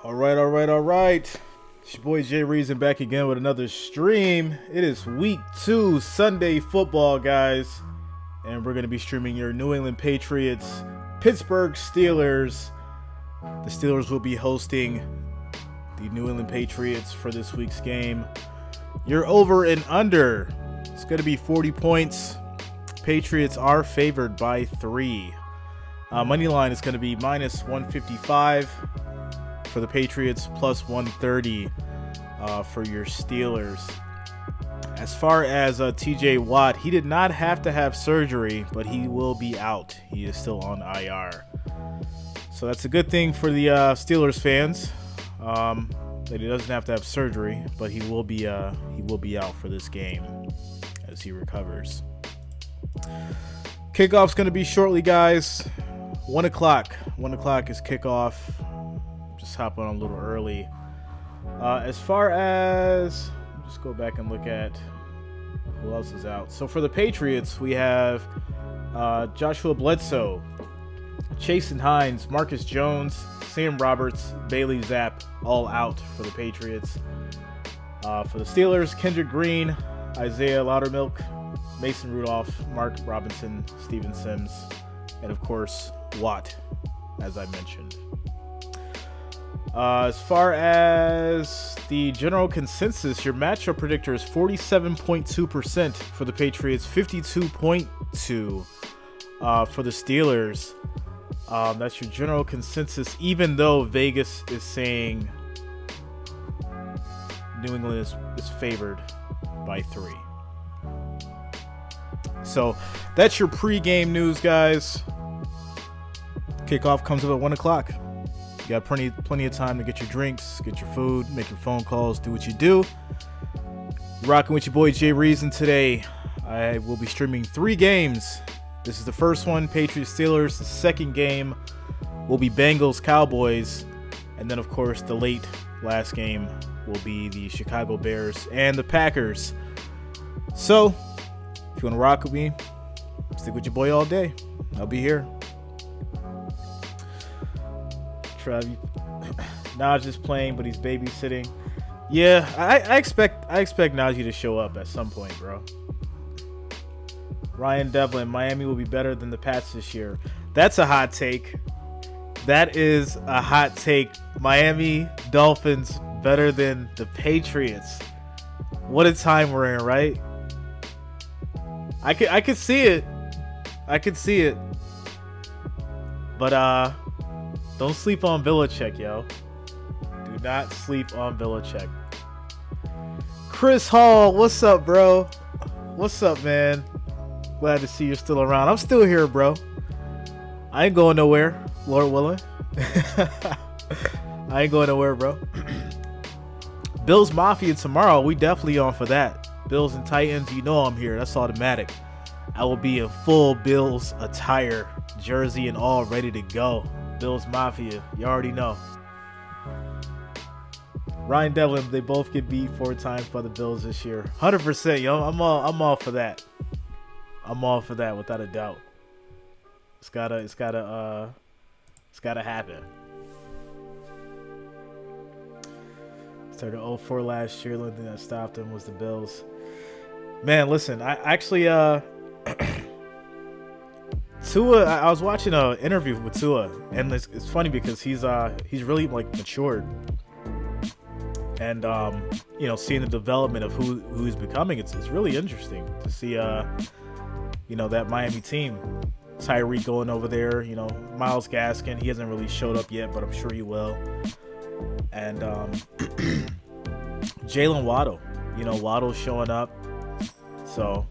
All right. It's your boy Jay Reason back again with another stream. It is week 2 Sunday football, guys. And we're going to be streaming your New England Patriots, Pittsburgh Steelers. The Steelers will be hosting the New England Patriots for this week's game. Your over and under. It's going to be 40 points. Patriots are favored by 3. Money line is going to be minus 155 for the Patriots, plus 130 for your Steelers. As far as TJ Watt, he did not have to have surgery, but he will be out. He is still on IR. So that's a good thing for the Steelers fans. That he doesn't have to have surgery, but he will be out for this game as he recovers. Kickoff's going to be shortly, guys. 1 o'clock. 1 o'clock is kickoff. Just hop on a little early. As far as, just go back and look at who else is out. So for the Patriots, we have Joshua Bledsoe, Chasen Hines, Marcus Jones, Sam Roberts, Bailey Zapp, all out for the Patriots. For the Steelers, Kendrick Green, Isaiah Loudermilk, Mason Rudolph, Mark Robinson, Steven Sims, and of course, Watt, as I mentioned. As far as the general consensus, your matchup predictor is 47.2% for the Patriots, 52.2% for the Steelers. That's your general consensus, even though Vegas is saying New England is favored by 3. So that's your pregame news, guys. Kickoff comes up at 1 o'clock. You got plenty of time to get your drinks, get your food, make your phone calls, do what you do. Rocking with your boy Jay Reason today. I will be streaming 3 games. This is the first one, Patriots Steelers. The second game will be Bengals Cowboys. And then, of course, the last game will be the Chicago Bears and the Packers. So, if you want to rock with me, stick with your boy all day. I'll be here. Najee's playing, but he's babysitting. Yeah, I expect Najee to show up at some point, bro. Ryan Devlin, Miami will be better than the Pats this year. That's a hot take. That is a hot take. Miami Dolphins better than the Patriots. What a time we're in, right? I could see it. I could see it. But don't sleep on Belichick, yo. Do not sleep on Belichick. Chris Hall, what's up, bro? What's up, man? Glad to see you're still around. I'm still here, bro. I ain't going nowhere, Lord willing. I ain't going nowhere, bro. Bills Mafia tomorrow. We definitely on for that. Bills and Titans, you know I'm here. That's automatic. I will be in full Bills attire, jersey and all, ready to go. Bills Mafia, you already know. Ryan Devlin, they both get beat 4 times by the Bills this year. 100%, yo. I'm all for that. I'm all for that, without a doubt. It's gotta happen. Started 0-4 last year. The only thing that stopped him was the Bills. Man, listen, I actually Tua, I was watching an interview with Tua, and it's funny because he's really like matured, and seeing the development of who he's becoming, it's really interesting to see that Miami team. Tyreek going over there, Myles Gaskin, he hasn't really showed up yet, but I'm sure he will, and Jalen Waddle, Waddle's showing up, so.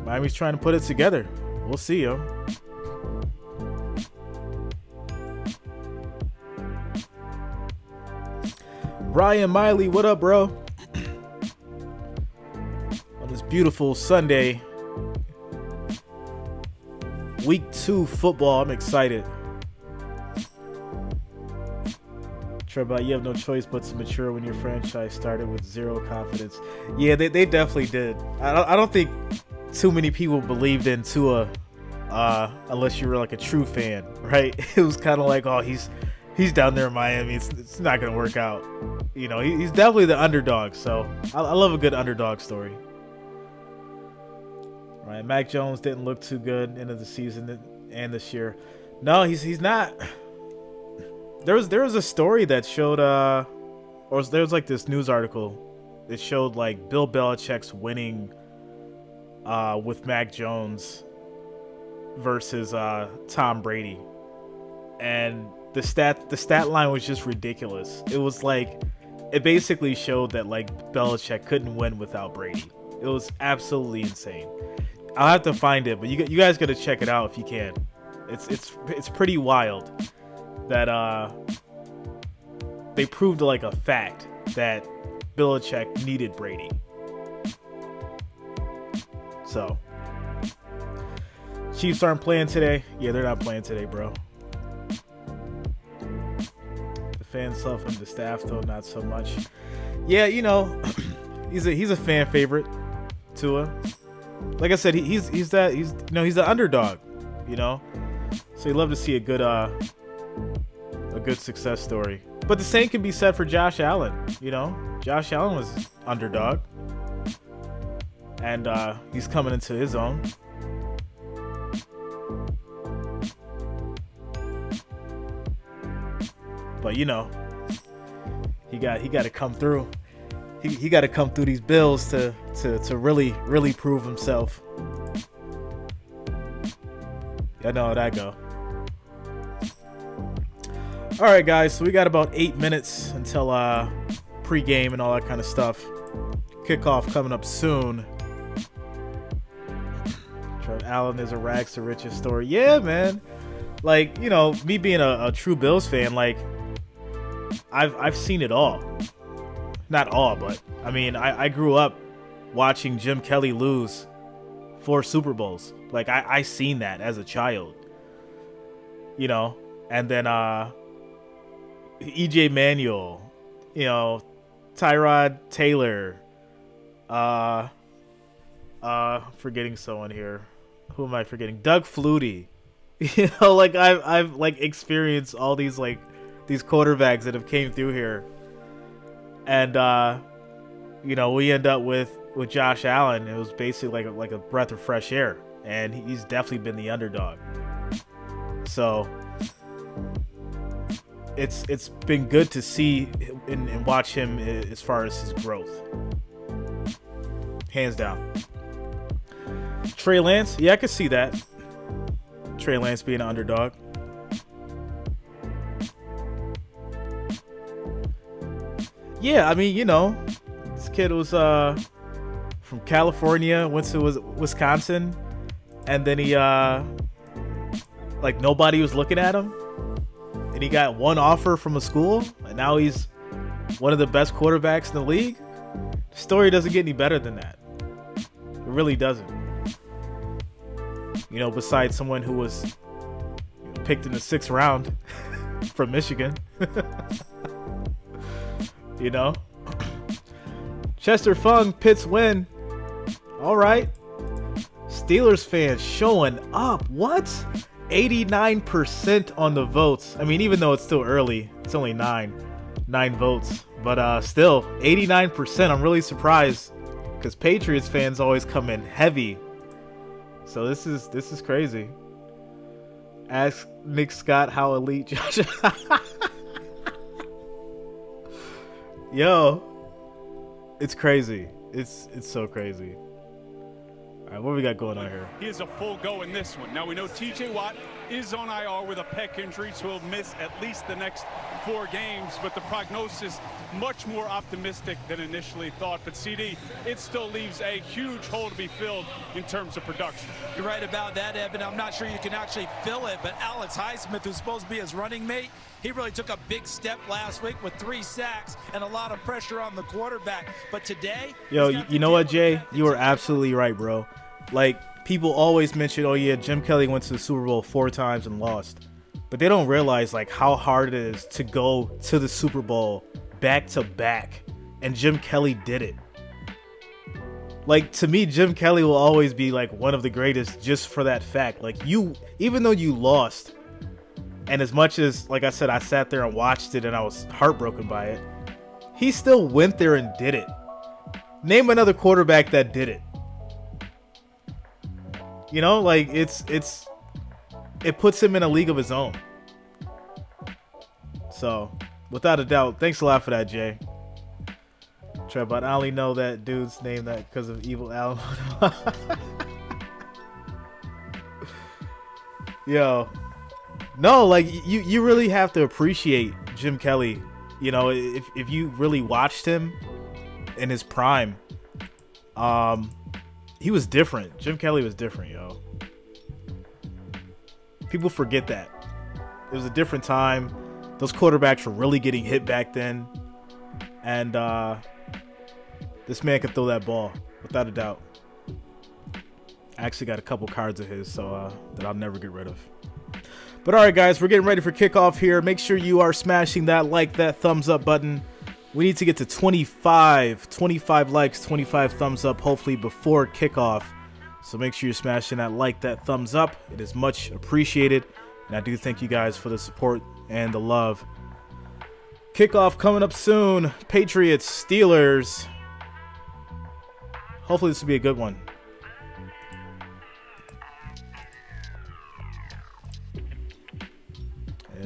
Miami's trying to put it together. We'll see, yo. Brian Miley, what up, bro? On this beautiful Sunday, week 2 football, I'm excited. Trevor, you have no choice but to mature when your franchise started with 0 confidence. Yeah, they definitely did. I don't think too many people believed in Tua unless you were like a true fan, right? It was kind of like, oh, he's he's down there in Miami. It's not gonna work out. You know, he's definitely the underdog. So I love a good underdog story. Right, Mac Jones didn't look too good end of the season and this year. No, he's not. There was a story that showed or there was like this news article that showed like Bill Belichick's winning with Mac Jones versus Tom Brady, and the stat line was just ridiculous. It was like it basically showed that like Belichick couldn't win without Brady. It was absolutely insane. I'll have to find it, but you guys got to check it out if you can. It's pretty wild that they proved like a fact that Belichick needed Brady. So Chiefs aren't playing today. Yeah, they're not playing today, bro. The fans love him. The staff though, not so much. Yeah, you know, he's a fan favorite. Tua. Like I said, he's the underdog, you know. So you love to see a good success story. But the same can be said for Josh Allen, you know. Josh Allen was underdog. And he's coming into his own. But you know, he got to come through. He got to come through these Bills to really prove himself. Y'all know how that go. All right, guys. So we got about 8 minutes until pregame and all that kind of stuff. Kickoff coming up soon. Trevor Allen is a rags to riches story. Yeah, man. Like, you know, me being a true Bills fan, like I've seen it all. Not all, but I mean, I grew up watching Jim Kelly lose 4 Super Bowls. Like I seen that as a child, you know. And then EJ Manuel, you know, Tyrod Taylor, forgetting someone here. Who am I forgetting? Doug Flutie. You know, like I've like experienced all these like these quarterbacks that have came through here. And you know, we end up with Josh Allen. It was basically like a breath of fresh air, and he's definitely been the underdog. So it's been good to see and watch him as far as his growth. Hands down. Trey Lance, yeah, I could see that. Trey Lance being an underdog. Yeah, I mean, you know, this kid was from California, went to Wisconsin, and then he like nobody was looking at him, and he got one offer from a school, and now he's one of the best quarterbacks in the league. The story doesn't get any better than that. It really doesn't. You know, besides someone who was picked in the 6th round from Michigan. You know, Chester Fung, Pitts win. All right. Steelers fans showing up. What? 89% on the votes. I mean, even though it's still early, it's only nine votes, but still 89%. I'm really surprised because Patriots fans always come in heavy. So this is crazy. Ask Nick Scott how elite Josh. Yo, it's crazy. It's so crazy. All right, what we got going on here? He is a full go in this one. Now we know T.J. Watt is on IR with a pec injury, so he'll miss at least the next 4 games. But the prognosis much more optimistic than initially thought. But CD, it still leaves a huge hole to be filled in terms of production. You're right about that, Evan. I'm not sure you can actually fill it, but Alex Highsmith, who's supposed to be his running mate, he really took a big step last week with 3 sacks and a lot of pressure on the quarterback. But today, yo, you know what, Jay? You are absolutely right, bro. Like, people always mention, oh yeah, Jim Kelly went to the Super Bowl 4 times and lost. But they don't realize like how hard it is to go to the Super Bowl back to back. And Jim Kelly did it. Like, to me, Jim Kelly will always be like one of the greatest just for that fact. Like, you, even though you lost, And as much as, like I said, I sat there and watched it and I was heartbroken by it, he still went there and did it. Name another quarterback that did it. You know, like it puts him in a league of his own. So, without a doubt, thanks a lot for that, Jay. Trevor, I only know that dude's name that because of Evil Alan. Yo, no, like you really have to appreciate Jim Kelly. You know, if you really watched him in his prime, he was different. Jim Kelly was different, yo. People forget that. It was a different time. Those quarterbacks were really getting hit back then. And this man could throw that ball, without a doubt. I actually got a couple cards of his, so that I'll never get rid of. But all right, guys, we're getting ready for kickoff here. Make sure you are smashing that thumbs up button. We need to get to 25 likes, 25 thumbs up, hopefully before kickoff. So make sure you're smashing that thumbs up. It is much appreciated. And I do thank you guys for the support and the love. Kickoff coming up soon. Patriots, Steelers. Hopefully this will be a good one.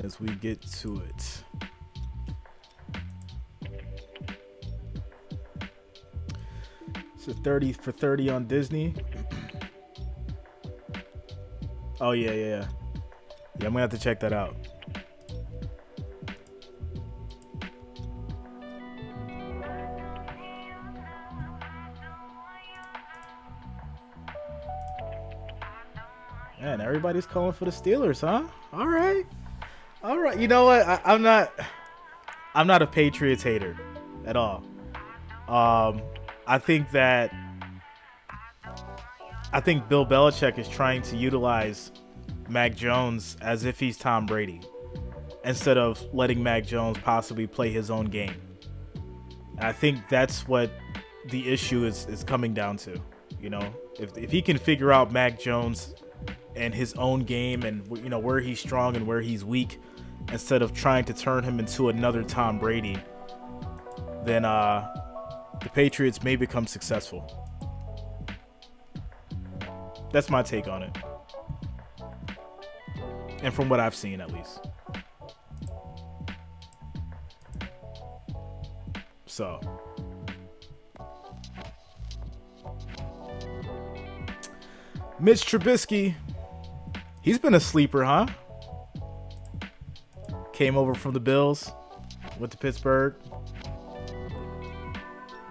As we get to it. It's a 30 for 30 on Disney. Oh, yeah. Yeah, I'm going to have to check that out. Man, everybody's calling for the Steelers, huh? All right. You know what? I'm not a Patriots hater at all. I think Bill Belichick is trying to utilize Mac Jones as if he's Tom Brady instead of letting Mac Jones possibly play his own game. And I think that's what the issue is coming down to. You know, if he can figure out Mac Jones and his own game and, you know, where he's strong and where he's weak, instead of trying to turn him into another Tom Brady, then the Patriots may become successful. That's my take on it. And from what I've seen, at least. So. Mitch Trubisky. He's been a sleeper, huh? Came over from the Bills. Went to Pittsburgh.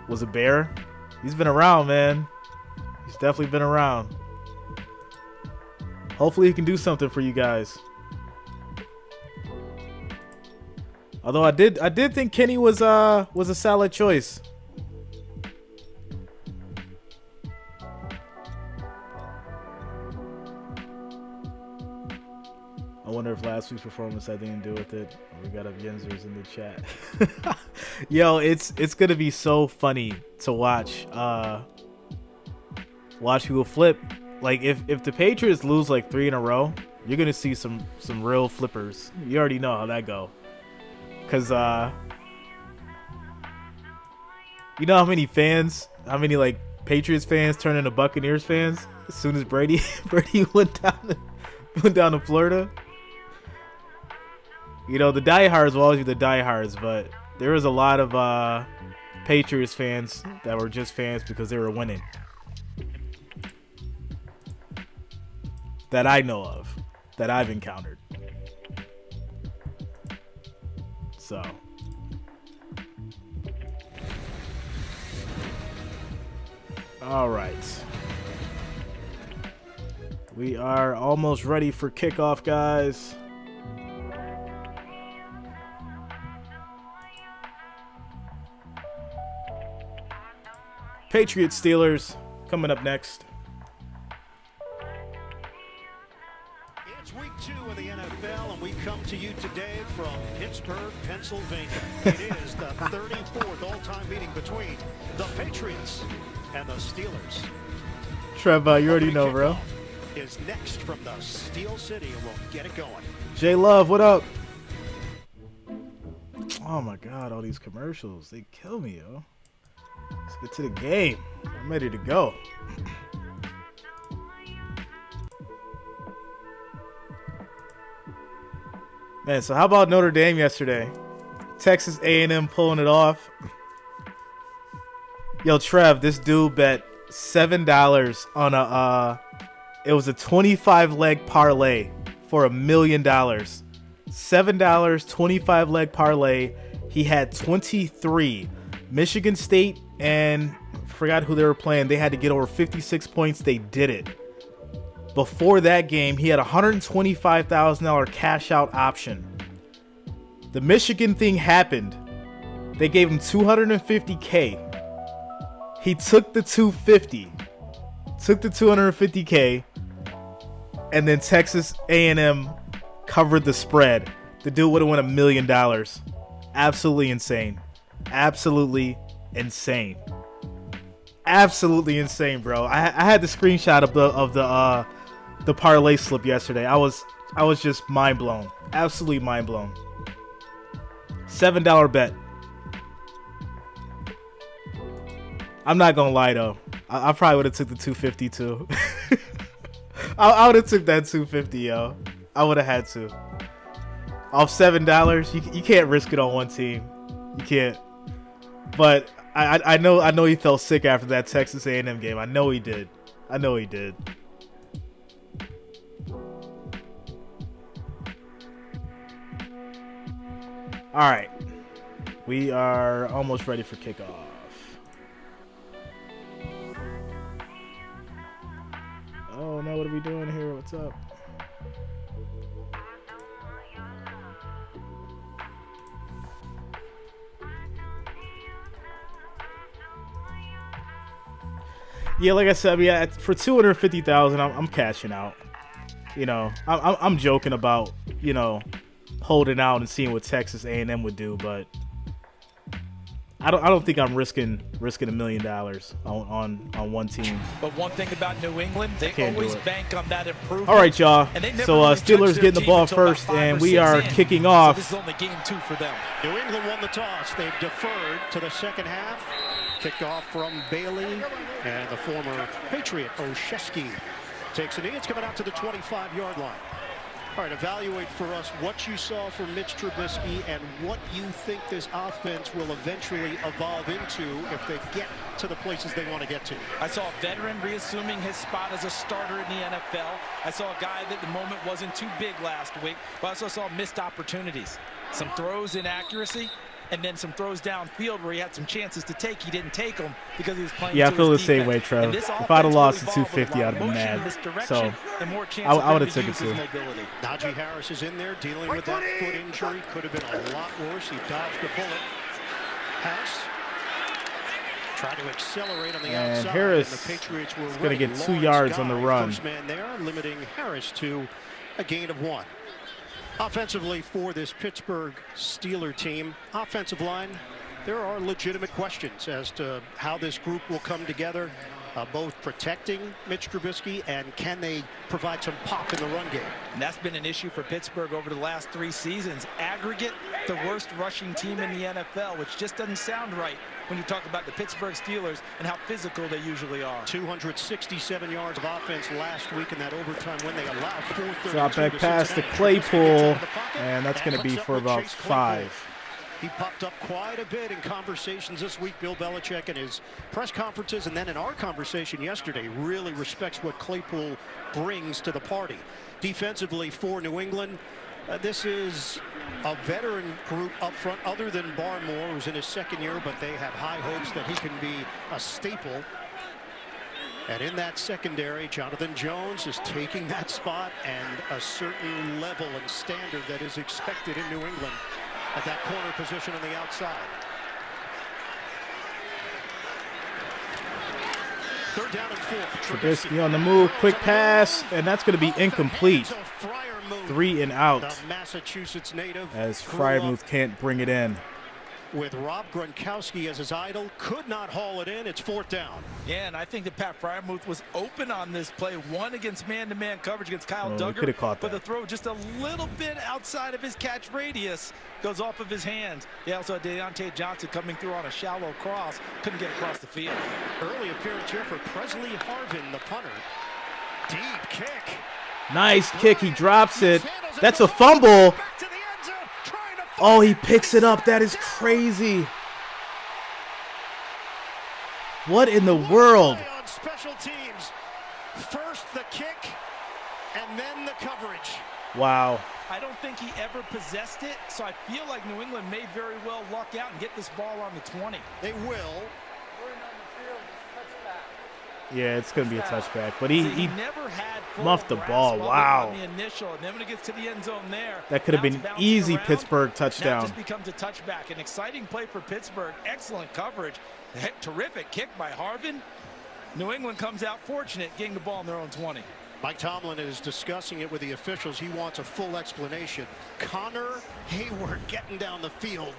Was a Bear. He's been around, man. He's definitely been around. Hopefully he can do something for you guys. Although I did think Kenny was a solid choice. I wonder if last week's performance had anything to do with it. We got up Yenzers in the chat. Yo, it's gonna be so funny to watch people flip. Like if the Patriots lose like 3 in a row, you're gonna see some real flippers. You already know how that go. Cause you know how many like Patriots fans turn into Buccaneers fans as soon as Brady went down to Florida. You know, the diehards will always be the diehards, but there was a lot of Patriots fans that were just fans because they were winning. That I know of, that I've encountered. So. All right. We are almost ready for kickoff, guys. Patriots, Steelers, coming up next. It's week 2 of the NFL, and we come to you today from Pittsburgh, Pennsylvania. It is the 34th all-time meeting between the Patriots and the Steelers. Trev, you already know, bro. Is next from the Steel City, and we'll get it going. J Love, what up? Oh my God, all these commercials, they kill me, yo. Let's get to the game. I'm ready to go. Man, so how about Notre Dame yesterday? Texas A&M pulling it off. Yo, Trev, this dude bet $7 on it was a 25-leg parlay for $1 million. $7, 25-leg parlay. He had 23. Michigan State and forgot who they were playing. They had to get over 56 points. They did it. Before that game, he had a $125,000 cash out option. The Michigan thing happened. They gave him $250K. He took the $250K, and then Texas A&M covered the spread. The dude would have won $1 million. Absolutely insane. Absolutely insane. Absolutely insane, bro. I had the screenshot of the parlay slip yesterday. I was just mind blown. Absolutely mind blown. $7 bet. I'm not gonna lie though. I probably would have took the 250 too. I would have took that 250, yo. I would have had to. Off $7, you can't risk it on one team. You can't. But I know he felt sick after that Texas A&M game. I know he did. All right, we are almost ready for kickoff. Oh no, what are we doing here? What's up? Yeah, like I said, yeah, for $250,000, I'm cashing out. You know, I'm joking about, you know, holding out and seeing what Texas A&M would do, but I don't think I'm risking $1 million on one team. But one thing about New England, they always bank on that improvement. All right, y'all. So Steelers getting the ball first, and we are kicking off. So this is only game 2 for them. New England won the toss. They've deferred to the second half. Kickoff from Bailey, and the former Patriot Olszewski takes a knee. It's coming out to the 25-yard line. All right, evaluate for us what you saw from Mitch Trubisky and what you think this offense will eventually evolve into if they get to the places they want to get to. I saw a veteran reassuming his spot as a starter in the NFL. I saw a guy that the moment wasn't too big last week, but I also saw missed opportunities. Some throws inaccuracy, and then some throws downfield where he had some chances to take. He didn't take them because he was playing. Yeah, I feel the same way, Trev. If I'd have lost the 250, I'd have been mad. So I would have took it too. Najee Harris is in there dealing with that foot injury. Could have been a lot worse. He dodged a bullet. Harris tried to accelerate on the outside. And Harris is going to get 2 yards on the run. First man there, limiting Harris to a gain of 1. Offensively for this Pittsburgh Steelers team, offensive line, there are legitimate questions as to how this group will come together, both protecting Mitch Trubisky and can they provide some pop in the run game. And that's been an issue for Pittsburgh over the last 3 seasons. Aggregate, the worst rushing team in the NFL, which just doesn't sound right when you talk about the Pittsburgh Steelers and how physical they usually are. 267 yards of offense last week in that overtime when they allowed 432. Drop back pass to Claypool, and that's going to be for about 5. He popped up quite a bit in conversations this week. Bill Belichick in his press conferences and then in our conversation yesterday really respects what Claypool brings to the party. Defensively for New England, this is a veteran group up front other than Barmore, who's in his 2nd year, but they have high hopes that he can be a staple. And in that secondary, Jonathan Jones is taking that spot and a certain level and standard that is expected in New England at that corner position on the outside. 3rd down and 4. Trubisky on the move, quick pass, and that's going to be incomplete. 3 and out, the Massachusetts native, as Freiermuth can't bring it in. with Rob Gronkowski as his idol. Could not haul it in. It's 4th down. Yeah, and I think that Pat Fryermuth was open on this play. One against man-to-man coverage against Kyle Duggar. Could have caught that. But the throw just a little bit outside of his catch radius goes off of his hands. They also had Deontay Johnson coming through on a shallow cross. Couldn't get across the field. Early appearance here for Presley Harvin, the punter. Deep kick. Nice kick. He drops it. That's a fumble. Back to the end zone, trying to Oh, he picks it up. That is crazy. What in the world? on special teams. First the kick, and then the coverage. Wow. I don't think he ever possessed it, so I feel like New England may very well luck out and get this ball on the 20. They will. Yeah, it's going to be a touchback. But he never had full muffed the grasp ball. of it Wow. on the initial, and then when it gets to the end zone there, That could have now it's been bouncing easy around. Pittsburgh Now it touchdown. just becomes a touchback. An exciting play for Pittsburgh. Excellent coverage. Terrific kick by Harvin. New England comes out fortunate, getting the ball in their own 20. Mike Tomlin is discussing it with the officials. He wants a full explanation. Connor Hayward getting down the field.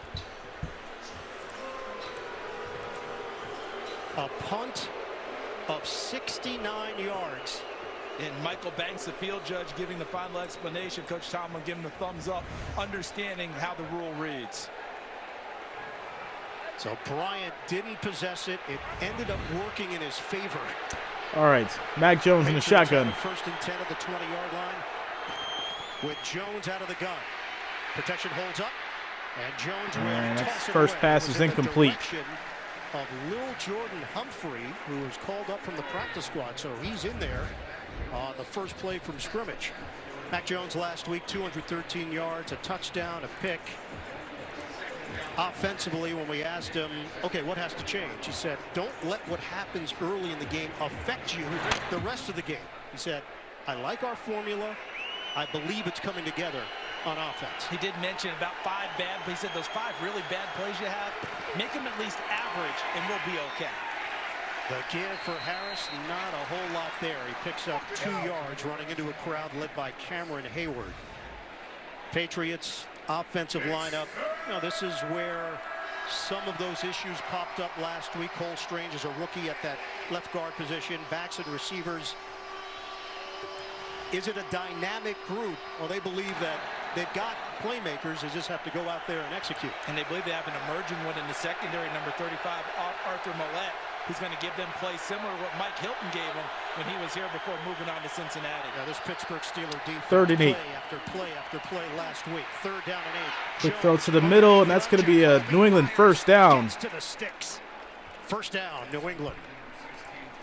A punt of 69 yards. And Michael Banks, the field judge, giving the final explanation. Coach Tomlin giving the thumbs up, understanding how the rule reads. So Bryant didn't possess it. It ended up working in his favor. All right. Mac Jones in the Patriots shotgun. have a 1st and 10 at the 20-yard line with Jones out of the gun. Protection holds up, and Jones will And toss that's it first away. pass It was is in the incomplete. direction of Lil Jordan Humphrey, who was called up from the practice squad, so he's in there on the first play from scrimmage. Mac Jones last week, 213 yards, a touchdown, a pick. Offensively, when we asked him, okay, what has to change? He said, don't let what happens early in the game affect you the rest of the game. He said, I like our formula. I believe it's coming together on offense. He did mention about 5 bad, but he said those 5 really bad plays you have, make them at least average, and we'll be okay. The give for Harris, not a whole lot there. He picks up 2 yards running into a crowd led by Cameron Hayward. Patriots offensive lineup. Now this is where some of those issues popped up last week. Cole Strange is a rookie at that left guard position. Backs and receivers. Is it a dynamic group? Well, they believe that they've got playmakers. They just have to go out there and execute. And they believe they have an emerging one in the secondary, number 35, Arthur Millette, who's going to give them plays similar to what Mike Hilton gave them when he was here before moving on to Cincinnati. Now this Pittsburgh Steeler defense. 3rd and 8. Play after play after play last week. 3rd down and 8. Quick throw to the middle, and that's going to be a New England first down. Gets to the sticks. First down, New England.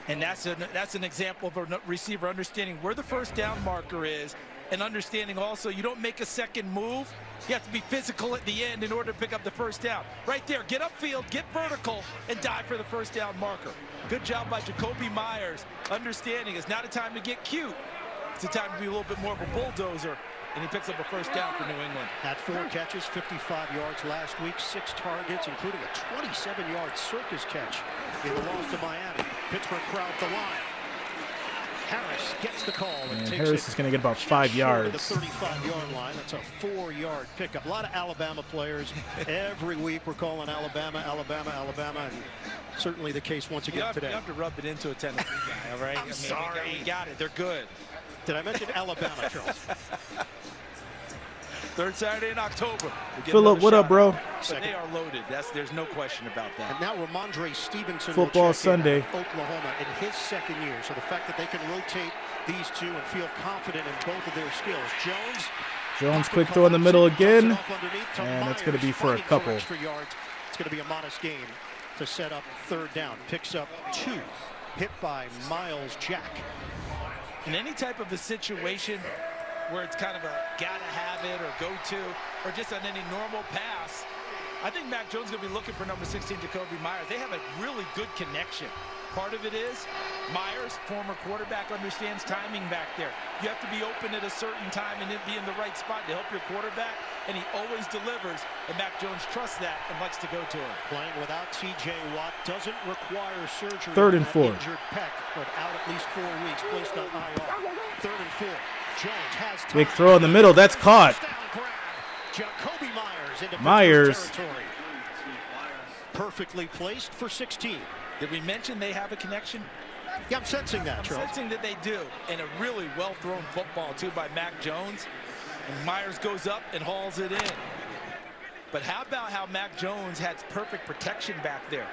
And that's an example of a receiver understanding where the first down marker is, and understanding also you don't make a second move. You have to be physical at the end in order to pick up the first down. Right there, get upfield, get vertical, and dive for the first down marker. Good job by Jacoby Myers, understanding it's not a time to get cute. It's a time to be a little bit more of a bulldozer, and he picks up a first down for New England. Had 4 catches, 55 yards last week, 6 targets, including a 27-yard circus catch in the loss to Miami. Pittsburgh crowd the line. Harris gets the call and takes Harris it is going to get about 5 short of yards. the 35-yard line. That's a 4-yard pickup. A lot of Alabama players. Every week we're calling Alabama, Alabama, Alabama, and certainly the case once again today. You have to rub it into a Tennessee guy, all right? I'm sorry. We got it. They're good. Did I mention Alabama, Charles? 3rd Saturday in October. Philip, what up, bro? But they are loaded. There's no question about that. And now Ramondre Stevenson Football will check Sunday. in Oklahoma in his 2nd year. So the fact that they can rotate these two and feel confident in both of their skills. Jones quick throw in the middle again. And that's going to be for a couple. Extra yards. It's going to be a modest gain to set up 3rd down. Picks up 2. Hit by Miles Jack. In any type of a situation where it's kind of a gotta have it or go to, or just on any normal pass, I think Mac Jones is going to be looking for number 16, Jacoby Myers. They have a really good connection. Part of it is Myers, former quarterback, understands timing back there. You have to be open at a certain time and then be in the right spot to help your quarterback, and he always delivers, and Mac Jones trusts that and likes to go to him. Playing without T.J. Watt doesn't require surgery. 3rd and 4. Injured pec, but out at least 4 weeks, placed on IR. 3rd and 4. Jones has time. Big throw in the middle. That's caught. Jacoby Myers into Myers. Pittsburgh territory. Perfectly placed for 16. Did we mention they have a connection? Yeah, I'm sensing that, I'm Charles. sensing that they do. And a really well-thrown football, too, by Mac Jones. And Myers goes up and hauls it in. But how about how Mac Jones had perfect protection back there?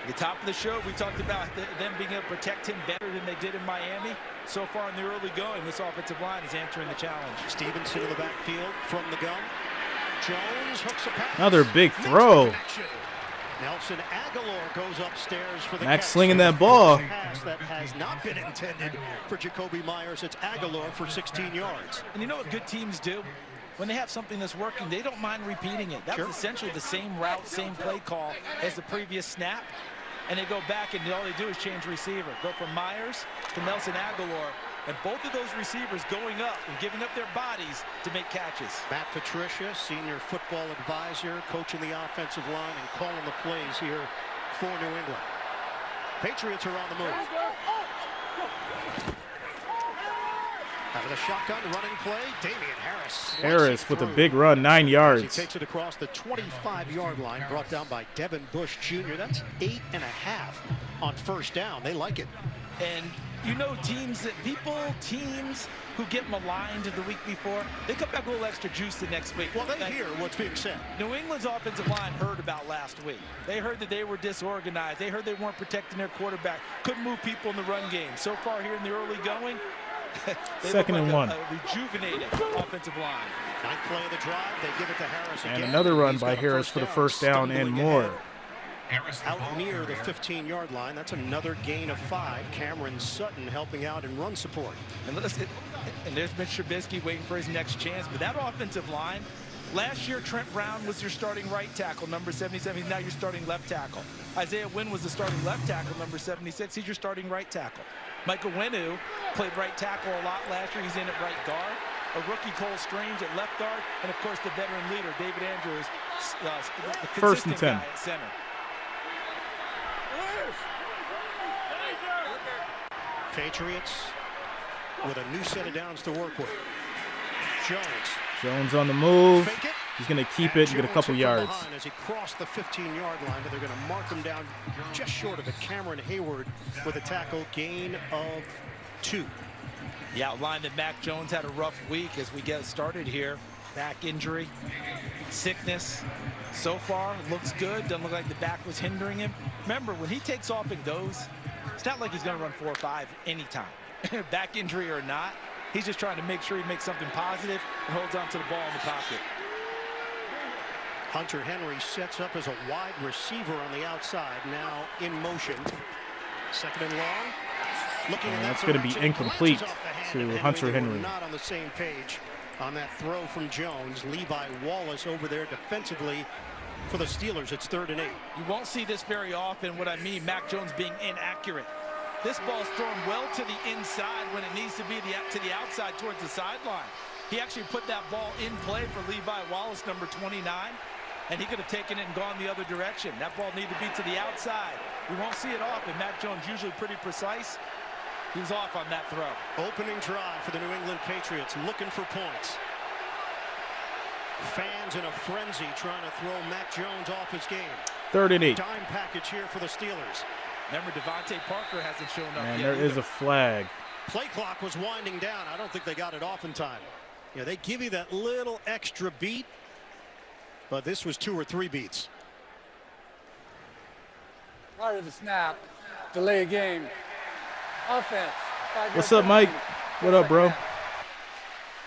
At the top of the show, we talked about them being able to protect him better than they did in Miami. So far in the early going, this offensive line is answering the challenge. Stevenson in the backfield from the gun. Jones hooks a pass. Another big throw. Nelson Aguilar goes upstairs for the Max catch. slinging that ball. Pass that has not been intended for Jacoby Myers. It's Aguilar for 16 yards. And you know what good teams do? When they have something that's working, they don't mind repeating it. That was essentially the same route, same play call as the previous snap. And they go back and all they do is change receiver. Go from Myers to Nelson Aguilar. And both of those receivers going up and giving up their bodies to make catches. Matt Patricia, senior football advisor, coaching the offensive line and calling the plays here for New England. Patriots are on the move. Out of the shotgun running play, Damian Harris. Harris with a big run, 9 yards. He takes it across the 25-yard line, brought down by Devin Bush Jr. That's 8.5 on first down. They like it. And you know, teams who get maligned the week before, they come back with a little extra juice the next week. Well, they hear what's being said. New England's offensive line heard about last week. They heard that they were disorganized. They heard they weren't protecting their quarterback. Couldn't move people in the run game. So far here in the early going, they Second look and like one. A rejuvenated offensive line. Ninth play of the drive, they give it to Harris again. And another run He's by got a Harris for the first down and stumbling more. ahead. Out near the 15-yard line, that's another gain of 5. Cameron Sutton helping out in run support. And there's Mitch Trubisky waiting for his next chance. But that offensive line, last year Trent Brown was your starting right tackle, number 77. Now you're starting left tackle. Isaiah Wynn was the starting left tackle, number 76. He's your starting right tackle. Michael Wenu played right tackle a lot last year. He's in at right guard. A rookie Cole Strange at left guard. And, of course, the veteran leader, David Andrews, the First and 10. guy at center. Patriots with a new set of downs to work with. Jones on the move. Fake it. He's going to keep it and get a couple yards. As he crossed the 15-yard line, but they're going to mark him down just short of it. Cameron Hayward with a tackle, gain of 2. He outlined that Mac Jones had a rough week as we get started here. Back injury, sickness. So far, looks good. Doesn't look like the back was hindering him. Remember, when he takes off and goes, it's not like he's going to run 4 or 5 anytime. Back injury or not, he's just trying to make sure he makes something positive and holds on to the ball in the pocket. Hunter Henry sets up as a wide receiver on the outside, now in motion. Second and long. Looking at that's going to be incomplete to Hunter Henry. Not on the same page on that throw from Jones. Levi Wallace over there defensively for the Steelers. It's 3rd and 8. You won't see this very often. What I mean, Mac Jones being inaccurate. This ball's thrown well to the inside when it needs to be to the outside towards the sideline. He actually put that ball in play for Levi Wallace, number 29, and he could have taken it and gone the other direction. That ball needed to be to the outside. You won't see it often. Mac Jones usually pretty precise. He was off on that throw. Opening drive for the New England Patriots, looking for points. Fans in a frenzy trying to throw Mac Jones off his game. 3rd and 8. Dime package here for the Steelers. Remember, Devontae Parker hasn't shown up And yet. there is a flag. Play clock was winding down. I don't think they got it off in time. Yeah, they give you that little extra beat, but this was 2 or 3 beats. Prior to the snap, delay a game. Offense. What's up, Mike? What up, bro?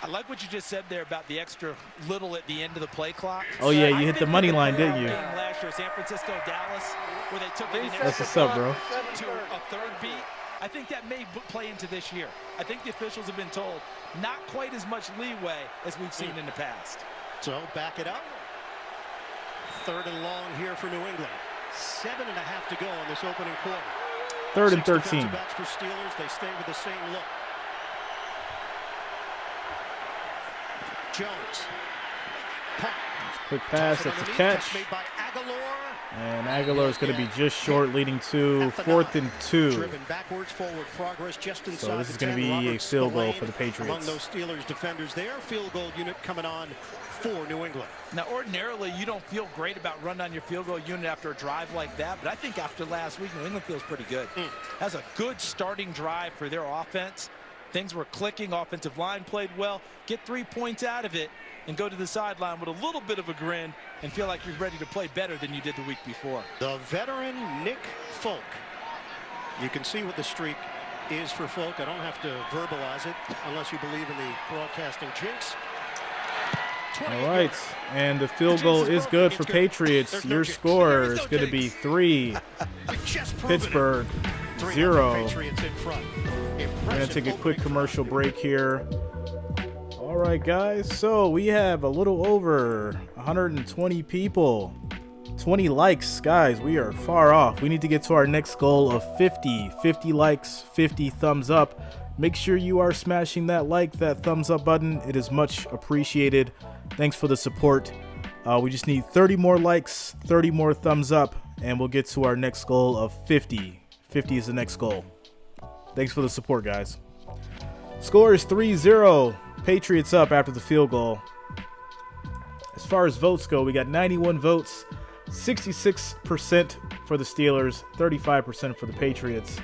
I like what you just said there about the extra little at the end of the play clock. Oh, yeah, you hit the money line, didn't you? Last year, San Francisco, Dallas, where they took it in That's what's up, bro. to a 3rd beat. I think that may play into this year. I think the officials have been told not quite as much leeway as we've seen in the past. So back it up. 3rd and long here for New England. 7.5 to go in this opening quarter. 3rd and 13. 6 defensive backs for Steelers. They stay with the same look. Jones. Quick pass, that's a catch. Made by Aguilar. And Aguilar is going to be just short, leading to 4th and 2. Driven backwards, forward progress just inside. So this is going to the 10. be a Robert field goal Spillane for the Patriots. Among those Steelers defenders there, field goal unit coming on for New England. Now, ordinarily, you don't feel great about running on your field goal unit after a drive like that, but I think after last week, New England feels pretty good. That's a good starting drive for their offense. Things were clicking. Offensive line played well. Get 3 points out of it and go to the sideline with a little bit of a grin and feel like you're ready to play better than you did the week before. The veteran Nick Folk. You can see what the streak is for Folk. I don't have to verbalize it unless you believe in the broadcasting jinx. All right, and the field goal is good for Patriots. Your score is going to be 3. Pittsburgh 0. We're going to take a quick commercial break here. All right, guys, so we have a little over 120 people. 20 likes, guys. We are far off. We need to get to our next goal of 50 likes, 50 thumbs up. Make sure you are smashing that like, that thumbs up button. It is much appreciated. Thanks for the support. We just need 30 more likes, 30 more thumbs up, and we'll get to our next goal of 50. 50 is the next goal. Thanks for the support, guys. Score is 3-0. Patriots up after the field goal. As far as votes go, we got 91 votes, 66% for the Steelers, 35% for the Patriots.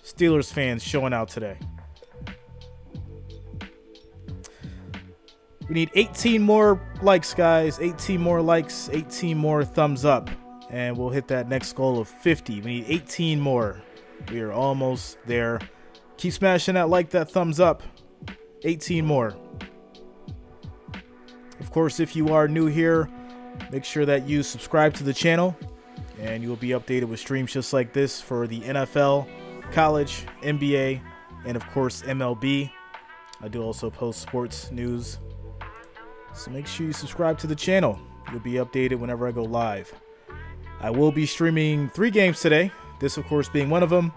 Steelers fans showing out today. We need 18 more likes, guys. 18 more likes, 18 more thumbs up, and we'll hit that next goal of 50. We need 18 more. We are almost there. Keep smashing that like, that thumbs up. 18 more. Of course, if you are new here, make sure that you subscribe to the channel, and you will be updated with streams just like this for the NFL, college, NBA, and of course MLB. I do also post sports news, so make sure you subscribe to the channel. You'll be updated whenever I go live. I will be streaming 3 games today, this of course being one of them.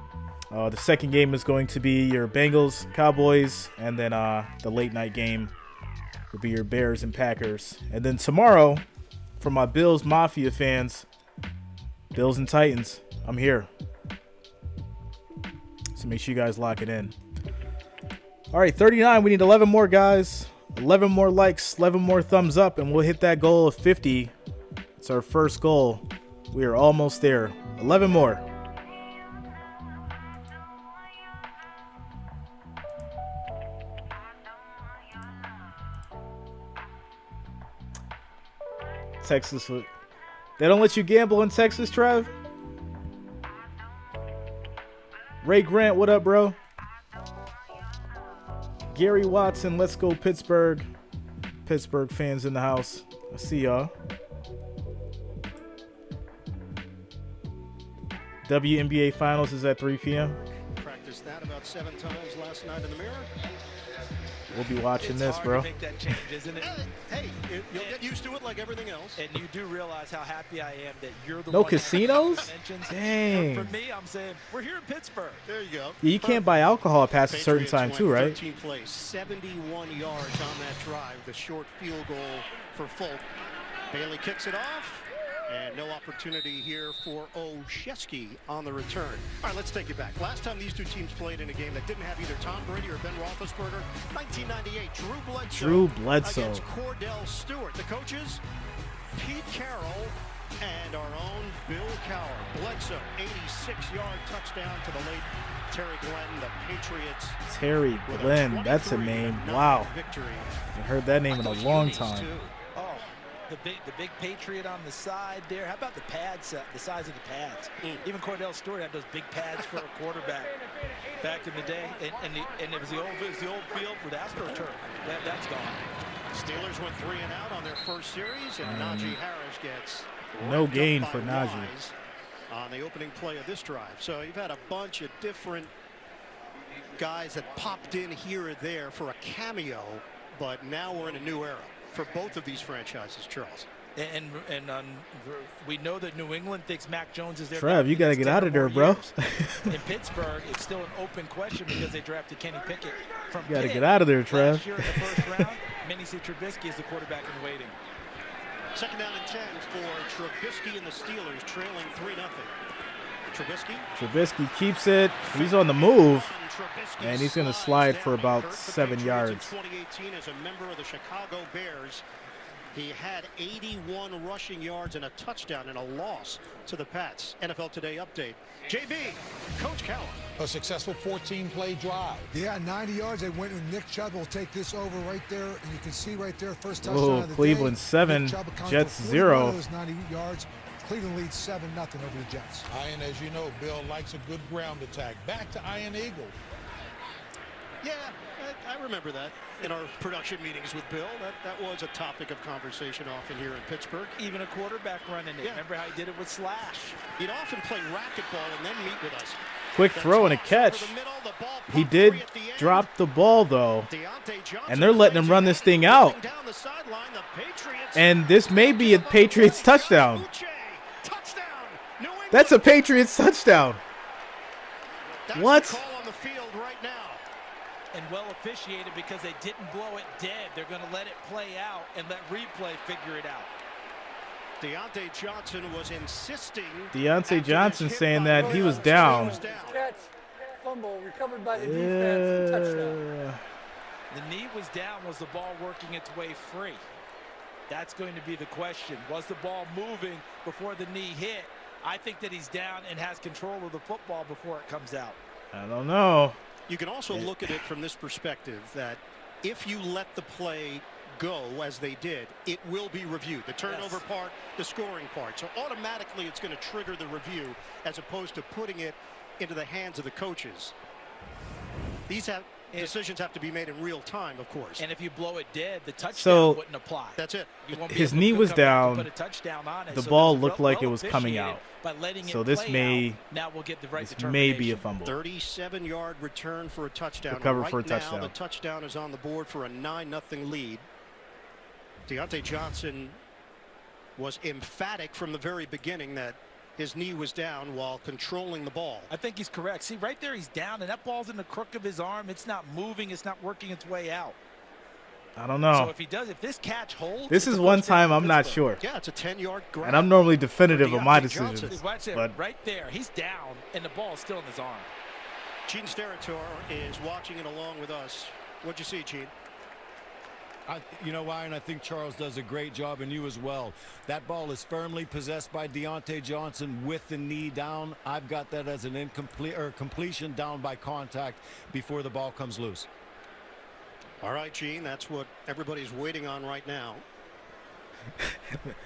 The second game is going to be your Bengals, Cowboys, and then the late night game will be your Bears and Packers. And then tomorrow, for my Bills Mafia fans, Bills and Titans, I'm here. So make sure you guys lock it in. All right, 39. We need 11 more, guys. 11 more likes, 11 more thumbs up, and we'll hit that goal of 50. It's our first goal. We are almost there. 11 more. Texas. They don't let you gamble in Texas, Trev? Ray Grant, what up, bro? Gary Watson, let's go Pittsburgh. Pittsburgh fans in the house. I see y'all. WNBA Finals is at 3 p.m. Practiced that about 7 times last night in the mirror. We'll be watching this, hard bro. to make that change, isn't it? Hey, you'll get used to it like everything else. And you do realize how happy I am that you're the No one that casinos? mentions. Dang. For me, I'm saying we're here in Pittsburgh. There you go. Yeah, you can't buy alcohol past a certain Patriots time went too, right? 13 plays, 71 yards on that drive. The short field goal for Folk. Bailey kicks it off. And no opportunity here for Olszewski on the return. All right, let's take it back. Last time these two teams played in a game that didn't have either Tom Brady or Ben Roethlisberger, 1998, Drew Bledsoe against Cordell Stewart. The coaches, Pete Carroll and our own Bill Cowher. Bledsoe, 86-yard touchdown to the late Terry Glenn, the Patriots. Terry Glenn, that's a name. Wow. Victory. I heard that name in a long time. The big Patriot on the side there. How about the pads, the size of the pads? Even Cordell Stewart had those big pads for a quarterback back in the day. And it was the old field with AstroTurf. That's gone. Steelers went 3 and out on their first series, and Najee Harris gets no gain for Najee on the opening play of this drive. So you've had a bunch of different guys that popped in here or there for a cameo, but now we're in a new era for both of these franchises, Charles. And we know that New England thinks Mac Jones is there. Trev, you got to get out of there, bro. In Pittsburgh, it's still an open question because they drafted Kenny Pickett from You got to get out of there, Trev. Last year in the first round, many see Trubisky as the quarterback in waiting. Second down and 10 for Trubisky and the Steelers, trailing 3-0. Trubisky keeps it. He's on the move, and he's going to slide for about 7 yards. 2018 as a member of the Chicago Bears. He had 81 rushing yards and a touchdown in a loss to the Pats. NFL Today update. JB, Coach Cowher. A successful 14-play drive. Yeah, 90 yards. They went with Nick Chubb. Will take this over right there, and you can see right there, first touchdown Whoa, of the Cleveland day. 7, Jets 0. Those 90 yards. Cleveland leads 7-0 over the Jets. Ian, as you know, Bill likes a good ground attack. Back to Ian Eagle. Yeah, I remember that in our production meetings with Bill. That was a topic of conversation often here in Pittsburgh. Even a quarterback running it. Yeah. Remember how he did it with Slash? He'd often play racquetball and then meet with us. Quick throw and a catch. He did drop the ball, though, and they're letting him run this thing out. And this may be a Patriots touchdown. That's a Patriots touchdown. What? And well officiated because they didn't blow it dead. They're going to let it play out and let replay figure it out. Deontay Johnson was insisting. Deontay Johnson saying that he was down. Catch, fumble, recovered by the defense, and touchdown. The knee was down. Was the ball working its way free? That's going to be the question. Was the ball moving before the knee hit? I think that he's down and has control of the football before it comes out. I don't know. You can also look at it from this perspective that if you let the play go as they did, it will be reviewed. The turnover part, the scoring part. So automatically it's going to trigger the review as opposed to putting it into the hands of the coaches. These decisions have to be made in real time, of course. And if you blow it dead, the touchdown wouldn't apply. That's it. His knee was down. The ball looked like it was coming out. So this may be a fumble. 37-yard return for a touchdown. Recover for a touchdown. Now the touchdown is on the board for a 9-0 lead. Deontay Johnson was emphatic from the very beginning that his knee was down while controlling the ball. I think he's correct. See, right there he's down, and that ball's in the crook of his arm. It's not moving. It's not working its way out. I don't know. So if this catch holds. This is one time I'm not sure. Yeah, it's a 10-yard grab. And I'm normally definitive of my decisions. Watch it, but right there. He's down, and the ball's still in his arm. Gene Steratore is watching it along with us. What'd you see, Gene? You know, Ryan, I think Charles does a great job, and you as well. That ball is firmly possessed by Deontay Johnson with the knee down. I've got that as an incomplete or completion down by contact before the ball comes loose. All right, Gene, that's what everybody's waiting on right now.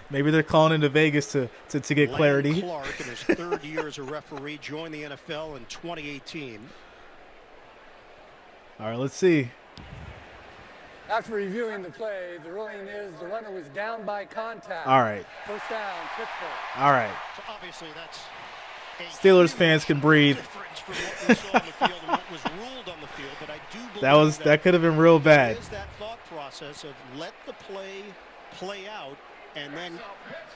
Maybe they're calling into Vegas to get clarity. Land Clark, in his third year as a referee, joined the NFL in 2018. All right, let's see. After reviewing the play, the ruling is the runner was down by contact. All right. First down, Pittsburgh. All right. So obviously that's Steelers fans can breathe. from what we saw on the field and what was ruled on the field, but I do believe that could have been real bad. It is that thought process of let the play out and then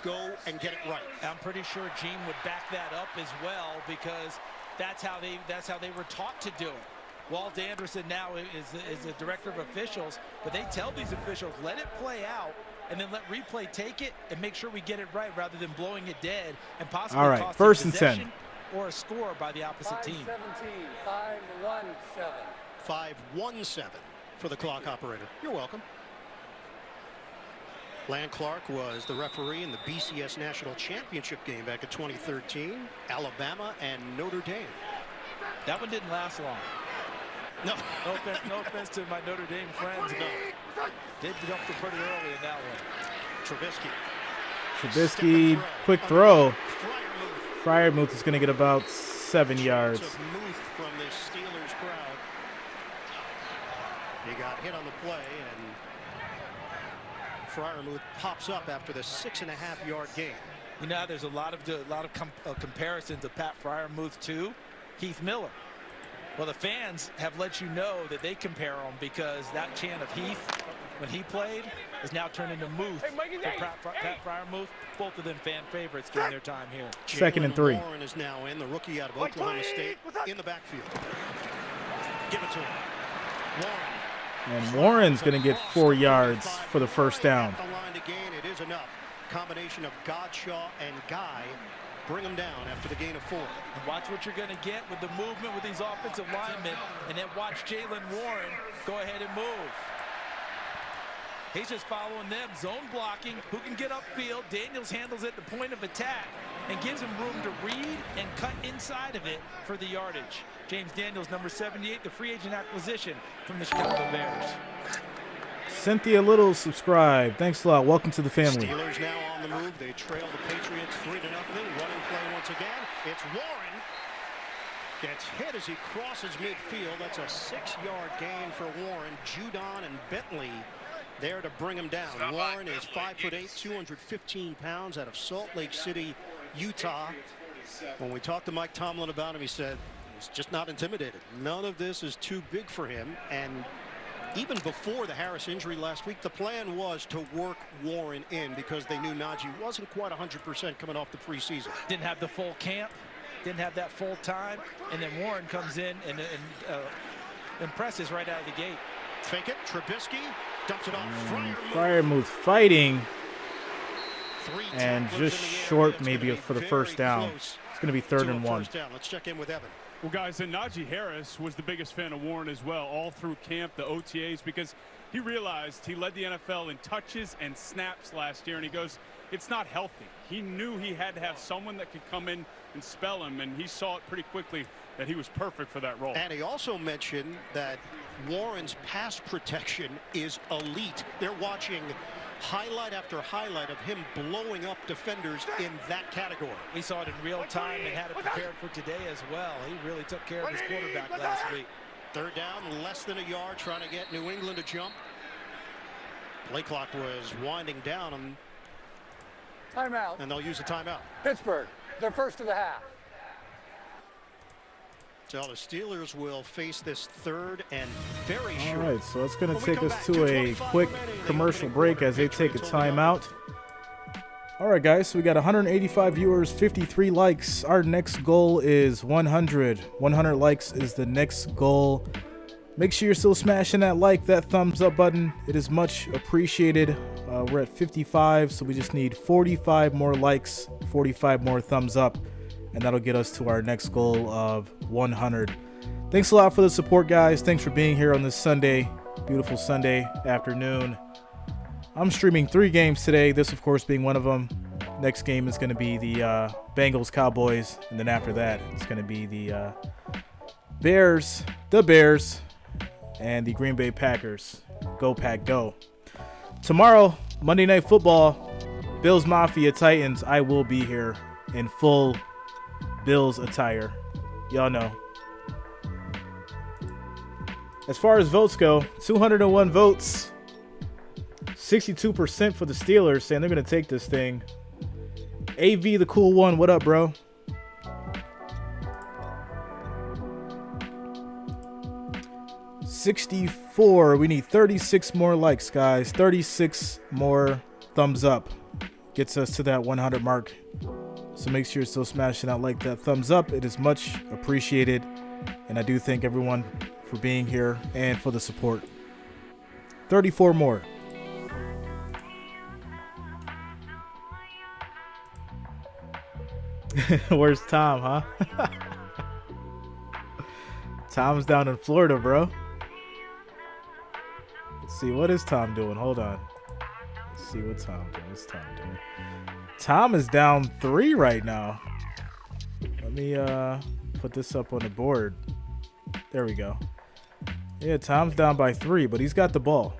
go and get it right. I'm pretty sure Gene would back that up as well because that's how they were taught to do it. Walt Anderson now is the director of officials, but they tell these officials, let it play out and then let replay take it and make sure we get it right rather than blowing it dead and possibly cost first and possession 10. Or a score by the opposite team. 5-17, 5-1-7 for the clock operator. You're welcome. Land Clark was the referee in the BCS National Championship game back in 2013. Alabama and Notre Dame. That one didn't last long. No. No offense to my Notre Dame friends. No. Did jump to pretty early in that one. Trubisky, quick throw. Fryermuth is going to get about 7 yards. From this Steelers crowd. He got hit on the play, and Fryermuth pops up after the 6.5-yard gain. You know, there's a lot of comparisons of Pat Fryermuth to Heath Miller. Well, the fans have let you know that they compare him because that chant of Heath when he played is now turned into Muth for Pat Fryermuth. Both of them fan favorites during their time here. Second and 3. Warren is now in, the rookie out of Oklahoma State, in the backfield. Give it to him. Warren. And Warren's going to get 4 yards for the first down. The line to gain, it is enough. combination of Godshaw and Guy bring them down after the gain of 4. And watch what you're going to get with the movement with these offensive linemen, and then watch Jalen Warren go ahead and move. He's just following them, zone blocking, who can get upfield. Daniels handles it at the point of attack and gives him room to read and cut inside of it for the yardage. James Daniels, number 78, the free agent acquisition from the Chicago Bears. Cynthia Little, subscribe. Thanks a lot. Welcome to the family. Steelers now on the move. They trail the Patriots 3-0. Running play once again. It's Warren. Gets hit as he crosses midfield. That's a 6-yard gain for Warren. Judon and Bentley there to bring him down. Warren is 5'8", 215 pounds, out of Salt Lake City, Utah. When we talked to Mike Tomlin about him, he said he's just not intimidated. None of this is too big for him. And even before the Harris injury last week, the plan was to work Warren in because they knew Najee wasn't quite 100% coming off the preseason. Didn't have the full camp, didn't have that full time, and then Warren comes in and impresses right out of the gate. Fake it, Trubisky dumps it off. Freiermuth fighting, and just short maybe for the first down. It's going to be 3rd and 1. Let's check in with Evan. Well, guys, and Najee Harris was the biggest fan of Warren as well, all through camp, the OTAs, because he realized he led the NFL in touches and snaps last year, and he goes, it's not healthy. He knew he had to have someone that could come in and spell him, and he saw it pretty quickly that he was perfect for that role. And he also mentioned that Warren's pass protection is elite. They're watching highlight after highlight of him blowing up defenders in that category. We saw it in real time and had it prepared for today as well. He really took care of his quarterback last week. 3rd down, less than a yard, trying to get New England to jump. Play clock was winding down, Timeout. and they'll use a timeout. Pittsburgh, their first of the half. So the Steelers will face this 3rd and very short. All right, so it's going to take us to a quick commercial break as they take a timeout. All right, guys, so we got 185 viewers, 53 likes. Our next goal is 100. 100 likes is the next goal. Make sure you're still smashing that like, that thumbs up button. It is much appreciated. We're at 55, so we just need 45 more likes, 45 more thumbs up, and that'll get us to our next goal of 100. Thanks a lot for the support, guys. Thanks for being here on this Sunday, beautiful Sunday afternoon. I'm streaming 3 games today, this of course being one of them. Next game is going to be the Bengals Cowboys, and then after that it's going to be the Bears and the Green Bay Packers. Go Pack Go. Tomorrow, Monday Night Football, Bills Mafia Titans. I will be here in full Bills attire. Y'all know. As far as votes go, 201 votes. 62% for the Steelers, saying they're going to take this thing. AV the cool one, what up, bro? $64. We need 36 more likes, guys. 36 more thumbs up gets us to that 100 mark. So make sure you're still smashing out like that thumbs up. It is much appreciated. And I do thank everyone for being here and for the support. 34 more. Where's Tom, huh? Tom's down in Florida, bro. Let's see, what is Tom doing? Hold on. Let's see what Tom doing. What's Tom doing? Tom is down 3 right now. Let me put this up on the board. There we go. Yeah, Tom's down by 3, but he's got the ball.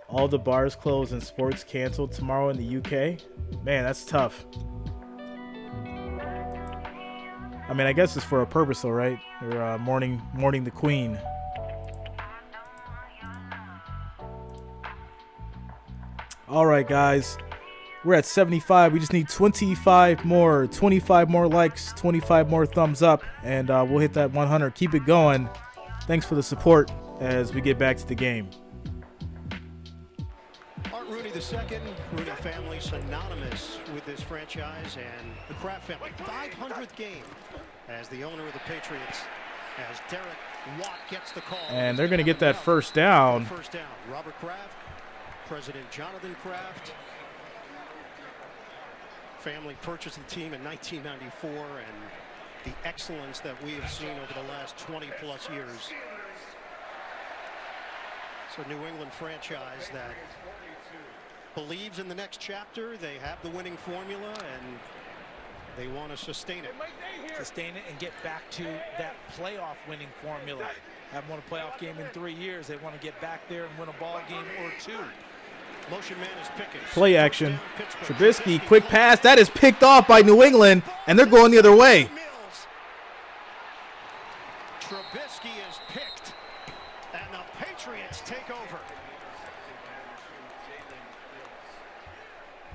All the bars closed and sports canceled tomorrow in the UK. Man, that's tough. I mean, I guess it's for a purpose, though, right? They're mourning the Queen. All right, guys. We're at 75. We just need 25 more likes, 25 more thumbs up, and we'll hit that 100. Keep it going. Thanks for the support as we get back to the game. Rooney II, Rooney family synonymous with this franchise and the Kraft family. 500th game as the owner of the Patriots. as Derek Watt gets the call. And they're going to get that first down. First down. Robert Kraft, President Jonathan Kraft. Family purchased the team in 1994, and the excellence that we have seen over the last 20-plus years. It's a New England franchise that believes in the next chapter. They have the winning formula, and they want to sustain it. Sustain it and get back to that playoff winning formula. Haven't won a playoff game in 3 years. They want to get back there and win a ball game or two. Motion man is picking. Play action. Trubisky, quick pass. That is picked off by New England, and they're going the other way. Trubisky is picked, and the Patriots take over.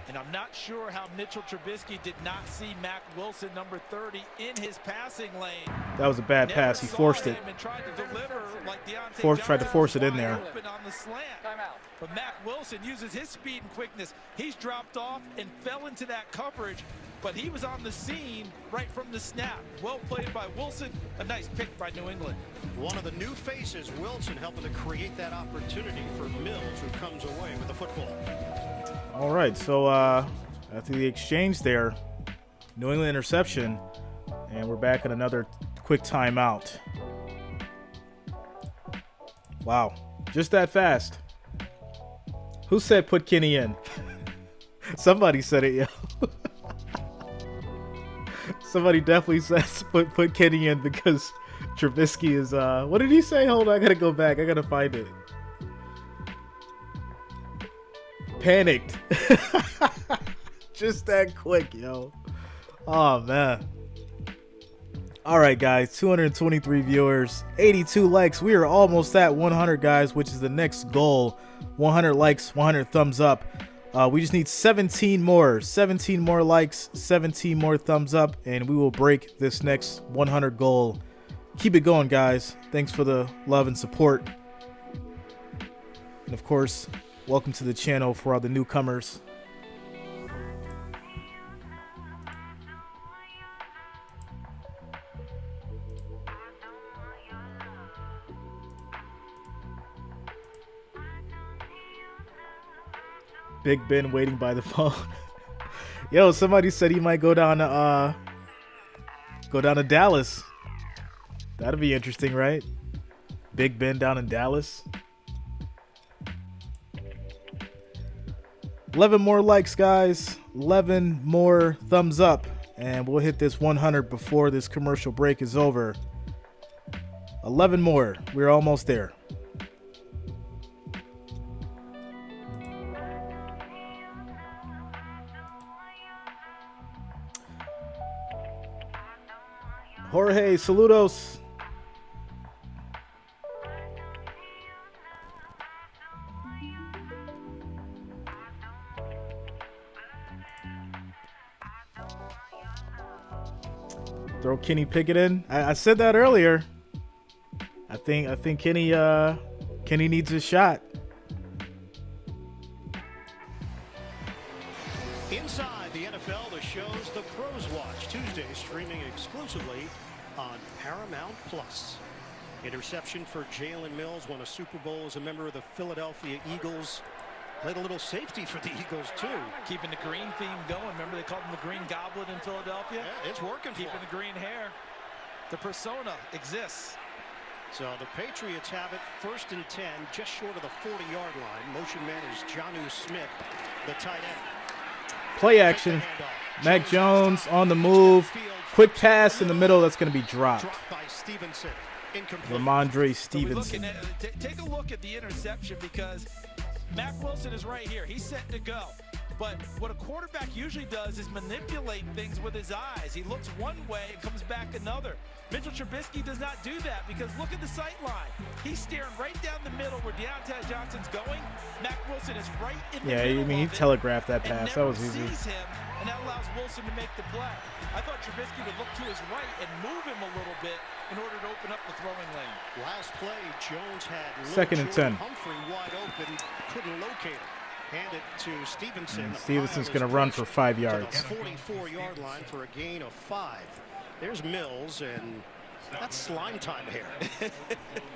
And I'm not sure how Mitchell Trubisky did not see Mac Wilson, number 30, in his passing lane. That was a bad pass. He forced it. Tried to deliver like Tried to force it in there. On the slant. But Mac Wilson uses his speed and quickness. He's dropped off and fell into that coverage, but he was on the scene right from the snap. Well played by Wilson. A nice pick by New England. One of the new faces, Wilson, helping to create that opportunity for Mills, who comes away with the football. All right, so after the exchange there, New England interception, and we're back at another quick timeout. Wow, just that fast. Who said put Kenny in? Somebody said it, yo. Somebody definitely says put Kenny in because Trubisky is, what did he say? Hold on, I gotta go back. I gotta find it. Panicked. Just that quick, yo. Oh, man. All right, guys. 223 viewers, 82 likes. We are almost at 100, guys, which is the next goal. 100 likes, 100 thumbs up. We just need 17 more. 17 more likes, 17 more thumbs up, and we will break this next 100 goal. Keep it going, guys. Thanks for the love and support. And, of course, welcome to the channel for all the newcomers. Big Ben waiting by the phone. Yo, somebody said he might go down to Dallas. That'd be interesting, right? Big Ben down in Dallas. 11 more likes, guys. 11 more thumbs up, and we'll hit this 100 before this commercial break is over. 11 more. We're almost there. Jorge, saludos. Throw Kenny Pickett in. I said that earlier. I think Kenny needs a shot. Inside the NFL, the shows the pros watch Tuesday, streaming exclusively on Paramount Plus. Interception for Jalen Mills, won a Super Bowl as a member of the Philadelphia Eagles. Played a little safety for the Eagles, too. Keeping the green theme going. Remember they called him the Green Goblin in Philadelphia? Yeah, it's working for him. Keeping the green hair. The persona exists. So the Patriots have it first and 10, just short of the 40-yard line. Motion man is Jonnu Smith, the tight end. Play action. Mac Jones on the move. Quick pass in the middle. That's going to be dropped. By Stevenson. Ramondre Stevenson. Take a look at the interception because Mac Wilson is right here. He's set to go. But what a quarterback usually does is manipulate things with his eyes. He looks one way and comes back another. Mitchell Trubisky does not do that because look at the sight line. He's staring right down the middle where Deontay Johnson's going. Mac Wilson is right in the middle. Yeah, I mean, he telegraphed that pass. That was easy. Sees him, and that allows Wilson to make the play. I thought Trubisky would look to his right and move him a little bit in order to open up the throwing lane. Last play, Jones had second and 10. Humphrey wide open, couldn't locate him. Hand it to Stevenson. And Stevenson's going to run for 5 yards. 44-yard line for a gain of 5. There's Mills, and That's slime time hair.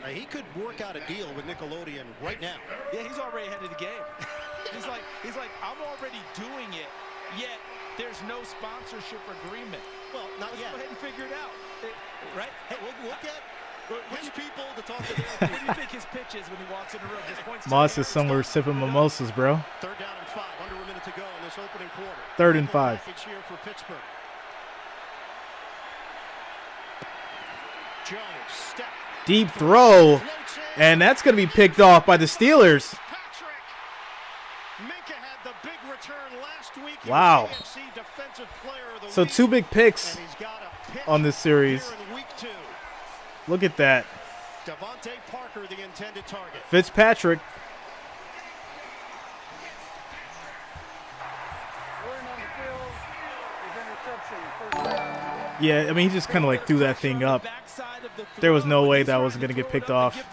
He could work out a deal with Nickelodeon right now. Yeah, he's already ahead of the game. He's like, I'm already doing it, yet there's no sponsorship agreement. Well, not Let's yet. go ahead and figure it out. Right? Hey, we'll get his people to talk to What their do you think his pitch is when he walks in the room? Just points to Moss the is somewhere sipping mimosas, bro. 3rd down and 5, under a minute to go in this opening quarter. 3rd and 5. Package here for Pittsburgh. Jones, step. Deep throw, and that's going to be picked off by the Steelers. Patrick. Minka had the big return last week. He Wow. was AFC Defensive Player of the So Week, 2 big picks and he's got a pick on this series. here in week 2. Look at that. Devontae Parker, the intended target. Fitzpatrick. Going on the field is interception. First down. Yeah, I mean, he just kind of like threw that thing up. There was no way that wasn't going to get picked off.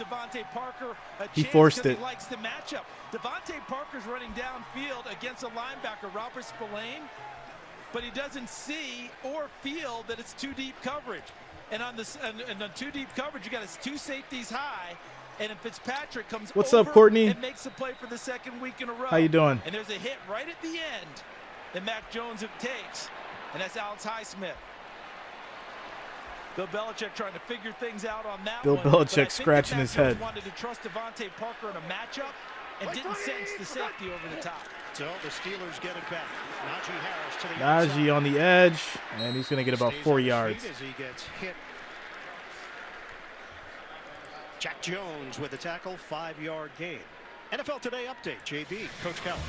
He forced it. He likes the matchup. Devontae Parker's running downfield against a linebacker, Robert Spillane, but he doesn't see or feel that it's too deep coverage. And on this, and on too deep coverage, you got 2 safeties high, and if Fitzpatrick comes What's over up, Courtney? and makes a play for the 2nd week in a row. How you doing? And there's a hit right at the end that Mac Jones takes, and that's Alex Highsmith. Bill Belichick trying to figure things out on that Bill one. Belichick scratching his head. Wanted to trust Devontae Parker in a matchup and didn't sense the safety over the top. So the Steelers get it back. Najee Harris to the Najee outside. on the edge, and he's going to get about Stays 4 on his yards. feet as he gets hit. Jack Jones with a tackle, 5-yard gain. NFL Today update, JB, Coach Keller.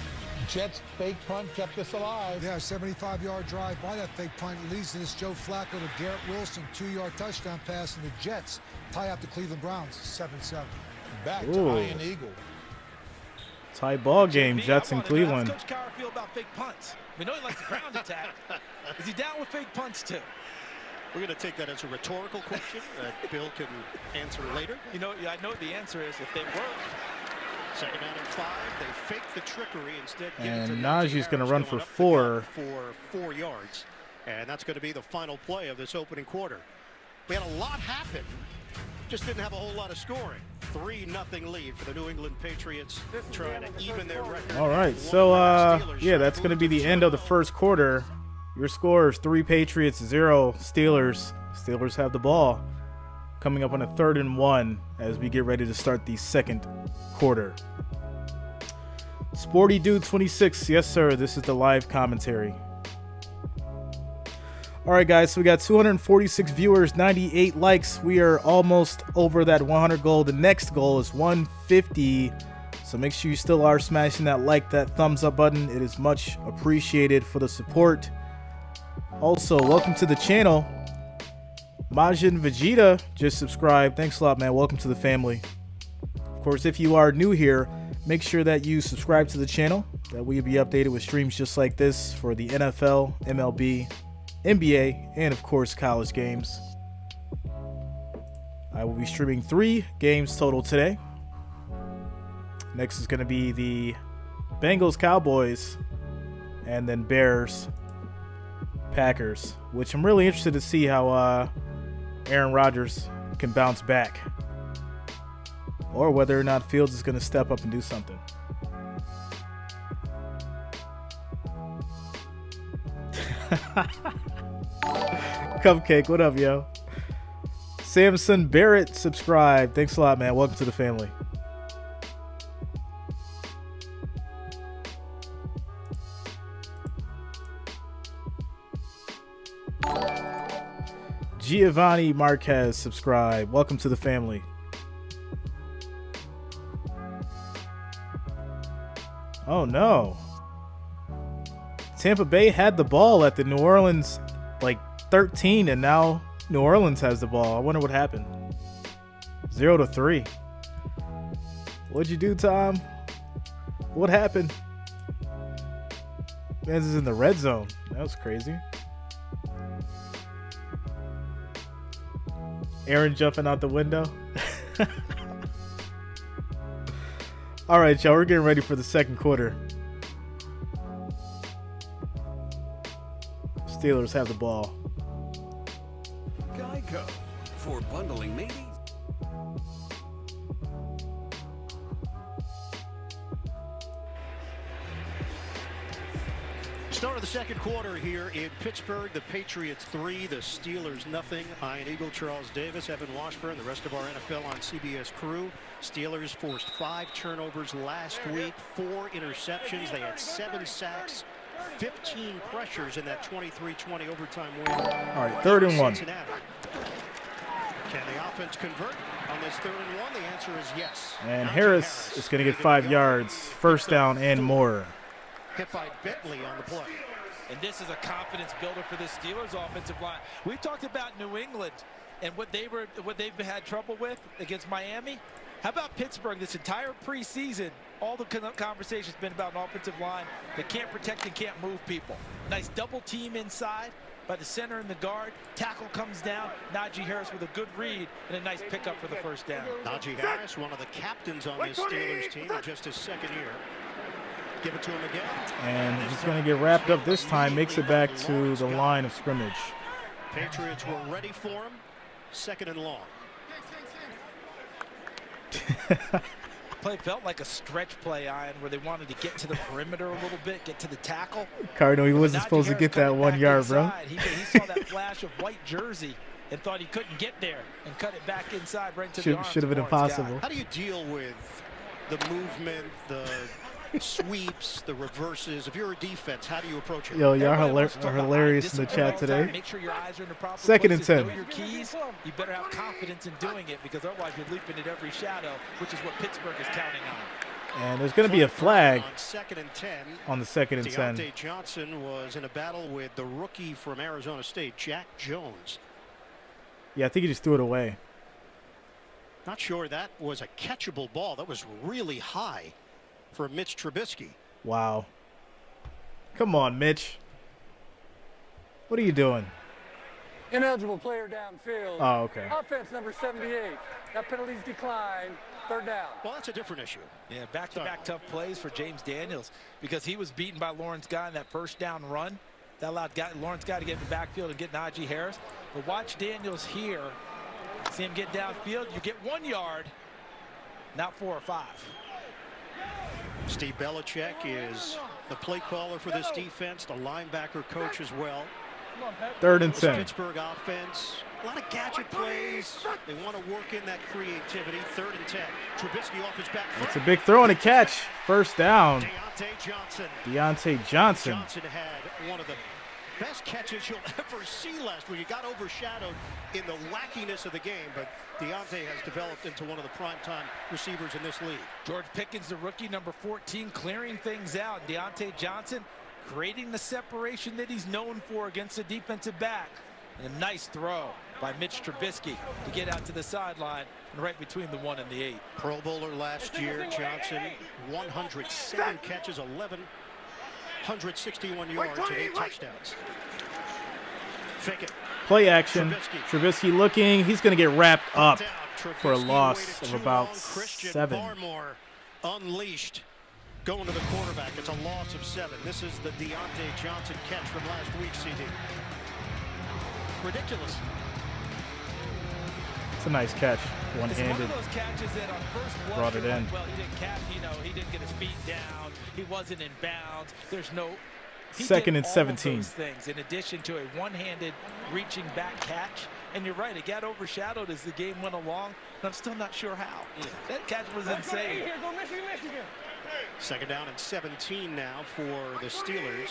Jets fake punt kept us alive. Yeah, 75-yard drive by that fake punt leads to this Joe Flacco to Garrett Wilson 2-yard touchdown pass, and the Jets tie up the Cleveland Browns 7-7. Back Ooh. to Iron Eagle. Tie ball game, JB, Jets I in wanna know, how Cleveland. does Coach Cowher feel about fake punts? We know he likes the ground attack. Is he down with fake punts too? We're going to take that as a rhetorical question that Bill can answer later. You know, I know the answer is if they work. 2nd down and 5. They fake the trickery instead. Give And it to Najee's gonna Harris run going for up the 4. gut for 4 yards. And that's going to be the final play of this opening quarter. We had a lot happen. Just didn't have a whole lot of scoring. 3-0 lead for the New England Patriots, trying to even their record. All right, so yeah, that's going to be the end of the first quarter. Your score is 3 Patriots, 0 Steelers. Steelers have the ball. Coming up on a 3rd and 1 as we get ready to start the second quarter. Sporty Dude 26, yes sir, this is the live commentary. All right, guys, so we got 246 viewers, 98 likes. We are almost over that 100 goal. The next goal is 150. So make sure you still are smashing that like, that thumbs up button. It is much appreciated for the support. Also, welcome to the channel. Majin Vegeta just subscribed. Thanks a lot, man. Welcome to the family. Of course, if you are new here, make sure that you subscribe to the channel. That we will be updated with streams just like this for the NFL, MLB, NBA, and of course college games. I will be streaming 3 games total today. Next is going to be the Bengals Cowboys and then Bears Packers, which I'm really interested to see how Aaron Rodgers can bounce back, or whether or not Fields is going to step up and do something. Cupcake, what up, yo? Samson Barrett, subscribe. Thanks a lot, man. Welcome to the family. Giovanni Marquez, subscribe. Welcome to the family. Oh no. Tampa Bay had the ball at the New Orleans 13, and now New Orleans has the ball. I wonder what happened. 0-3. What'd you do, Tom? What happened? Man, this is in the red zone. That was crazy. Aaron jumping out the window. All right, y'all. We're getting ready for the second quarter. Steelers have the ball. Geico. for bundling made easy. Start of the second quarter here in Pittsburgh. The Patriots 3, the Steelers nothing. Ian Eagle, Charles Davis, Evan Washburn, the rest of our NFL on CBS crew. Steelers forced 5 turnovers last week, 4 interceptions. They had 7 sacks, 15 pressures in that 23-20 overtime win. All right, 3rd and 1. Can the offense convert on this 3rd and 1? The answer is yes. And Harris is going to get 5 yards, first down and more. Hit by Bentley on the play. And this is a confidence builder for the Steelers offensive line. We've talked about New England and what they've had trouble with against Miami. How about Pittsburgh this entire preseason? All the conversation's been about an offensive line that can't protect and can't move people. Nice double team inside by the center and the guard. Tackle comes down. Najee Harris with a good read and a nice pickup for the first down. Najee Harris, one of the captains on this Steelers team in just his 2nd year. Give it to him again. And he's going to get wrapped up this time, makes it back to the line of scrimmage. Patriots were ready for him. 2nd and long. Play felt like a stretch play, Ian, where they wanted to get to the perimeter a little bit, get to the tackle. Cardinal, he wasn't supposed to get that 1 yard, bro. He saw that flash of white jersey and thought he couldn't get there and cut it back inside right to the arms. Should have been impossible. How do you deal with the movement, the sweeps, the reverses? If you're a defense, how do you approach it? Yo, y'all are hilarious in the chat today. Make sure your eyes are in the proper 2nd and places. 10. Know your keys. You better have confidence in doing it because otherwise you're leaping at every shadow, which is what Pittsburgh is counting on. And there's going to be a flag on 2nd and 10. On the 2nd and 10. Deontay Johnson was in a battle with the rookie from Arizona State, Jack Jones. Yeah, I think he just threw it away. Not sure that was a catchable ball. That was really high for Mitch Trubisky. Wow. Come on, Mitch. What are you doing? Ineligible player downfield. Oh, okay. Offense number 78. That penalties decline. 3rd down. Well, that's a different issue. Yeah, back-to-back tough plays for James Daniels because he was beaten by Lawrence Guy in that 1st down run. That allowed Lawrence Guy to get in the backfield and get Najee Harris. But watch Daniels here. See him get downfield. You get 1 yard, not 4 or 5. Steve Belichick is the play caller for this defense, the linebacker coach as well. 3rd and 10. Pittsburgh offense, a lot of gadget plays. They want to work in that creativity. 3rd and 10. Trubisky off his back foot. It's a big throw and a catch. First down. Deontay Johnson. Deontay Johnson. Johnson had one of the best catches you'll ever see last week. He got overshadowed in the wackiness of the game, but Deontay has developed into one of the primetime receivers in this league. George Pickens, the rookie, number 14, clearing things out. Deontay Johnson creating the separation that he's known for against the defensive back. And a nice throw by Mitch Trubisky to get out to the sideline and right between the 1 and the 8. Pro Bowler last year, Johnson, 107 catches, 161 yards, and 8 touchdowns. Fake it. Play action. Trubisky looking. He's going to get wrapped up for a loss of about 7. Barmore unleashed. Going to the quarterback. It's a loss of 7. This is the Deontay Johnson catch from last week, CD. Ridiculous. It's a nice catch. One-handed. One-handed. It's one of those catches that on first blush, brought it in. Well, he didn't catch, he didn't get his feet down. He wasn't in bounds. There's no. 2nd and 17. Those things in addition to a one-handed reaching back catch. And you're right, it got overshadowed as the game went along. And I'm still not sure how. That catch was insane. Here, go Michigan. 2nd down and 17 now for the Steelers.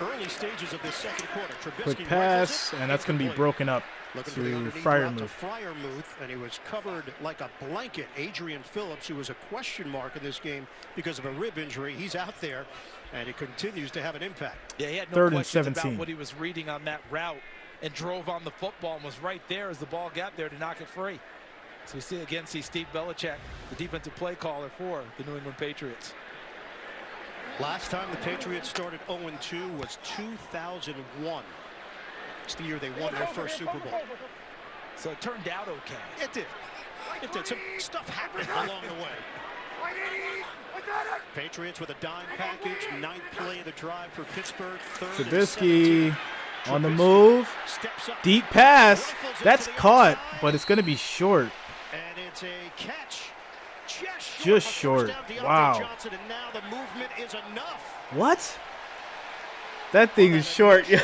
Early stages of this second quarter. Trubisky Quick pass, and that's going to be broken up to Freiermuth. And he was covered like a blanket. Adrian Phillips, who was a question mark in this game because of a rib injury, he's out there, and he continues to have an impact. Yeah, he had no 3rd and questions 17. about what he was reading on that route and drove on the football and was right there as the ball got there to knock it free. So we see Steve Belichick, the defensive play caller for the New England Patriots. Last time the Patriots started 0-2 was 2001. It's the year they won their first Super Bowl. So it turned out okay. It did. It did. Some stuff happened along the way. Patriots with a dime package. 9th play of the drive for Pittsburgh. 3rd and Trubisky. 17. On the move. Deep pass. That's caught, but it's going to be short. And it's a catch. Just short. Wow. Johnson, and now the movement is enough. What? That thing is short. Was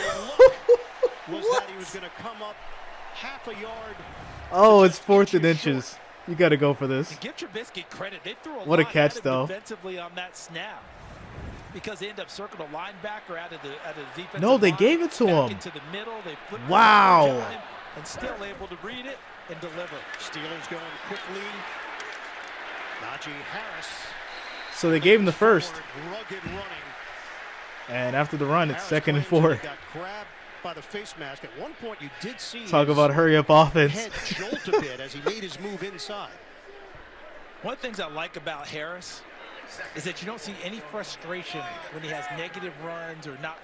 that he was going to come up half a yard. Oh, it's 4th and inches. You got to go for this. And give Trubisky credit. They threw What a lot catch, at him though. Defensively on that snap. Because they end up circling a linebacker out of the defensive No, they line, gave it to back him. into the middle. They flipped Wow. it over to him and still able to read it and deliver. Steelers going quickly. Najee Harris. So they gave him the first. Rugged running. And after the run, it's Harris 2nd and claims 4. he got grabbed by the face mask. At one point, you did see Talk his about hurry up offense. head jolt a bit as he made his move inside. One of the things I like about Harris is that you don't see any frustration when he has negative runs or not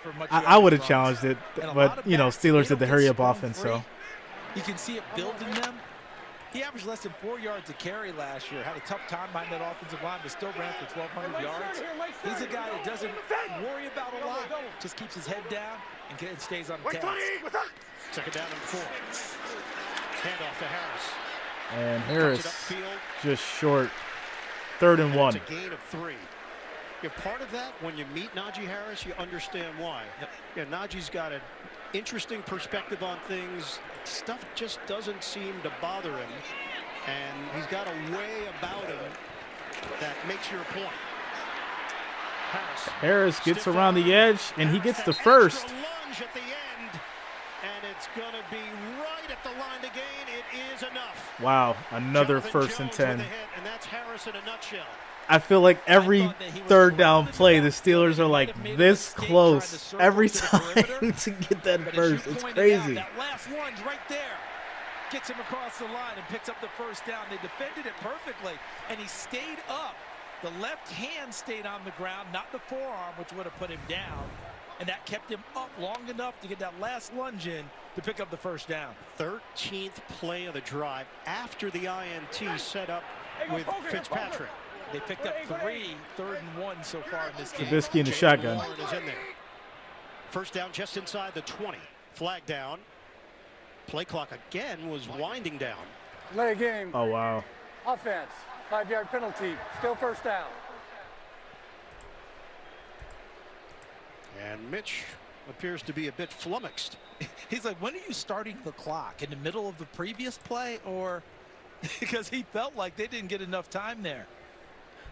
for much. I would have runs. challenged it, And a lot but, of you know, backs, Steelers they did the don't hurry get up sprung offense, free. so. You can see it building them. He averaged less than 4 yards a carry last year. Had a tough time behind that offensive line, but still ran for 1,200 yards. He's a guy that doesn't worry about a lot. Just keeps his head down and stays on task. 2nd down and 4. Handoff to Harris. And Cuts it Harris upfield. just short. 3rd and 1. It's a gain of 3. Yeah, part of that, when you meet Najee Harris, you understand why. Yeah, Najee's got an interesting perspective on things. Stuff just doesn't seem to bother him. And he's got a way about him that makes your point. Harris gets around the edge, and he gets the first. Extra lunge at the end, and it's going to be right at the line to gain. It is enough. Wow, another Jonathan 1st and Jones 10. with the hit, and that's Harris in a nutshell. I feel like every 3rd down play, the Steelers are like this close every time to get that first. It's crazy. That last lunge right there gets him across the line and picks up the 1st down. They defended it perfectly, and he stayed up. The left hand stayed on the ground, not the forearm, which would have put him down. And that kept him up long enough to get that last lunge in to pick up the 1st down. 13th play of the drive after the INT set up with Fitzpatrick. They picked up 3 3rd and 1 so far in this game. Trubisky in the shotgun. Warren is in there. 1st down just inside the 20. Flag down. Play clock again was winding down. Delay game. Oh, wow. Offense. 5-yard penalty. Still 1st down. And Mitch appears to be a bit flummoxed. He's like, when are you starting the clock? In the middle of the previous play, or because he felt like they didn't get enough time there.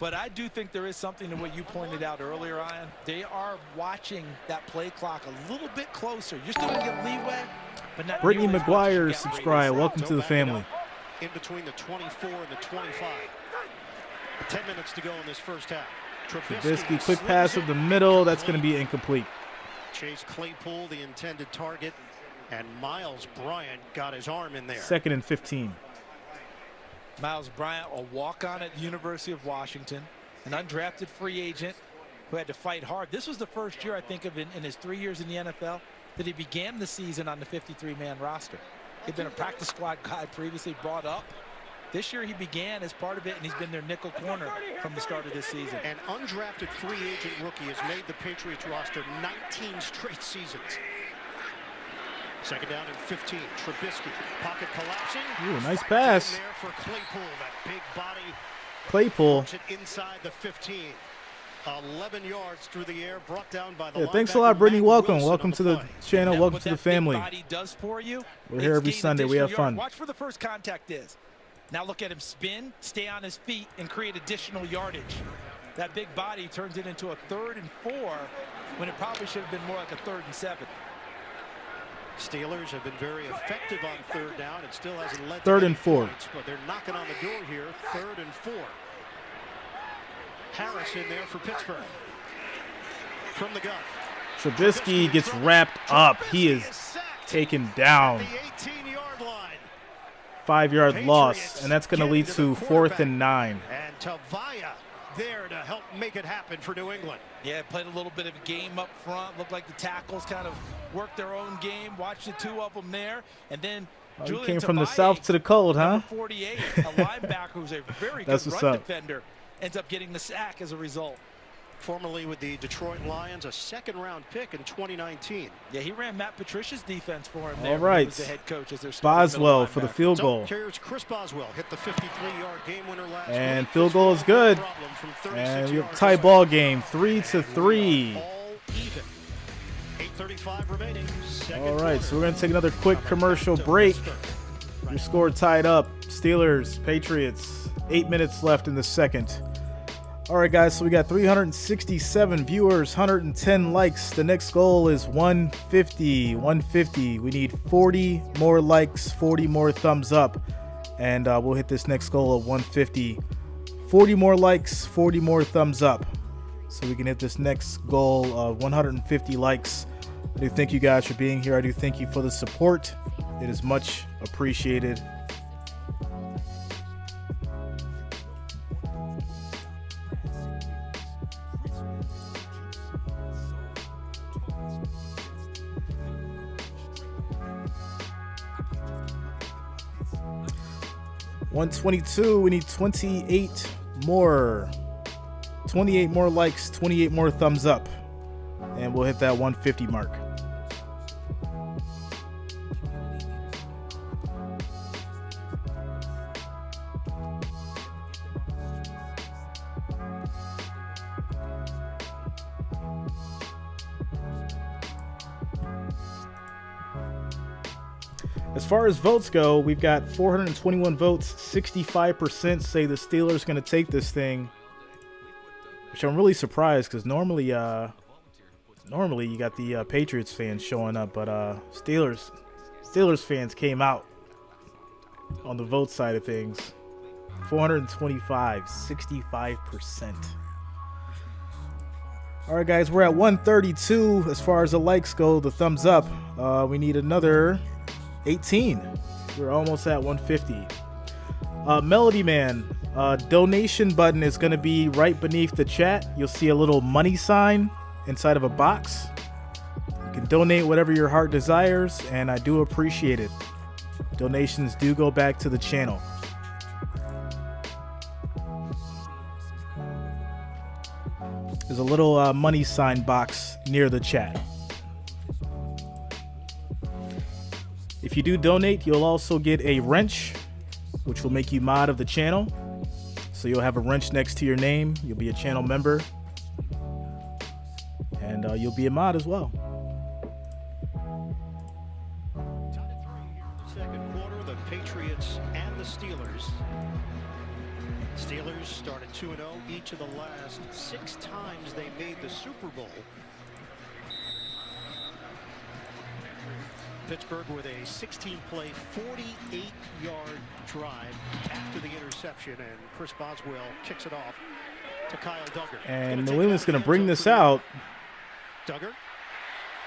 But I do think there is something to what you pointed out earlier, Ian. They are watching that play clock a little bit closer. You're still going to get leeway, but not Brittany nearly as much as you McGuire, got subscribe. Welcome to the family. In between the 24 and the 25. 10 minutes to go in this first half. Trubisky, quick pass of the middle. That's going to be incomplete. Chase Claypool, the intended target, and Miles Bryant got his arm in there. 2nd and 15. Miles Bryant, a walk-on at the University of Washington, an undrafted free agent who had to fight hard. This was the first year, I think, of in his 3 years in the NFL that he began the season on the 53-man roster. He'd been a practice squad guy previously brought up. This year he began as part of it, and he's been their nickel corner from the start of this season. An undrafted free agent rookie has made the Patriots roster 19 straight seasons. 2nd down and 15. Trubisky, pocket collapsing. Ooh, nice pass. There for Claypool, that big body. Claypool. Puts it inside the 15. 11 yards through the air, brought down by the Yeah, thanks a linebacker, lot, Brittany. Matt Welcome. Wilson Welcome on to the play. channel. Welcome What to the that big family. body does for you, We're here every it's Sunday. We additional have fun. yard. Watch where the first contact is. Now look at him spin, stay on his feet, and create additional yardage. That big body turns it into a 3rd and 4 when it probably should have been more like a 3rd and 7. Steelers have been very effective on 3rd down. It still hasn't led to 3rd any and 4. points, but they're knocking on the door here. 3rd and 4. Harris in there for Pittsburgh. From the gun. Trubisky gets wrapped up. He is taken down. The 18-yard line. 5-yard loss, and that's going to lead to 4th and 9. And Tavia there to help make it happen for New England. Yeah, played a little bit of a game up front. Looked like the tackles kind of worked their own game. Watched the 2 of them there. And then He Julian came from the Tavai, south to the cold, huh? number 48, a linebacker who's a very That's good what's run up. defender, ends up getting the sack as a result. formerly with the Detroit Lions, a second-round pick in 2019. Yeah, he ran Matt Patricia's defense for him. All right. He was the head coach as their starting Boswell for the field goal. Here's Chris Boswell hit the 53-yard game winner last And week. field goal is good. And we have a tie ball game, 3-3. All even. 8:35 remaining. All right, so we're going to take another quick commercial break. Your score tied up. Steelers, Patriots, 8 minutes left in the second. All right, guys, so we got 367 viewers, 110 likes. The next goal is 150. We need 40 more likes, 40 more thumbs up, and we'll hit this next goal of 150. 40 more likes, 40 more thumbs up, so we can hit this next goal of 150 likes. I do thank you guys for being here. I do thank you for the support. It is much appreciated. $122. We need 28 more. 28 more likes, 28 more thumbs up, and we'll hit that 150 mark. As far as votes go, we've got 421 votes. 65% say the Steelers going to take this thing, which I'm really surprised because normally you got the Patriots fans showing up, but Steelers fans came out on the vote side of things. 425, 65%. All right, guys, we're at 132 as far as the likes go, the thumbs up. We need another 18. We're almost at 150. Melody Man, donation button is going to be right beneath the chat. You'll see a little money sign inside of a box. You can donate whatever your heart desires, and I do appreciate it. Donations do go back to the channel. There's a little money sign box near the chat. If you do donate, you'll also get a wrench, which will make you mod of the channel. So you'll have a wrench next to your name. You'll be a channel member. And you'll be a mod as well. Second quarter, the Patriots and the Steelers. Steelers started 2-0 each of the last 6 times they made the Super Bowl. Pittsburgh with a 16-play, 48-yard drive after the interception, and Chris Boswell kicks it off to Kyle Duggar. And New England's going to bring this out. Duggar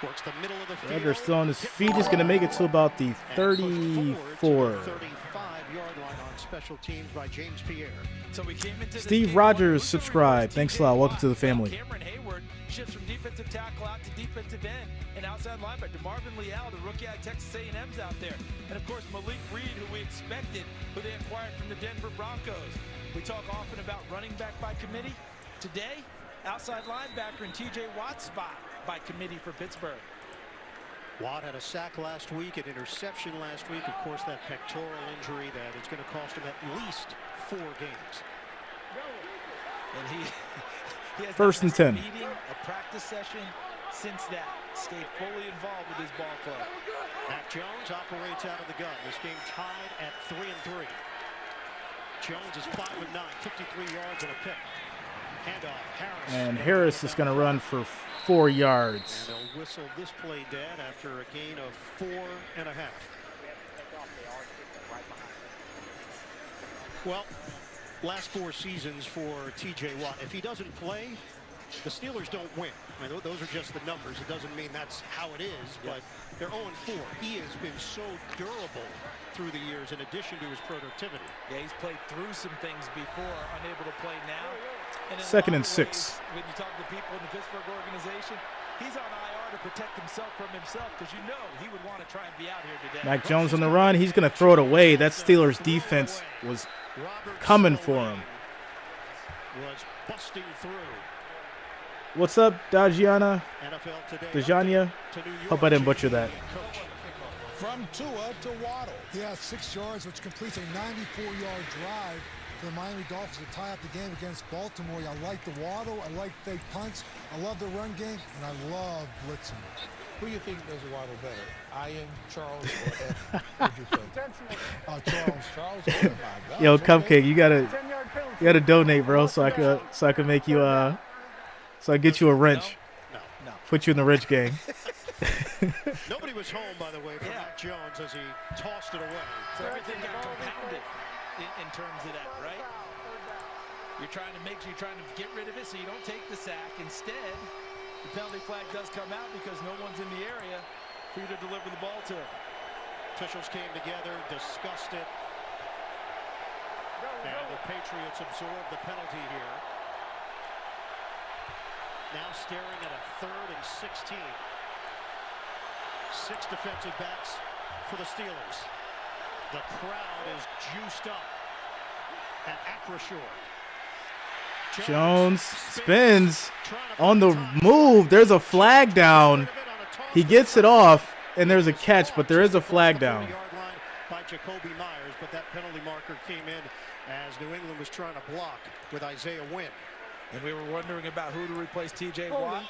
works the middle of the field. Duggar still on his feet. He's going to make it to about the 34. 35-yard line on special teams by James Pierre. So we came into Steve Rogers subscribed. Thanks a lot. Welcome to the family. Cameron Hayward shifts from defensive tackle out to defensive end and outside linebacker. DeMarvin Leal, the rookie out of Texas A&M's out there. And, of course, Malik Reed, who we expected, who they acquired from the Denver Broncos. We talk often about running back by committee. Today, outside linebacker and T.J. Watt's spot by committee for Pittsburgh. Watt had a sack last week, an interception last week. Of course, that pectoral injury that is going to cost him at least 4 games. And he has First and 10. Meeting, a practice session since that. Stayed fully involved with his ball club. Mac Jones operates out of the gun. This game tied at 3-3. Jones is 5 of 9, 53 yards and a pick. Handoff, Harris. And Harris is going to run for 4 yards. And they'll whistle this play dead after a gain of 4.5. Well, last 4 seasons for T.J. Watt. If he doesn't play, the Steelers don't win. I mean, those are just the numbers. It doesn't mean that's how it is, but they're 0-4. He has been so durable through the years in addition to his productivity. Yeah, he's played through some things before, unable to play now. And Second and 6. Ways, when you talk to people in the Pittsburgh organization, he's on IR to protect himself from himself because you know he would want to try and be out here today. Mac Jones on the run. He's going to throw it away. That Steelers defense was coming for him. Was busting through. What's up, Dajiana? NFL Today Dajania? to New York. Hope I didn't butcher that. Coach. From Tua to Waddle. He has 6 yards, which completes a 94-yard drive for the Miami Dolphins to tie up the game against Baltimore. I like the waddle. I like fake punts. I love the run game, and I love blitzing. Who do you think does Waddle better? Ian, Charles, or Ed? Who do you think? Charles. Charles. Oh my God. Yo, Okay. Cupcake, you gotta donate, bro, so I could make you so I get you a wrench. No. Put you in the wrench gang. Nobody was home, by the way, for Mac Jones as he tossed it away. So everything got compounded in terms of that, right? You're trying to get rid of it so you don't take the sack. Instead, the penalty flag does come out because no one's in the area for you to deliver the ball to. Officials came together, discussed it. And the Patriots absorbed the penalty here. Now staring at a 3rd and 16. 6 defensive backs for the Steelers. The crowd is juiced up at Acrisure. Jones spins on the move. There's a flag down. He gets it off, and there's a catch, but there is a flag down. By Jacoby Myers, but that penalty marker came in as New England was trying to block with Isaiah Wynn. And we were wondering about who to replace TJ Watt.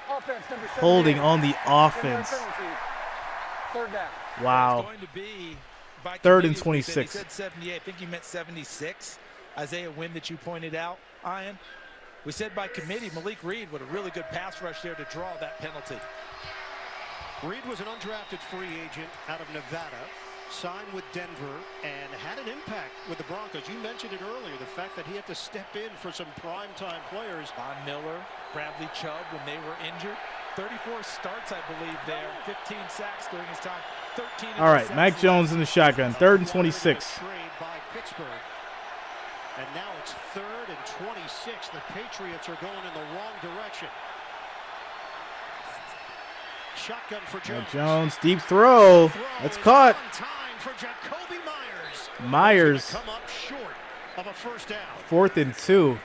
Offense, number 78. Holding on the offense. 3rd down. Wow. It's going to be by 3rd and committee. He 26. said 78. I think he meant 76. Isaiah Wynn that you pointed out, Ian. We said by committee, Malik Reed with a really good pass rush there to draw that penalty. Reed was an undrafted free agent out of Nevada, signed with Denver, and had an impact with the Broncos. You mentioned it earlier, the fact that he had to step in for some primetime players. Von Miller, Bradley Chubb when they were injured. 34 starts, I believe, there. 15 sacks during his time. 13. All right, Mac Jones in the shotgun. 3rd and 26. Trade by Pittsburgh. And now it's 3rd and 26. The Patriots are going in the wrong direction. Shotgun for Jones. Jones, deep throw. That's caught. On time for Jacoby Myers. Myers, Come up short of a 1st down. 4th and 2.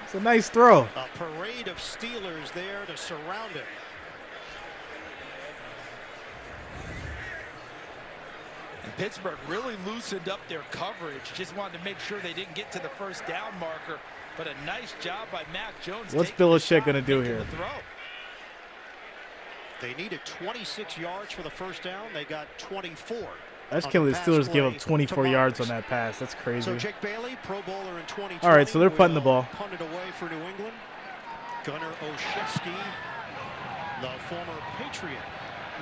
It's a nice throw. A parade of Steelers there to surround him. And Pittsburgh really loosened up their coverage. Just wanted to make sure they didn't get to the 1st down marker. But a nice job by Mac Jones. What's taking the Belichick shot, gonna do making here? the throw. They needed 26 yards for the 1st down. They got 24. I just on can't the believe the pass Steelers gave play up 24 to yards on Myers. that pass. That's crazy. So Jake Bailey, Pro Bowler in 2020. All right, so they're punting the will ball. Punt it away for New England. Gunnar Olszewski, the former Patriot,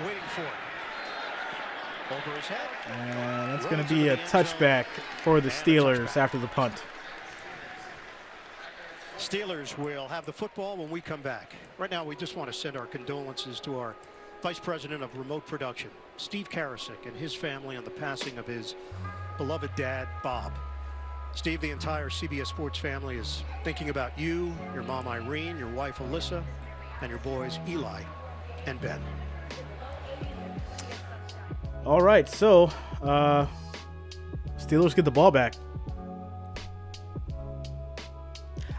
waiting for it. Over his head. And that's going to be a touchback for the Steelers after the punt. Steelers will have the football when we come back. Right now, we just want to send our condolences to our Vice President of Remote Production, Steve Karasik, and his family on the passing of his beloved dad, Bob. Steve, the entire CBS Sports family is thinking about you, your mom, Irene, your wife, Alyssa, and your boys, Eli and Ben. All right, so Steelers get the ball back.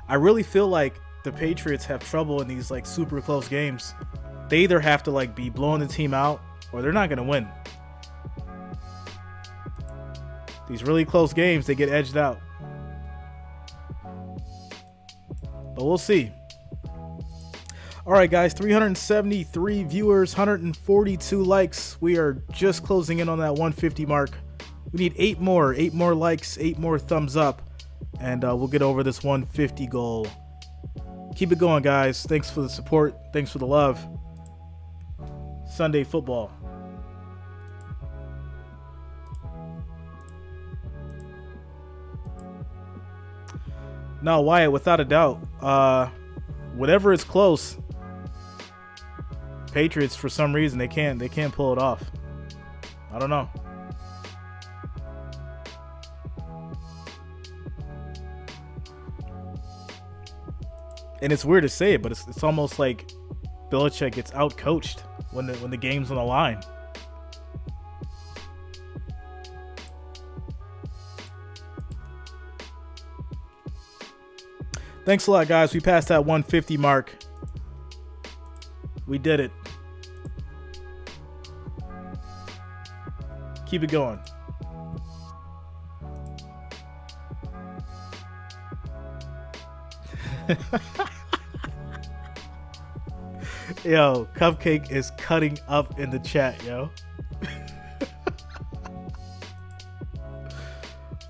I really feel like the Patriots have trouble in these like super close games. They either have to like be blowing the team out or they're not going to win. These really close games, they get edged out. But we'll see. All right, guys, 373 viewers, 142 likes. We are just closing in on that 150 mark. We need 8 more likes, 8 more thumbs up, and we'll get over this 150 goal. Keep it going, guys. Thanks for the support. Thanks for the love. Sunday football. No, Wyatt, without a doubt, whatever is close, Patriots for some reason they can't pull it off. I don't know. And it's weird to say it, but it's almost like Belichick gets out-coached when the game's on the line. Thanks a lot, guys. We passed that 150 mark. We did it. Keep it going. Yo, Cupcake is cutting up in the chat, yo.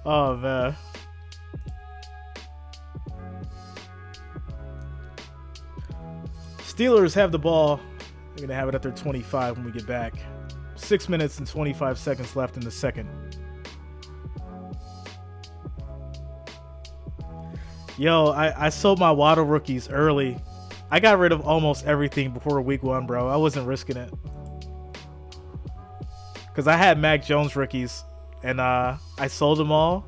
Oh, man. Steelers have the ball. They're going to have it at their 25 when we get back. 6 minutes and 25 seconds left in the second. Yo, I sold my Waddle rookies early. I got rid of almost everything before week 1, bro. I wasn't risking it. Because I had Mac Jones rookies, and I sold them all.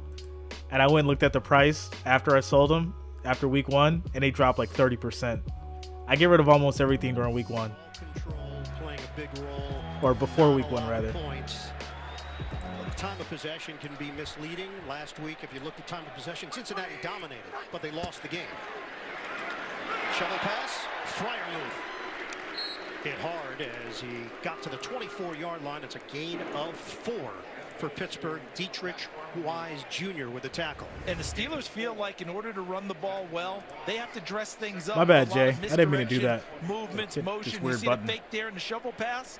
And I went and looked at the price after I sold them, after week 1, and they dropped like 30%. I get rid of almost everything during week 1. Control playing a big role. Or before week 1, rather. Points. Well, the time of possession can be misleading. Last week, if you looked at time of possession, Cincinnati dominated, but they lost the game. Shovel pass, Fryer move. Hit hard as he got to the 24-yard line. It's a gain of 4 for Pittsburgh. Dietrich Wise Jr. with the tackle. And the Steelers feel like in order to run the ball well, they have to dress things up. My bad, Jay. I didn't mean to do that. Movements, motion. You see the fake there in the shovel pass?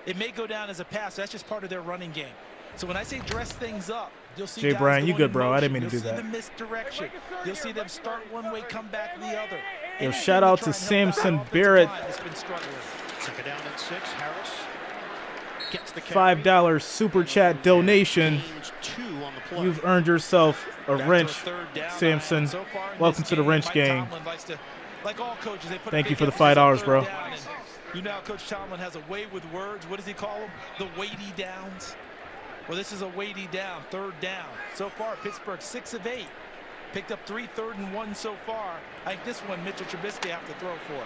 It may go down as a pass. That's just part of their running game. So when I say dress things up, you'll see Jay guys Bryan, you going good, bro. I didn't mean to You'll do that. see the misdirection. You'll see them start one way, come back the other. Yo, shout out to Samson Barrett. Second down and 6. Harris gets the $5 super chat donation. You've earned yourself a wrench, Samson. Welcome to the wrench gang. Thank you for the $5, bro. You know how Coach Tomlin has a way with words. What does he call them? The weighty downs. Well, this is a weighty down, 3rd down. So far, Pittsburgh 6 of 8. Picked up 3 3rd and 1 so far. I think this one, Mitchell Trubisky have to throw for.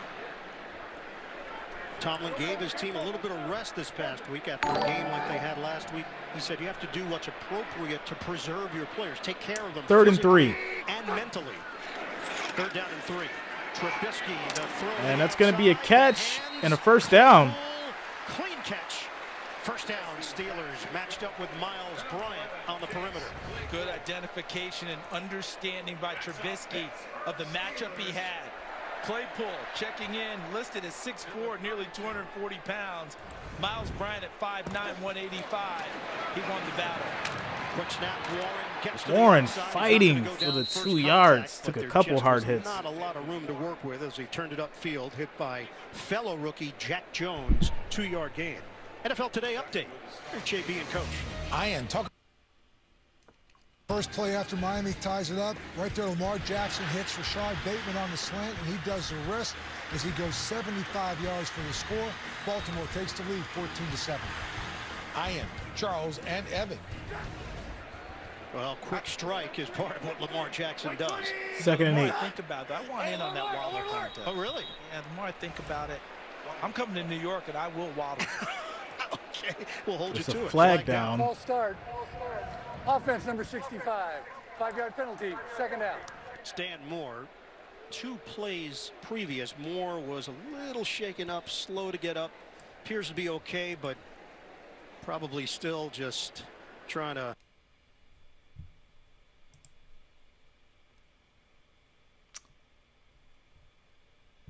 Tomlin gave his team a little bit of rest this past week after a game like they had last week. He said you have to do what's appropriate to preserve your players. Take care of them. 3rd and 3. And mentally. 3rd down and 3. Trubisky, the throw. And that's going to be a catch and a 1st down. Clean catch. 1st down, Steelers matched up with Miles Bryant on the perimeter. Good identification and understanding by Trubisky of the matchup he had. Claypool checking in, listed as 6'4", nearly 240 pounds. Miles Bryant at 5'9", 185. He won the battle. Quick snap, Warren gets to Warren the inside. fighting for the 2 yards. Took a couple hard hits. Not a lot of room to work with as he turned it upfield, hit by fellow rookie Jack Jones. 2-yard gain. NFL Today update. Here's JB and Coach. Ian, talk. First play after Miami ties it up. Right there, Lamar Jackson hits Rashad Bateman on the slant, and he does the rest as he goes 75 yards for the score. Baltimore takes the lead 14-7. Ian, Charles, and Evan. Well, quick strike is part of what Lamar Jackson does. 2nd and 8. Think about that. I want in on that waddle contest. Oh, really? Yeah, the more I think about it, I'm coming to New York and I will waddle. Okay, we'll hold There's you to a it. flag down. False start. Offense number 65. 5-yard penalty. 2nd down. Stan Moore, 2 plays previous. Moore was a little shaken up, slow to get up. Appears to be okay, but probably still just trying to.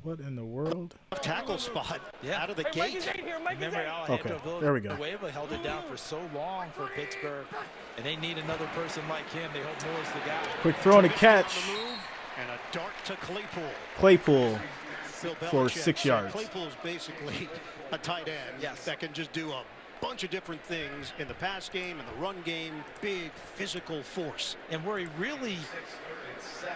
What in the world? Tackle spot out of the gate. Remember Okay, there we go. Villanueva held it down for so long for Pittsburgh, and they need another person like him. They hope Moore's the guy. Quick throw and a catch. And a dart to Claypool. Claypool Bill for Belichick 6 yards. Claypool's basically a tight end that can just do a bunch of different things in the pass game and the run game. Big physical force. And where he really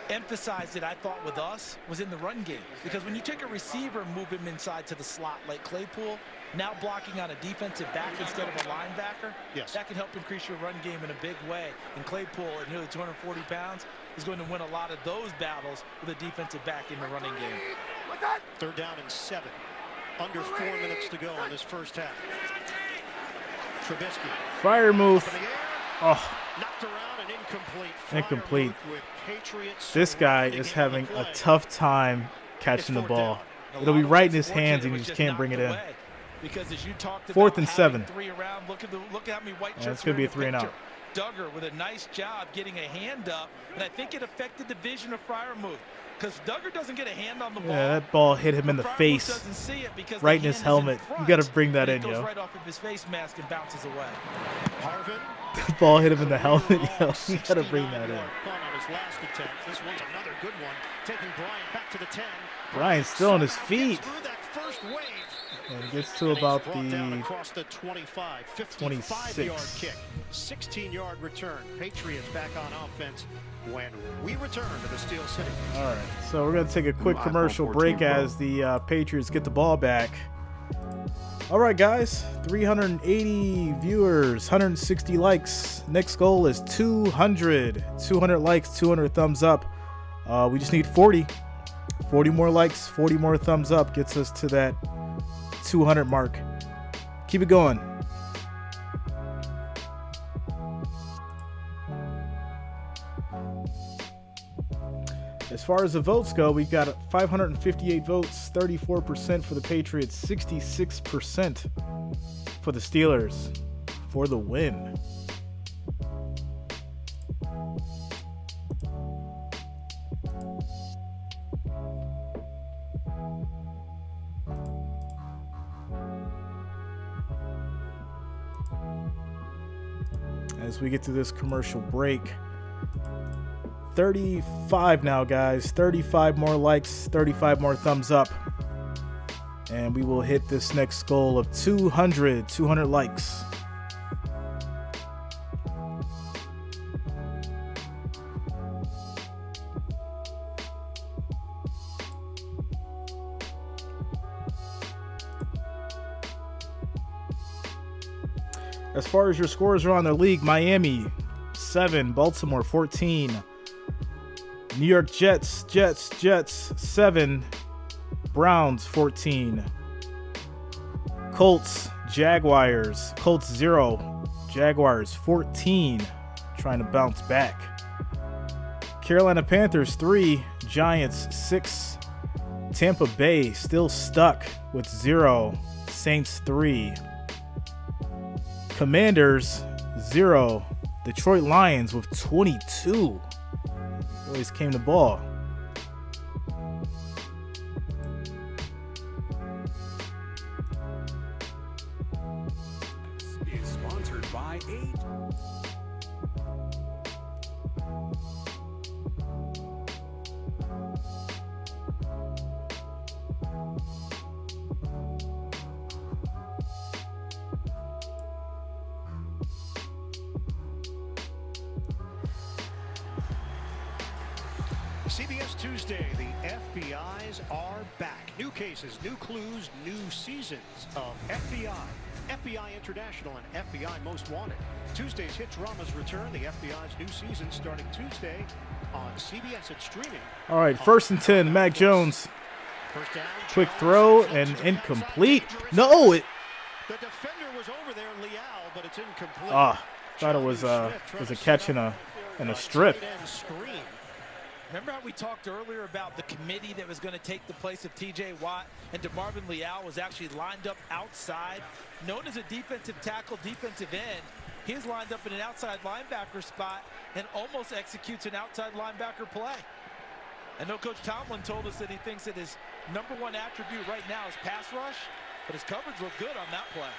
emphasized it, I thought, with us, was in the run game. Because when you take a receiver and move him inside to the slot like Claypool, now blocking on a defensive back instead of a linebacker, that can help increase your run game in a big way. And Claypool, at nearly 240 pounds, is going to win a lot of those battles with a defensive back in the running game. 3rd down and 7. Under 4 minutes to go in this first half. Trubisky. Fire move. Oh. Knocked around and incomplete. Incomplete. With Patriots. This guy is having a tough time catching the ball. It'll be right in his hands, and he just can't bring it in. Because as you talked 4th and 7. 3 around, look at how many white Yeah, it's shirts going to be a are 3 in and the out. picture. Duggar with a nice job getting a hand up, and I think it affected the vision of Freiermuth because Duggar doesn't get a hand on the ball. Yeah, that ball hit him in the face, doesn't see it because right in his helmet. You got to bring that in, goes yo. right off of his face mask and bounces away. Harvin. The ball hit him in the helmet, yo. You got to bring that in. Punt on his last attempt. This one's another good one. Taking Bryant back to the 10. Bryant's still on his feet. Through that first wave. And gets to about Brought down the across the 25, 55-yard 26. kick, 16-yard return. Patriots back on offense when we return to the Steel City. All right, so we're going to take a quick commercial break as the Patriots get the ball back. All right, guys, 380 viewers, 160 likes. Next goal is 200. 200 likes, 200 thumbs up. We just need 40. 40 more likes, 40 more thumbs up gets us to that 200 mark. Keep it going. As far as the votes go, we've got 558 votes, 34% for the Patriots, 66% for the Steelers for the win. As we get to this commercial break, 35 now, guys. 35 more likes, 35 more thumbs up, and we will hit this next goal of 200 likes. As far as your scores around the league, Miami 7, Baltimore 14, New York Jets 7, Browns 14, Colts Jaguars, Colts 0, Jaguars 14, trying to bounce back. Carolina Panthers 3, Giants 6, Tampa Bay still stuck with 0, Saints 3. Commanders 0, Detroit Lions with 22. Always came to ball. Is sponsored by 8. CBS Tuesday, the FBI's are back. New cases, new clues, new seasons of FBI, FBI International, and FBI Most Wanted. Tuesday's hit dramas return. The FBI's new season starting Tuesday on CBS and streaming. All right, 1st and 10, Mac Jones. First down, Quick throw and incomplete. No, it. The defender was over there, Leal, but it's incomplete. Thought it was a catch and a strip. Remember how we talked earlier about the committee that was going to take the place of T.J. Watt, and DeMarvin Leal was actually lined up outside, known as a defensive tackle, defensive end. He's lined up in an outside linebacker spot and almost executes an outside linebacker play. I know Coach Tomlin told us that he thinks that his #1 attribute right now is pass rush, but his coverage looked good on that play.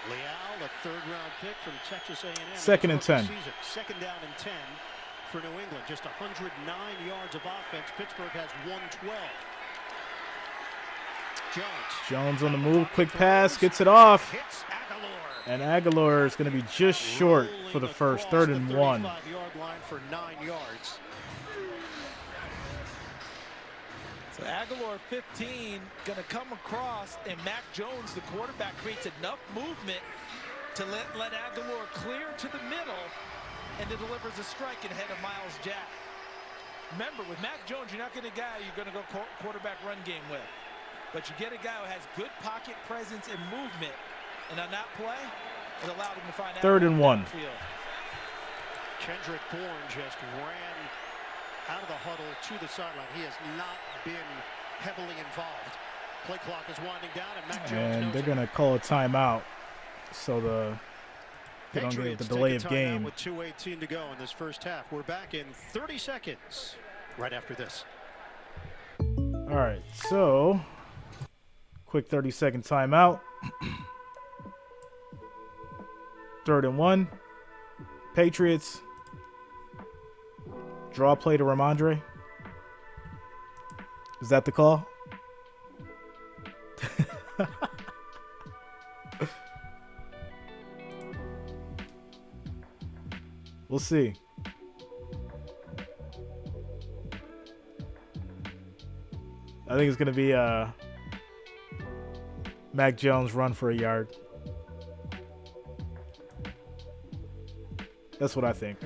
Leal, a third-round pick from Texas A&M. 2nd and 10. Second down and 10 for New England. Just 109 yards of offense. Pittsburgh has 112. Jones on the move. Quick pass. Gets it off. Hits Aguilar. And Aguilar is going to be just short for the first. 3rd and 1. 35-yard line for 9 yards. So Aguilar 15 going to come across, and Mac Jones, the quarterback, creates enough movement to let Aguilar clear to the middle, and it delivers a strike ahead of Miles Jack. Remember, with Mac Jones, you're not getting a guy you're going to go quarterback run game with, but you get a guy who has good pocket presence and movement, and on that play, it allowed him to find 3rd and 1. Kendrick Bourne just ran out of the huddle to the sideline. He has not been heavily involved Play clock is winding down, and Mac Jones And knows they're it. going to call a timeout. So they don't get Patriots the delay take of a timeout game. with 2:18 to go in this first half. We're back in 30 seconds right after this. All right, so quick 30-second timeout. 3rd and 1. Patriots. Draw play to Ramondre. Is that the call? We'll see. I think it's going to be Mac Jones run for a yard. That's what I think.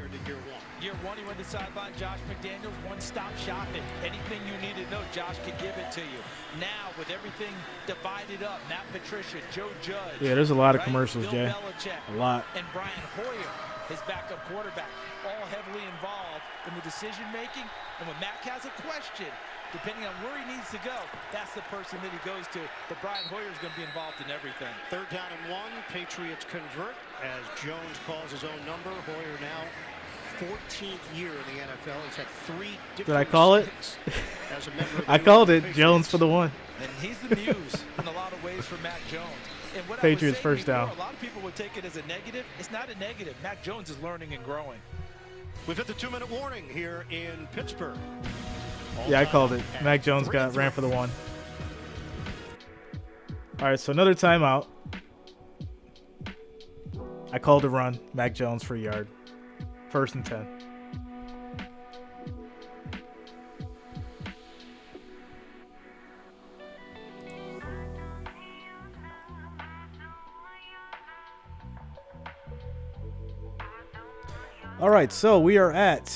Year one, he went to sideline. Josh McDaniels, one-stop shopping. Anything you need to know, Josh could give it to you. Now, with everything divided up, Matt Patricia, Joe Judge. Yeah, there's a lot of right? commercials, Bill Jay. Belichick, A lot. And Brian Hoyer, his backup quarterback, all heavily involved in the decision-making. And when Mac has a question, depending on where he needs to go, that's the person that he goes to. But Brian Hoyer is going to be involved in everything. 3rd down and 1. Patriots convert as Jones calls his own number. Hoyer now 14th year in the NFL. He's had 3 different Did I call it? as a member of I the called it. Patriots. Jones for the one. And he's the muse in a lot of ways for Mac Jones. And what Patriots I was saying first before, down. A lot of people would take it as a negative. It's not a negative. Mac Jones is learning and growing. We've hit the 2-minute warning here in Pittsburgh. Yeah, I called it. All-time Mac Jones ran for the one. All right, so another timeout. I called a run. Mac Jones for a yard. 1st and 10. All right, so we are at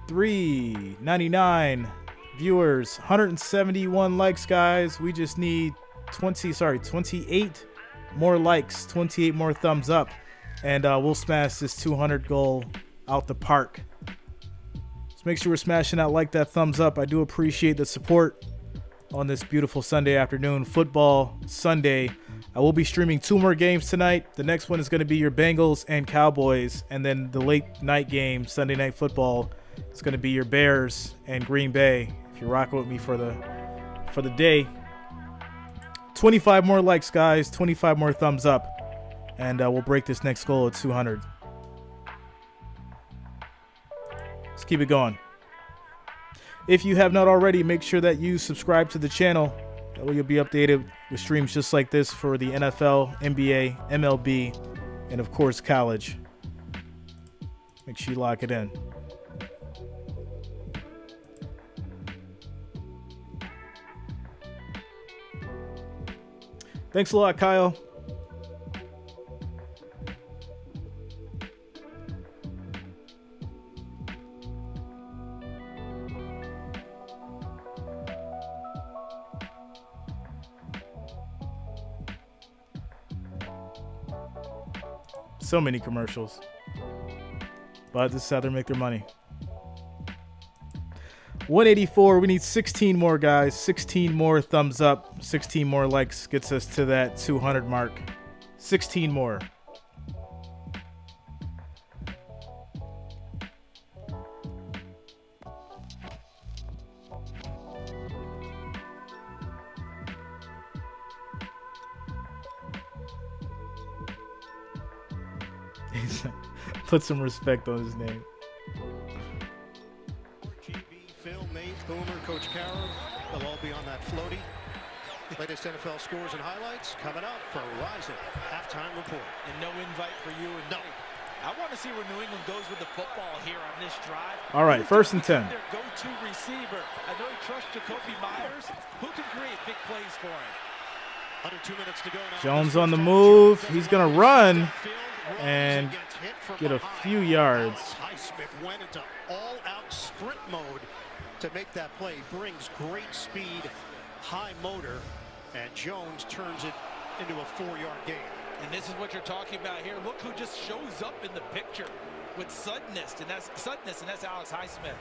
399 viewers, 171 likes, guys. We just need 28 more likes, 28 more thumbs up, and we'll smash this 200 goal out the park. So make sure we're smashing that thumbs up. I do appreciate the support on this beautiful Sunday afternoon, football Sunday. I will be streaming 2 more games tonight. The next one is going to be your Bengals and Cowboys, and then the late night game, Sunday Night Football, is going to be your Bears and Green Bay. If you're rocking with me for the day, 25 more likes, guys. 25 more thumbs up, and we'll break this next goal at 200. Let's keep it going. If you have not already, make sure that you subscribe to the channel. That way you'll be updated with streams just like this for the NFL, NBA, MLB, and of course college. Make sure you lock it in. Thanks a lot, Kyle. So many commercials, but this is how they make their money. 184. We need 16 more, guys. 16 more thumbs up. 16 more likes gets us to that 200 mark. 16 more. Put some respect on his name. GB, Phil, Nate, Boomer, Coach Carroll, they'll all be on that floaty. Latest NFL scores and highlights coming up for Rising Halftime Report. And no invite for you and No. me. I want to see where New England goes with the football here on this drive. All right, 1st and 10. Their go-to receiver. I know he trusts Jacoby Myers. Who can create big plays for him? Under 2 minutes to go now. Jones on the move. He's going to run and get a few yards. Highsmith went into all-out sprint mode to make that play. Brings great speed, high motor, and Jones turns it into a 4-yard gain. And this is what you're talking about here. Look who just shows up in the picture with suddenness, and that's Alex Highsmith.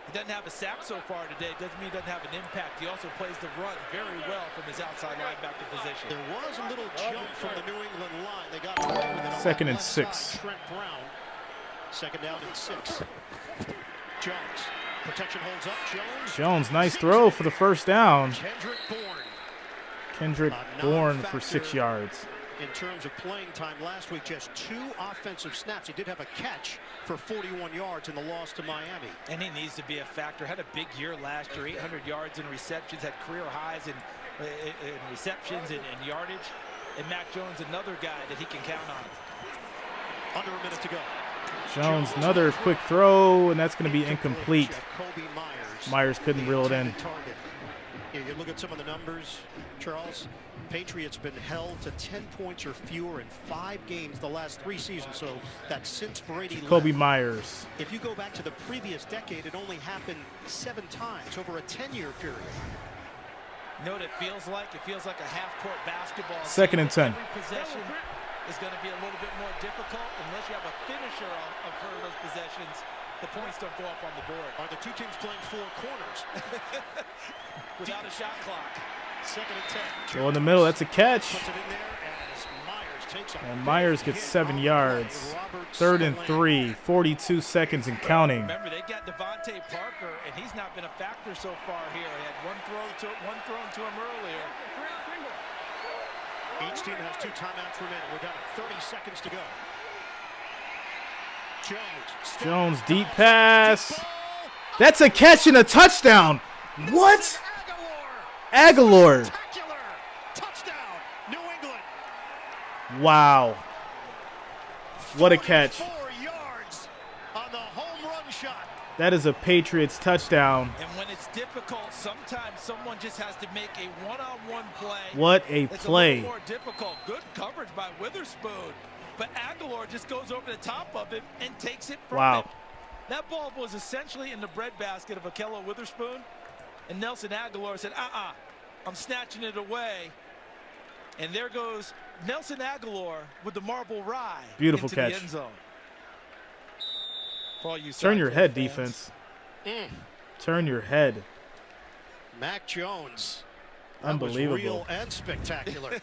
He doesn't have a sack so far today. Doesn't mean he doesn't have an impact. He also plays the run very well from his outside linebacker position. There was a little jump from the New England line. They got away with it on Second that and left 6. side. Trent Brown. Second down and 6. Jones. Protection holds up. Jones, nice throw for the first down. Kendrick Bourne. Kendrick Bourne for 6 yards. In terms of playing time last week, just 2 offensive snaps. He did have a catch for 41 yards in the loss to Miami. And he needs to be a factor. Had a big year last year, 800 yards in receptions, had career highs in receptions and yardage. And Mac Jones, another guy that he can count on. Under a minute to go. Jones, another quick throw, and that's going to be incomplete. Myers couldn't reel it in. You look at some of the numbers, Charles. Patriots been held to 10 points or fewer in 5 games the last 3 seasons. So that's since Brady Kobe left. Myers. If you go back to the previous decade, it only happened 7 times over a 10-year period. You know what it feels like? It feels like a half-court basketball. Second and 10. Every possession is going to be a little bit more difficult unless you have a finisher of those possessions. The points don't go up on the board. Are the 2 teams playing 4 corners? Without a shot clock. Second and 10. Go in the middle. That's a catch. Puts it in there as Myers takes a And Myers gets 7 yards. Third and 3. 42 seconds and counting. Remember, they got Devontae Parker, and he's not been a factor so far here. He had one thrown to him earlier. Each team has 2 timeouts remaining. We're down to 30 seconds to go. Jones, deep pass. That's a catch and a touchdown. What? Aguilar. Touchdown, New England. Wow. What a catch. 4 yards on the home run shot. That is a Patriots touchdown. And when it's difficult, sometimes someone just has to make a one-on-one play. What a play. It's a little more difficult. Good coverage by Witherspoon. But Aguilar just goes over the top of it and takes it from him. That ball was essentially in the breadbasket of Akello Witherspoon. And Nelson Aguilar said, I'm snatching it away. And there goes Nelson Aguilar with the marble rye. Beautiful into catch. The end zone. For all you Turn your head, fans. defense. Turn your head. Mac Jones. Unbelievable. That was real and spectacular.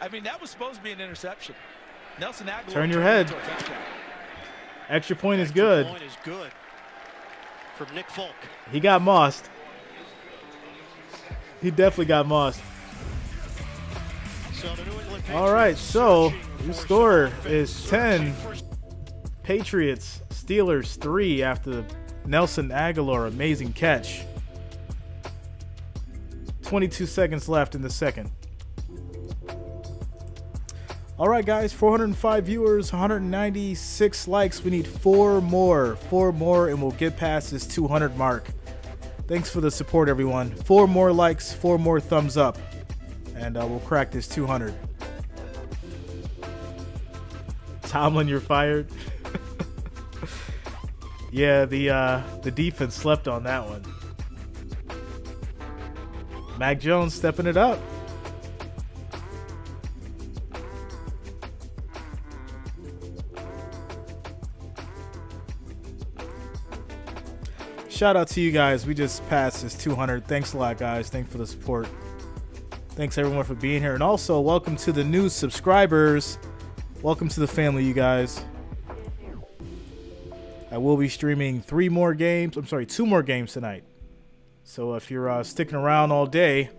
I mean, that was supposed to be an interception. Nelson Aguilar. Turn your head. Extra point is good. Extra point is good from Nick Folk. He got mossed. He definitely got mossed. So the New England All right, so the score is 10. Patriots, Steelers 3 after the Nelson Aguilar amazing catch. 22 seconds left in the second. All right, guys, 405 viewers, 196 likes. We need 4 more. 4 more, and we'll get past this 200 mark. Thanks for the support, everyone. 4 more likes, 4 more thumbs up, and we'll crack this 200. Tomlin, you're fired. Yeah, the defense slept on that one. Mac Jones stepping it up. Shout out to you guys. We just passed this 200. Thanks a lot, guys. Thanks for the support. Thanks everyone for being here. And also, welcome to the new subscribers. Welcome to the family, you guys. I will be streaming 2 more games tonight. So if you're sticking around all day,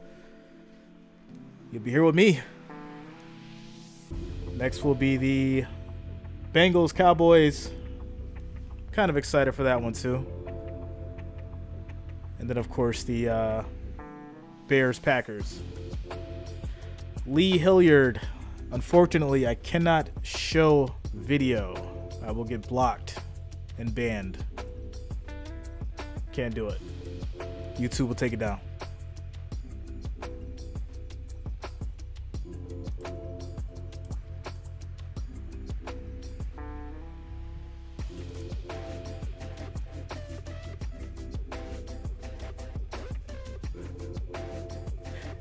you'll be here with me. Next will be the Bengals Cowboys. Kind of excited for that one too. And then, of course, the Bears Packers. Lee Hilliard. Unfortunately, I cannot show video. I will get blocked and banned. Can't do it. YouTube will take it down.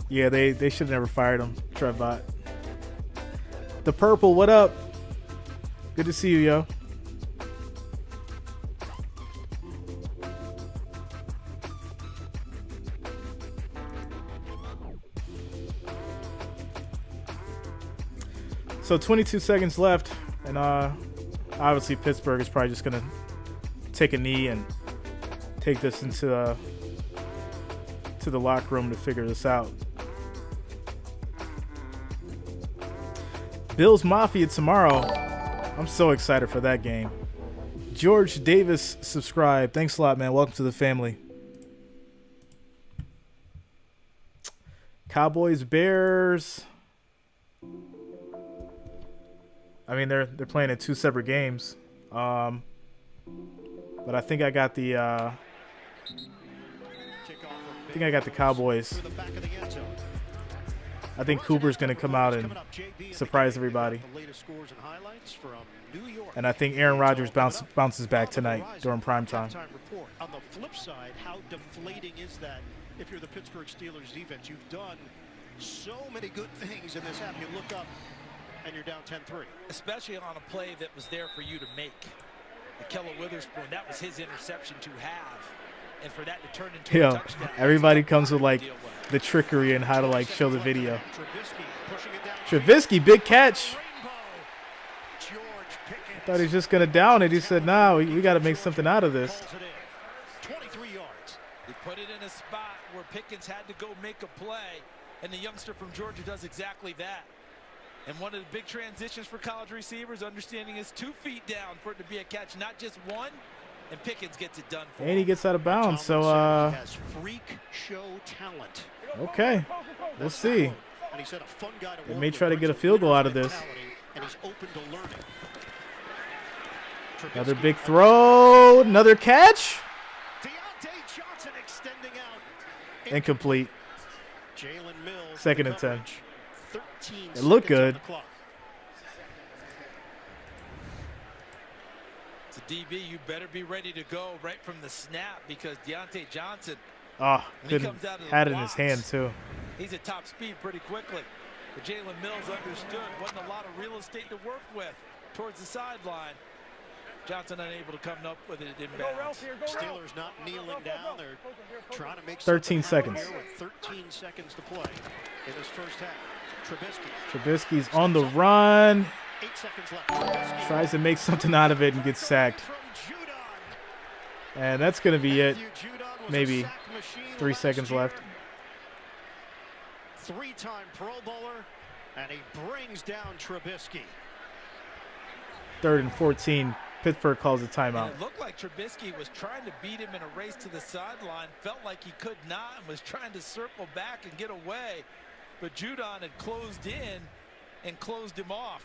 Yeah, they should have never fired him. Trevbot. The Purple, what up? Good to see you, yo. So 22 seconds left, and obviously Pittsburgh is probably just gonna take a knee and take this into to the locker room to figure this out. Bills Mafia tomorrow. I'm so excited for that game. George Davis subscribed. Thanks a lot, man. Welcome to the family. Cowboys Bears. I mean, they're playing in 2 separate games. But I think I got the Cowboys. I think Cooper's going to come out and surprise everybody. And I think Aaron Rodgers bounces back tonight during prime time. On the flip side, how deflating is that if you're the Pittsburgh Steelers defense? You've done so many good things in this half. You look up and you're down 10-3. Especially on a play that was there for you to make. Akella Witherspoon, that was his interception to have. And for that to turn into a touchdown. Everybody comes with like the trickery and how to like show the video. Trubisky, big catch. I thought he was just going to down it. He said, no, we got to make something out of this. 23 yards. He put it in a spot where Pickens had to go make a play, and the youngster from Georgia does exactly that. And one of the big transitions for college receivers, understanding is 2 feet down for it to be a catch, not just one, and Pickens gets it done for him. And he gets out of bounds, so has freak show talent. Okay, we'll see. And he said a fun guy to They may try to get a field goal out of this. And he's open to learning. Another big throw, another catch. Deontay Johnson extending out. Incomplete. Jalen Mills. 2nd and 10. 13 It looked good. It's a DB, you better be ready to go right from the snap because Deontay Johnson, had it in his hand too. He's at top speed pretty quickly. But Jalen Mills understood wasn't a lot of real estate to work with towards the sideline. Johnson unable to come up with it inbounds. Steelers not kneeling down. They're trying to make 13 seconds. 13 seconds to play in this first half. Trubisky's on the run. 8 seconds left. Tries to make something out of it and gets sacked. And that's going to be it. Maybe 3 seconds left. 3-time Pro Bowler, and he brings down Trubisky. 3rd and 14. Pittsburgh calls a timeout. And it looked like Trubisky was trying to beat him in a race to the sideline. Felt like he could not and was trying to circle back and get away. But Judon had closed in and closed him off.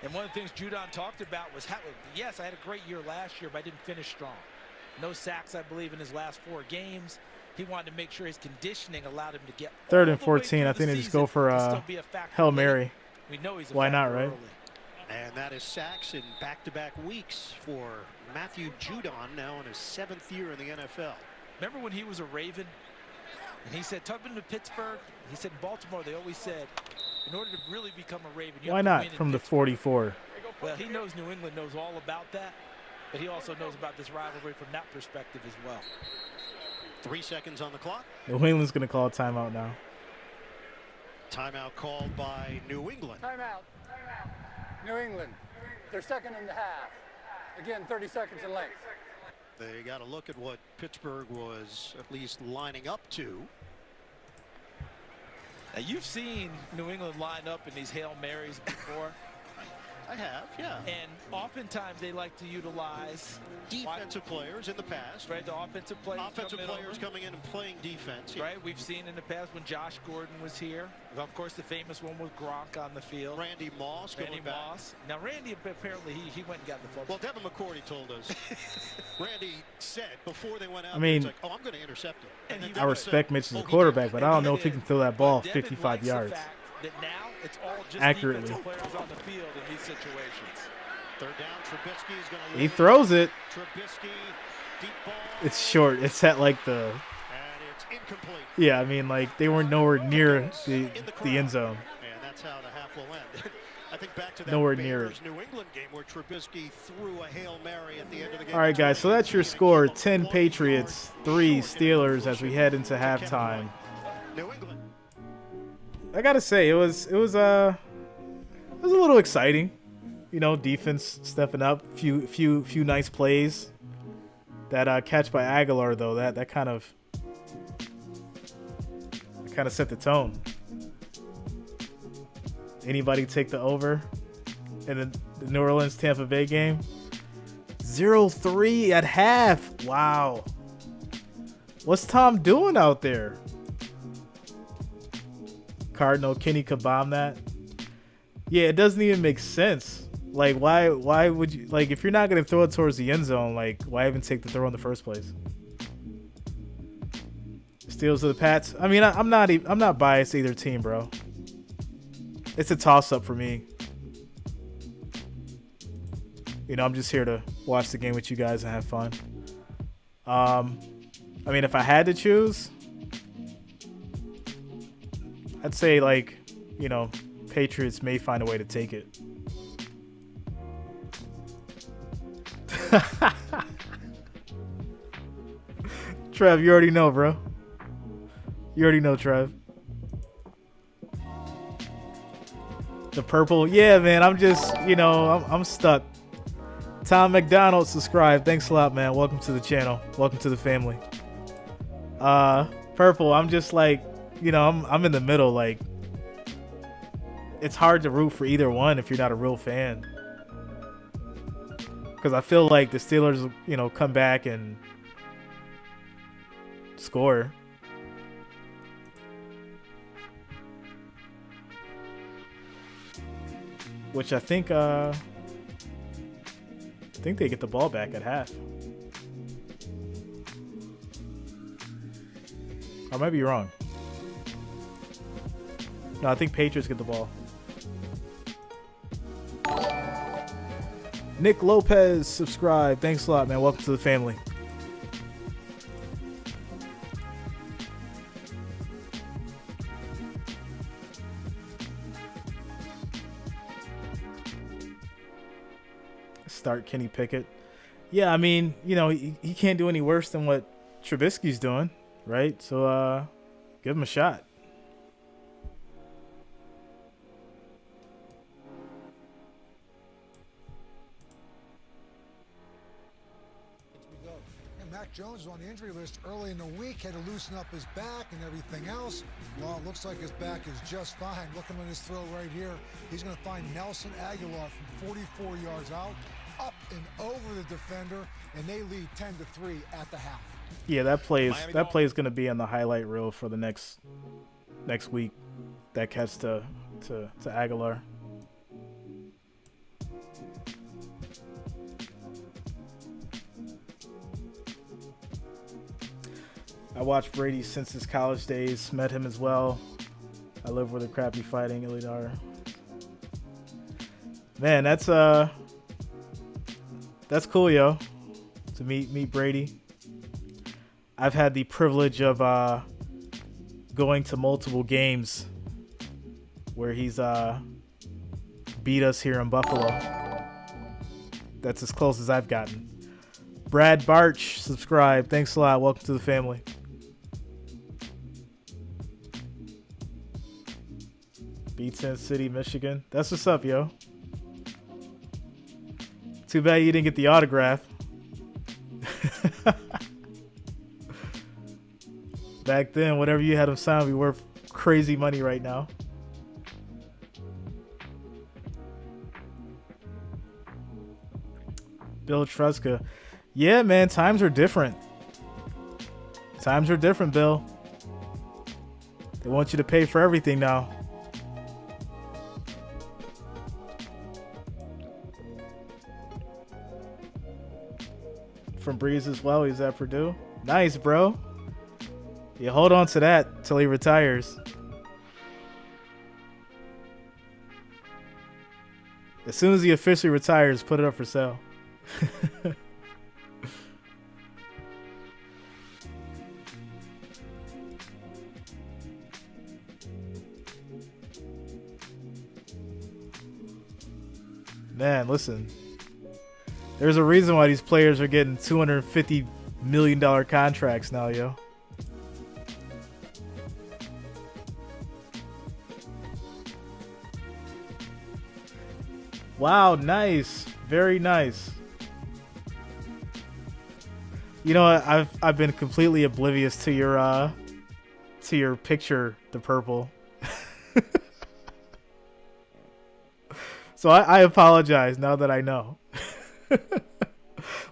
And one of the things Judon talked about was, yes, I had a great year last year, but I didn't finish strong. No sacks, I believe, in his last 4 games. He wanted to make sure his conditioning allowed him to get 3rd and 14. I think they just go for Hail Mary. We know he's a Why not, right? early. And that is sacks in back-to-back weeks for Matthew Judon, now in his 7th year in the NFL. Remember when he was a Raven? And he said, talking to Pittsburgh, he said in Baltimore, they always said, in order to really become a Raven, you Why have to not win from in the Pittsburgh. 44? Well, he knows New England knows all about that, but he also knows about this rivalry from that perspective as well. 3 seconds on the clock. New England's going to call a timeout now. Timeout called by New England. Timeout. New England. They're 2nd in the half. Again, 30 seconds in length. They got to look at what Pittsburgh was at least lining up to. Now, you've seen New England line up in these Hail Marys before. I have, yeah. And oftentimes they like to utilize defensive players in the past. Right, the offensive players. Coming in and playing defense. Yeah. Right, we've seen in the past when Josh Gordon was here. Of course, the famous one was Gronk on the field. Randy Moss. Now, Randy apparently he went and got the football. Well, Devin McCourty told us. Randy said before they went out, I mean, like, oh, I'm going to intercept him. I respect Mitch as a quarterback, but I don't know if he can throw that ball 55 yards. That now it's all just accurately. Players on the field in these situations. 3rd down, Trubisky is going to He throws it. Trubisky, deep ball. It's short. It's at like the. And it's incomplete. Yeah, I mean, like they weren't nowhere near the end zone. And that's how the half will end. I think back to that nowhere near it. New England game where Trubisky threw a Hail Mary at the end of the game. All right, guys. So that's your score: 10 Patriots, 3 Steelers as we head into halftime. New England. I gotta say, it was it was a little exciting. You know, defense stepping up, few nice plays. That catch by Aguilar though, that kind of set the tone. Anybody take the over in the New Orleans Tampa Bay game? 0-3 at half. Wow. What's Tom doing out there? Cardinal Kenny could bomb that. Yeah, it doesn't even make sense. Like, why would you, like, if you're not going to throw it towards the end zone, like, why even take the throw in the first place? Steals to the Pats. I mean, I'm not biased to either team, bro. It's a toss-up for me. You know, I'm just here to watch the game with you guys and have fun. I mean, if I had to choose, I'd say, like, you know, Patriots may find a way to take it. Trev, you already know, bro. You already know, Trev. The purple. Yeah, man, I'm just, you know, I'm stuck. Tom McDonald, subscribe. Thanks a lot, man. Welcome to the channel. Welcome to the family. Purple, I'm just like, you know, I'm in the middle. Like, it's hard to root for either one if you're not a real fan. Because I feel like the Steelers, you know, come back and score. Which I think they get the ball back at half. I might be wrong. No, I think Patriots get the ball. Nick Lopez, subscribe. Thanks a lot, man. Welcome to the family. Start Kenny Pickett. Yeah, I mean, you know, he can't do any worse than what Trubisky's doing, right? So, give him a shot. Mac Jones was on the injury list early in the week, had to loosen up his back and everything else. Well, it looks like his back is just fine. Looking at his throw right here, he's going to find Nelson Aguilar from 44 yards out, up and over the defender, and they lead 10-3 at the half. Yeah, that play is going to be on the highlight reel for the next week. That catch to Aguilar. I watched Brady since his college days, met him as well. I live where the crappy fighting elite are. Man, that's cool, yo. To meet Brady. I've had the privilege of going to multiple games where he's beat us here in Buffalo. That's as close as I've gotten. Brad Barch, subscribe. Thanks a lot. Welcome to the family. Beatson City, Michigan. That's what's up, yo. Too bad you didn't get the autograph. Back then, whatever you had him sign would be worth crazy money right now. Bill Truska. Yeah, man, times are different. Times are different, Bill. They want you to pay for everything now. From Breeze as well. He's at Purdue. Nice, bro. You hold on to that till he retires. As soon as he officially retires, put it up for sale. Man, listen. There's a reason why these players are getting $250 million contracts now, yo. Wow, nice. Very nice. You know what? I've been completely oblivious to your picture, the purple. So I apologize now that I know.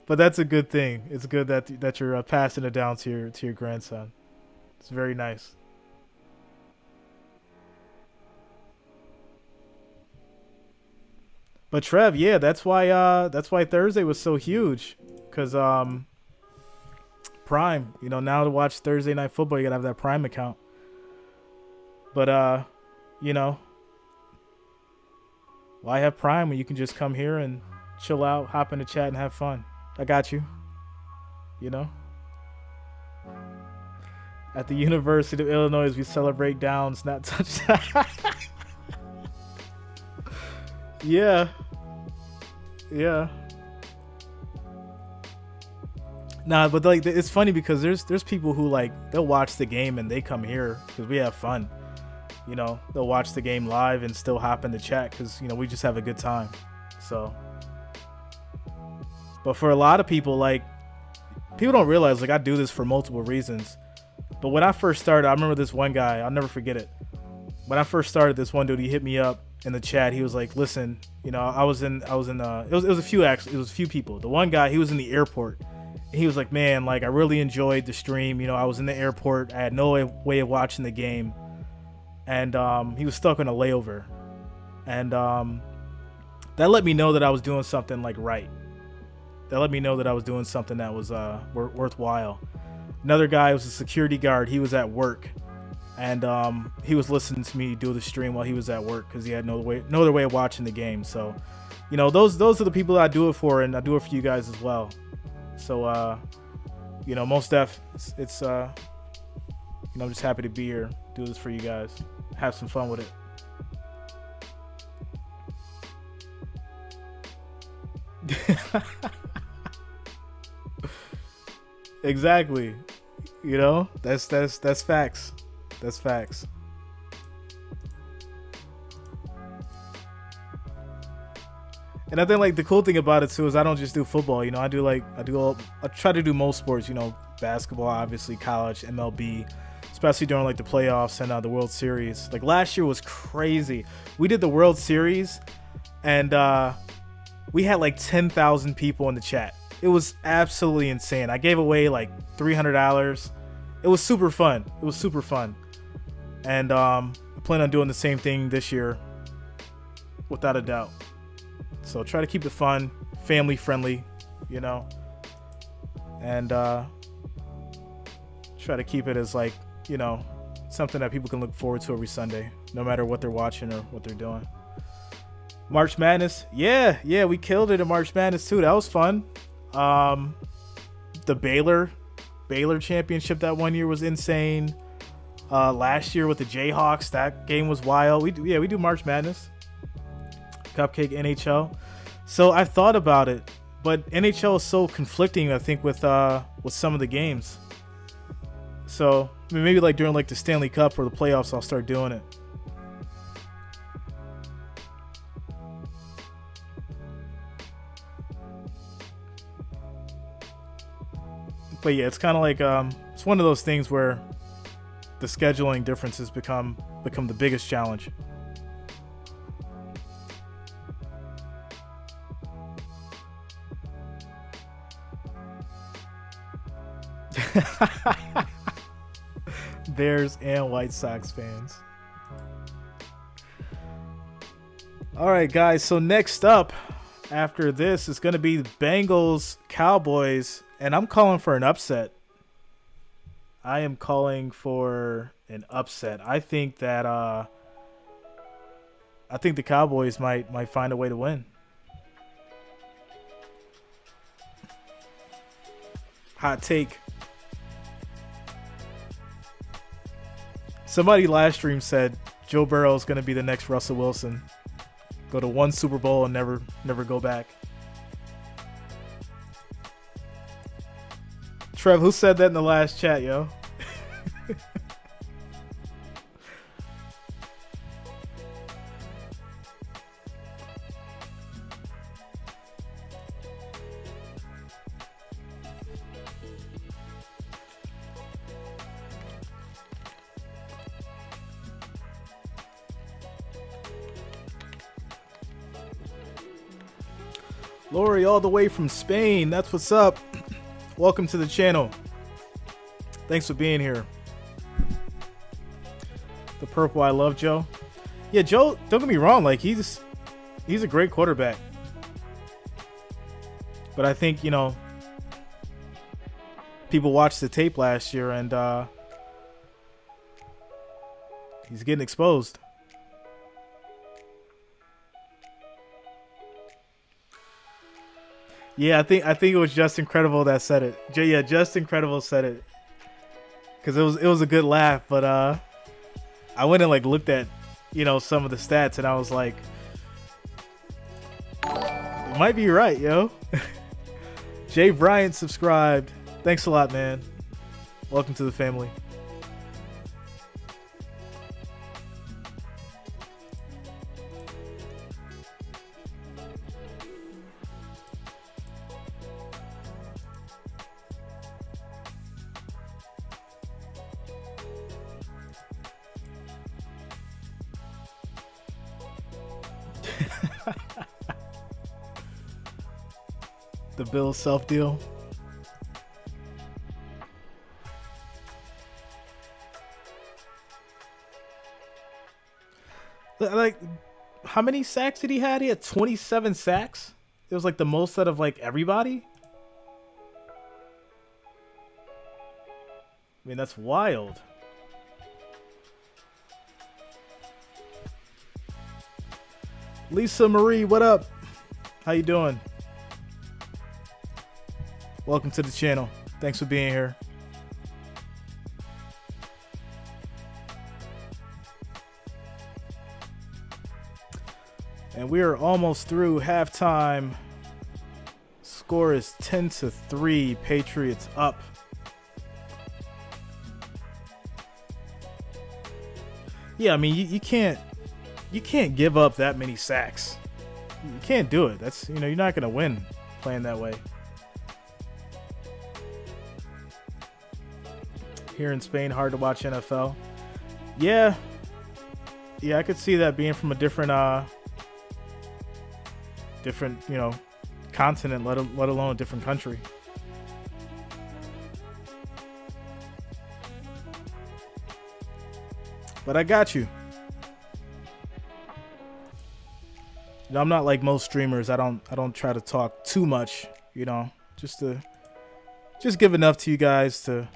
But that's a good thing. It's good that you're passing it down to your grandson. It's very nice. But Trev, yeah, that's why Thursday was so huge, because Prime, you know, now to watch Thursday Night Football, you gotta have that Prime account. But you know, why have Prime when you can just come here and chill out, hop in the chat, and have fun? I got you. You know. At the University of Illinois, we celebrate downs, not touchdowns. Yeah. Yeah. Nah, but like it's funny because there's people who like they'll watch the game and they come here because we have fun. You know, they'll watch the game live and still hop in the chat because, you know, we just have a good time. So, but for a lot of people, like, people don't realize, like, I do this for multiple reasons. But when I first started, I remember this one guy, I'll never forget it. When I first started, this one dude, he hit me up in the chat. He was like, listen, you know, it was a few people. The one guy, he was in the airport. And he was like, man, like, I really enjoyed the stream. You know, I was in the airport. I had no way of watching the game. And he was stuck on a layover. And that let me know that I was doing something like right. That let me know that I was doing something that was worthwhile. Another guy was a security guard. He was at work. And he was listening to me do the stream while he was at work because he had no other way of watching the game. So, you know, those are the people that I do it for, and I do it for you guys as well. So, you know, most def, it's you know, I'm just happy to be here, do this for you guys, have some fun with it. Exactly. You know, that's facts. That's facts. And I think like the cool thing about it too is I don't just do football. You know, I try to do most sports. You know, basketball, obviously, college, MLB, especially during like the playoffs and the World Series. Like last year was crazy. We did the World Series, and we had like 10,000 people in the chat. It was absolutely insane. I gave away like $300. It was super fun. And I plan on doing the same thing this year, without a doubt. So try to keep it fun, family friendly, you know, and try to keep it as like, you know, something that people can look forward to every Sunday, no matter what they're watching or what they're doing. March Madness. Yeah, we killed it in March Madness too. That was fun. The Baylor championship that one year was insane. Last year with the Jayhawks, that game was wild. We do March Madness. Cupcake NHL. So I thought about it, but NHL is so conflicting, I think, with some of the games. So I mean, maybe like during like the Stanley Cup or the playoffs, I'll start doing it. But yeah, it's kind of like it's one of those things where the scheduling differences become the biggest challenge. Bears and White Sox fans. All right, guys. So next up after this is going to be the Bengals Cowboys, and I'm calling for an upset. I am calling for an upset. I think that the Cowboys might find a way to win. Hot take. Somebody last stream said Joe Burrow is going to be the next Russell Wilson. Go to one Super Bowl and never go back. Trev, who said that in the last chat, yo? Lori, all the way from Spain. That's what's up. Welcome to the channel. Thanks for being here. The purple, I love Joe. Yeah, Joe, don't get me wrong. Like, he's a great quarterback. But I think, you know, people watched the tape last year and he's getting exposed. Yeah, I think it was Just Incredible that said it. Yeah, Just Incredible said it. Cause it was a good laugh, but I went and like looked at, you know, some of the stats and I was like, you might be right, yo. Jay Bryant subscribed. Thanks a lot, man. Welcome to the family. The Bills self deal. Like, how many sacks did he have? He had 27 sacks. It was like the most out of like everybody. I mean, that's wild. Lisa Marie, what up? How you doing? Welcome to the channel. Thanks for being here. And we are almost through halftime. Score is 10-3. Patriots up. Yeah, I mean, you can't give up that many sacks. You can't do it. That's, you know, you're not going to win playing that way. Here in Spain, hard to watch NFL. Yeah, I could see that being from a different, you know, continent, let alone a different country. But I got you. You know, I'm not like most streamers. I don't try to talk too much, you know, just give enough to you guys to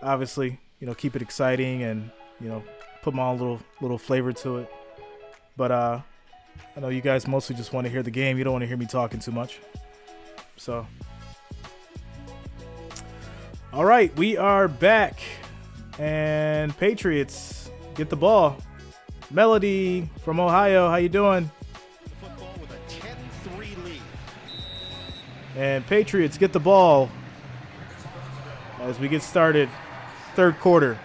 obviously, you know, keep it exciting and, you know, put my own little flavor to it. But I know you guys mostly just want to hear the game. You don't want to hear me talking too much. So, all right, we are back, and Patriots get the ball. Melody from Ohio, how you doing? Football with a 10-3 lead. And Patriots get the ball as we get started. Third quarter.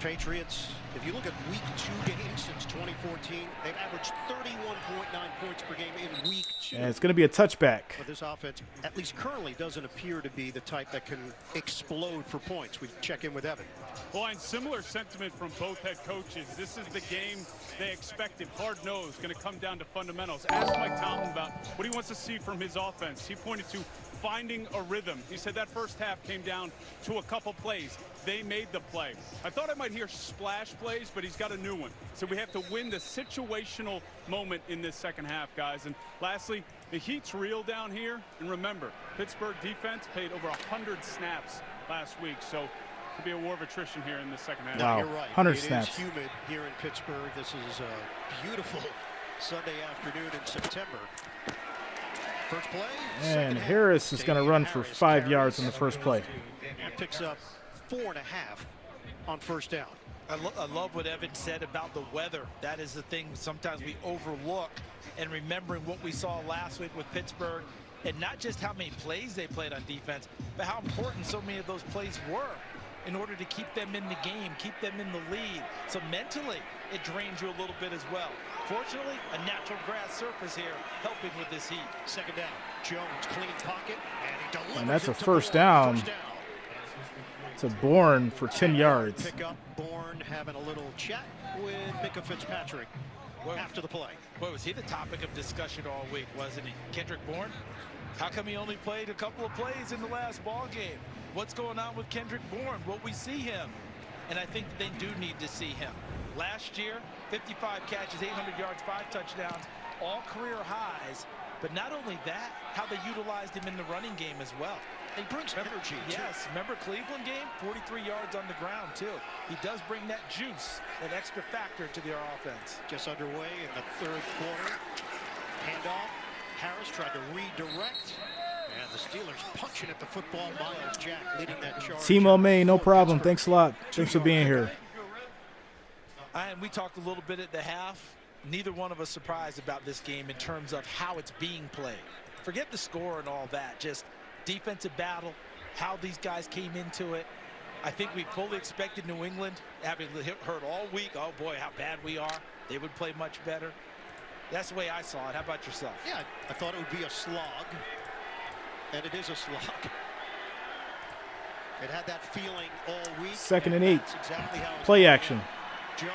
Patriots, if you look at week 2 games since 2014, they've averaged 31.9 points per game in week 2. And it's going to be a touchback. But this offense, at least currently, doesn't appear to be the type that can explode for points. We check in with Evan. Well, and similar sentiment from both head coaches. This is the game they expected. Hard-nosed, going to come down to fundamentals. Ask Mike Tomlin about what he wants to see from his offense. He pointed to finding a rhythm. He said that first half came down to a couple plays. They made the play. I thought I might hear splash plays, but he's got a new one. So we have to win the situational moment in this second half, guys. And lastly, the heat's real down here. And remember, Pittsburgh defense played over 100 snaps last week. So could be a war of attrition here in the second half. Wow, You're right. 100 snaps. It is humid here in Pittsburgh. This is a beautiful Sunday afternoon in September. First play. And Harris is going to run for 5 yards on the first play. And picks up 4.5 on first down. I love what Evan said about the weather. That is the thing sometimes we overlook. And remembering what we saw last week with Pittsburgh, and not just how many plays they played on defense, but how important so many of those plays were in order to keep them in the game, keep them in the lead. So mentally, it drains you a little bit as well. Fortunately, a natural grass surface here helping with this heat. Second down. Jones, clean pocket, and he delivers. And that's a it to first Bourne. down. First down. To Bourne for 10 yards. Pick up Bourne having a little chat with Micah Fitzpatrick after the play. Boy, was he the topic of discussion all week, wasn't he? Kendrick Bourne? How come he only played a couple of plays in the last ball game? What's going on with Kendrick Bourne? Will we see him? And I think they do need to see him. Last year, 55 catches, 800 yards, 5 touchdowns, all career highs. But not only that, how they utilized him in the running game as well. He brings energy, yes, remember Cleveland game? 43 yards on the ground, too. He does bring that juice, that extra factor to their offense. Just underway in the third quarter. Handoff. Harris tried to redirect. And the Steelers punching at the football. Miles Jack leading that charge. Timo May, no problem. Thanks a lot. Thanks for being here. And we talked a little bit at the half. Neither one of us surprised about this game in terms of how it's being played. Forget the score and all that. Just defensive battle, how these guys came into it. I think we fully expected New England, having heard all week, oh boy, how bad we are. They would play much better. That's the way I saw it. How about yourself? Yeah, I thought it would be a slog, and it is a slog. It had that feeling all week. 2nd and 8. Exactly how Play action. Jones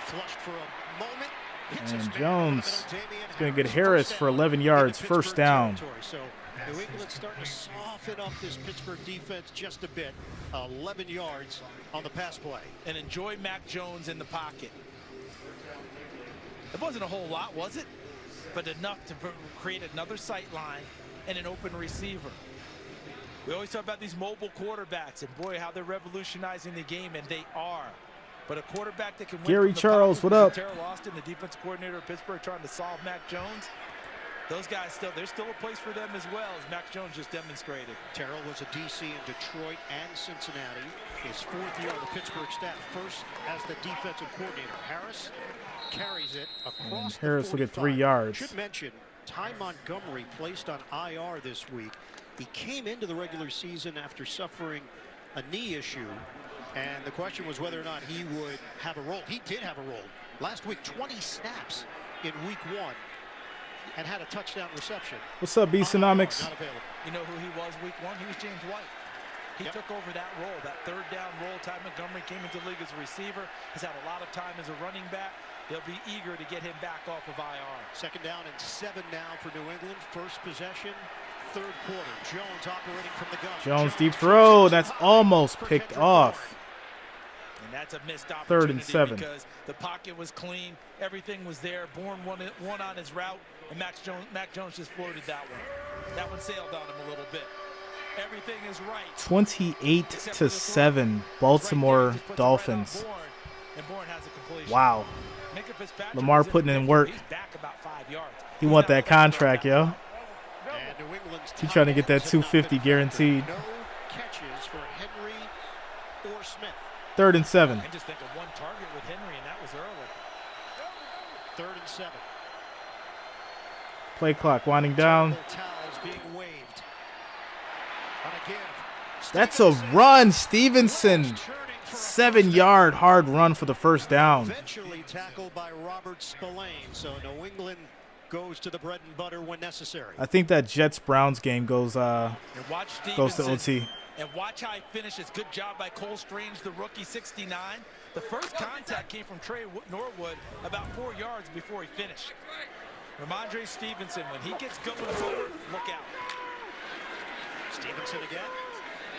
flushed for a moment. And Jones is going to get Harris for 11 yards, first down. So New England starting to soften up this Pittsburgh defense just a bit. 11 yards on the pass play. And enjoy Mac Jones in the pocket. It wasn't a whole lot, was it? But enough to create another sight line and an open receiver. We always talk about these mobile quarterbacks, and boy, how they're revolutionizing the game, and they are. But a quarterback that can win. Gary Charles, what up? Terrell Austin, the defense coordinator of Pittsburgh, trying to solve Mac Jones. Those guys there's still a place for them as well, as Mac Jones just demonstrated. Terrell was a DC in Detroit and Cincinnati. His 4th year on the Pittsburgh staff, first as the defensive coordinator. Harris carries it across. And Harris will get 3 yards. Should mention, Ty Montgomery placed on IR this week. He came into the regular season after suffering a knee issue, and the question was whether or not he would have a role. He did have a role. Last week, 20 snaps in week 1. And had a touchdown reception. What's up, Beasonomics? Not available. You know who he was week 1? He was James White. He took over that role, that 3rd down role. Ty Montgomery came into the league as a receiver. He's had a lot of time as a running back. They'll be eager to get him back off of IR. 2nd down and 7 now for New England. First possession, 3rd quarter. Jones operating from the gun. Jones deep throw. That's almost picked off. And that's a missed 3rd opportunity and 7. because the pocket was clean. Everything was there. Bourne one on his route, and Mac Jones just floated that one. That one sailed on him a little bit. Everything is right. 28-7, Baltimore Dolphins. And Bourne has a completion. Wow. Lamar putting in work. He's back about 5 yards. He want that contract, yo. He's trying to get that $250 guaranteed. No catches for Henry or Smith. 3rd and 7. I just think of one target with Henry, and that was early. 3rd and 7. Play clock winding down. Towels being waved. On a give. That's a run, Stevenson. 7-yard hard run for the first down. Eventually tackled by Robert Spillane. So New England goes to the bread and butter when necessary. I think that Jets-Browns game goes to OT. And watch how he finishes. Good job by Cole Strange, the rookie, 69. The first contact came from Trey Norwood about 4 yards before he finished. Ramondre Stevenson, when he gets going forward, look out. Stevenson again.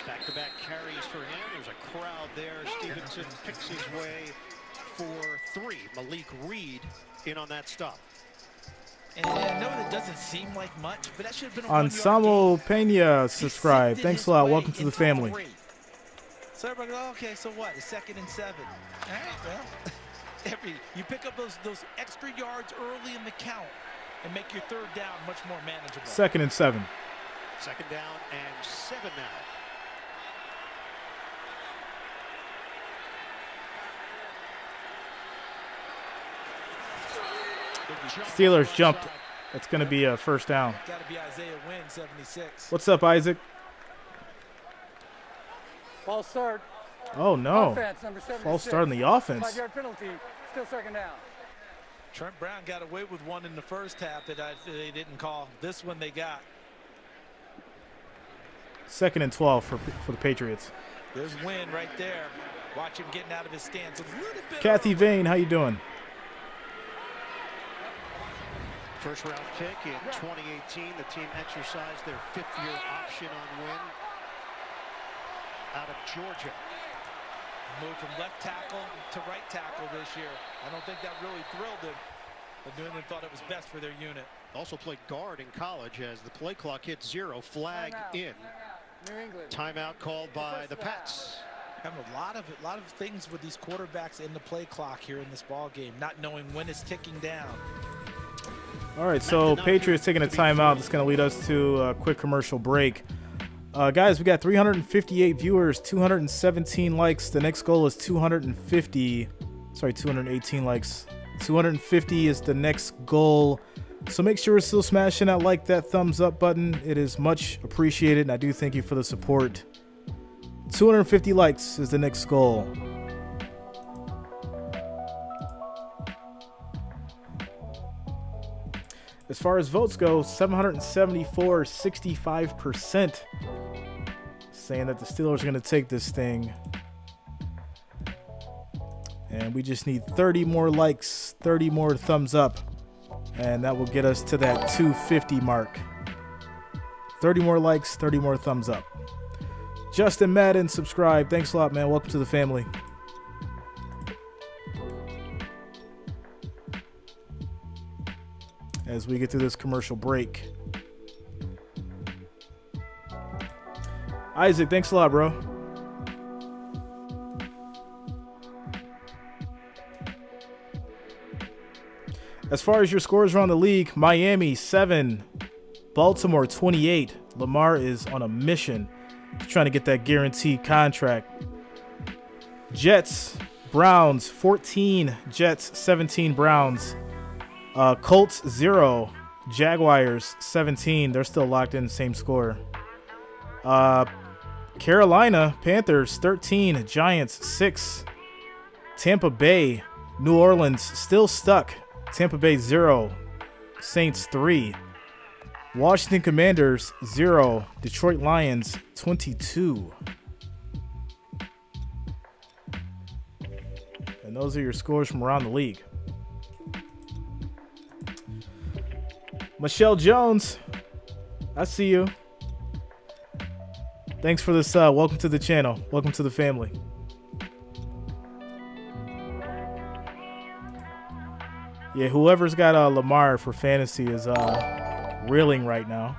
Back-to-back carries for him. There's a crowd there. Stevenson picks his way for 3. Malik Reed in on that stop. And I know that doesn't seem like much, but that should have been a Ansamo Pena subscribe. Thanks a lot. Welcome to the family. So everybody goes, okay, so what? It's 2nd and 7. All right, well, you pick up those extra yards early in the count and make your 3rd down much more manageable. 2nd and 7. 2nd down and 7 now. Steelers jumped. That's going to be a first down. Got to be Isaiah Wynn, 76. What's up, Isaac? False start. Oh, no. Offense, number 76. False start in the offense. 5-yard penalty. Still 2nd down. Trent Brown got away with one in the first half that they didn't call. This one they got. 2nd and 12 for the Patriots. There's Wynn right there. Watch him getting out of his stance. Kathy Vane, how you doing? First round pick in 2018. The team exercised their 5th-year option on Wynn out of Georgia. Moved from left tackle to right tackle this year. I don't think that really thrilled him, but New England thought it was best for their unit. Also played guard in college as the play clock hit 0. Flag in. New England. Timeout called by the Pats. Having a lot of things with these quarterbacks in the play clock here in this ball game, not knowing when it's ticking down. All right, so Patriots taking a timeout. That's going to lead us to a quick commercial break. Guys, we got 358 viewers, 217 likes. The next goal is 218 likes. 250 is the next goal. So make sure we're still smashing that thumbs up button. It is much appreciated, and I do thank you for the support. 250 likes is the next goal. As far as votes go, 774, 65%, saying that the Steelers are going to take this thing. And we just need 30 more likes, 30 more thumbs up, and that will get us to that 250 mark. 30 more likes, 30 more thumbs up. Justin Madden, subscribe. Thanks a lot, man. Welcome to the family. As we get through this commercial break. Isaac, thanks a lot, bro. As far as your scores around the league, Miami 7, Baltimore 28. Lamar is on a mission. He's trying to get that guaranteed contract. Jets, Browns 14, Jets 17, Browns. Colts 0, Jaguars 17. They're still locked in the same score. Carolina Panthers 13, Giants 6. Tampa Bay, New Orleans still stuck. Tampa Bay 0, Saints 3. Washington Commanders 0, Detroit Lions 22. And those are your scores from around the league. Michelle Jones, I see you. Thanks for this. Welcome to the channel. Welcome to the family. Yeah, whoever's got Lamar for fantasy is reeling right now.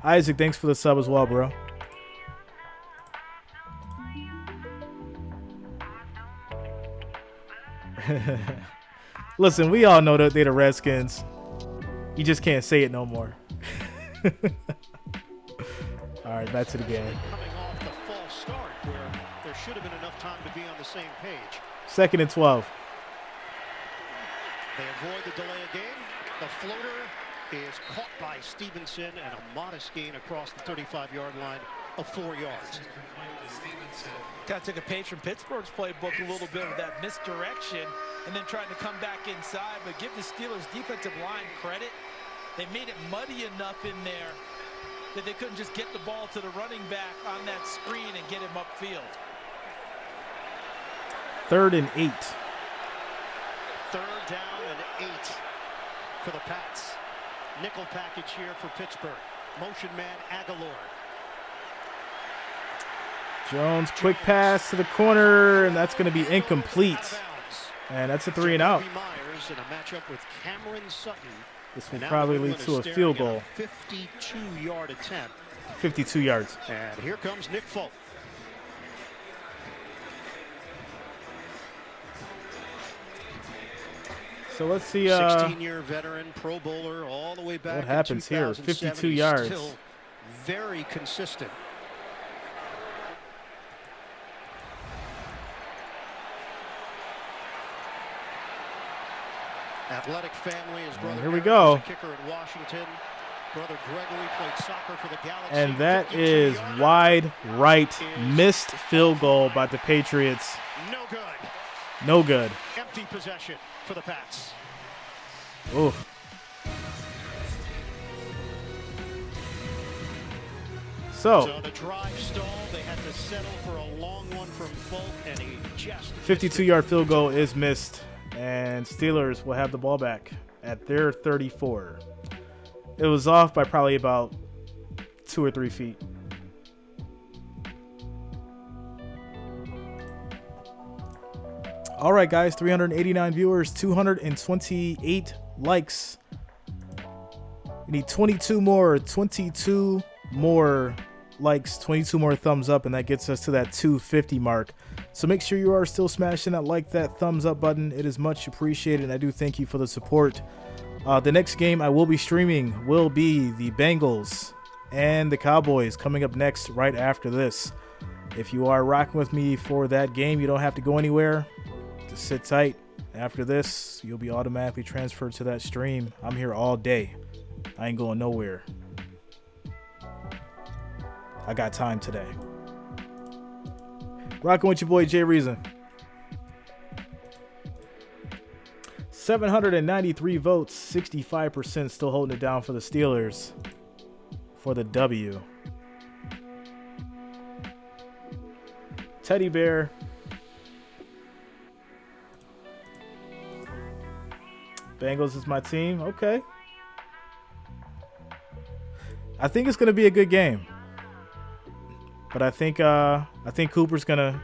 Isaac, thanks for the sub as well, bro. Listen, we all know that they're the Redskins. You just can't say it no more. All right, back to the game. Coming off the false start where there should have been enough time to be on the same page. 2nd and 12. They avoid the delay of game. The floater is caught by Stevenson and a modest gain across the 35-yard line of 4 yards. Kind of took a page from Pittsburgh's playbook a little bit of that misdirection and then trying to come back inside, but give the Steelers defensive line credit. They made it muddy enough in there that they couldn't just get the ball to the running back on that screen and get him upfield. 3rd and 8. 3rd down and 8 for the Pats. Nickel package here for Pittsburgh. Motion man Aguilar. Jones, quick pass to the corner, and that's going to be incomplete. And that's a 3 and out. Myers in a matchup with Cameron Sutton. This will probably lead to a field goal. 52-yard attempt. 52 yards. And here comes Nick Folk. So let's see. 16-year veteran, Pro Bowler, all the way back. What happens here? 52 yards. Still very consistent. Athletic family. His brother here we Eric go. was a kicker at Washington. Brother Gregory played soccer for the Galaxy. And that is wide right. Missed field goal by the Patriots. No good. No good. Empty possession for the Pats. Oof. So the drive stalled. They had to settle for a long one from Folk, and he just 52-yard field goal is missed. And Steelers will have the ball back at their 34. It was off by probably about 2 or 3 feet. All right, guys, 389 viewers, 228 likes. We need 22 more likes, 22 more thumbs up, and that gets us to that 250 mark. So make sure you are still smashing that thumbs up button. It is much appreciated, and I do thank you for the support. The next game I will be streaming will be the Bengals and the Cowboys coming up next right after this. If you are rocking with me for that game, you don't have to go anywhere. Just sit tight. After this, you'll be automatically transferred to that stream. I'm here all day. I ain't going nowhere. I got time today. Rocking with your boy Jay Reason. 793 votes, 65% still holding it down for the Steelers for the W. Teddy Bear. Bengals is my team. Okay. I think it's going to be a good game. But I think Cooper's gonna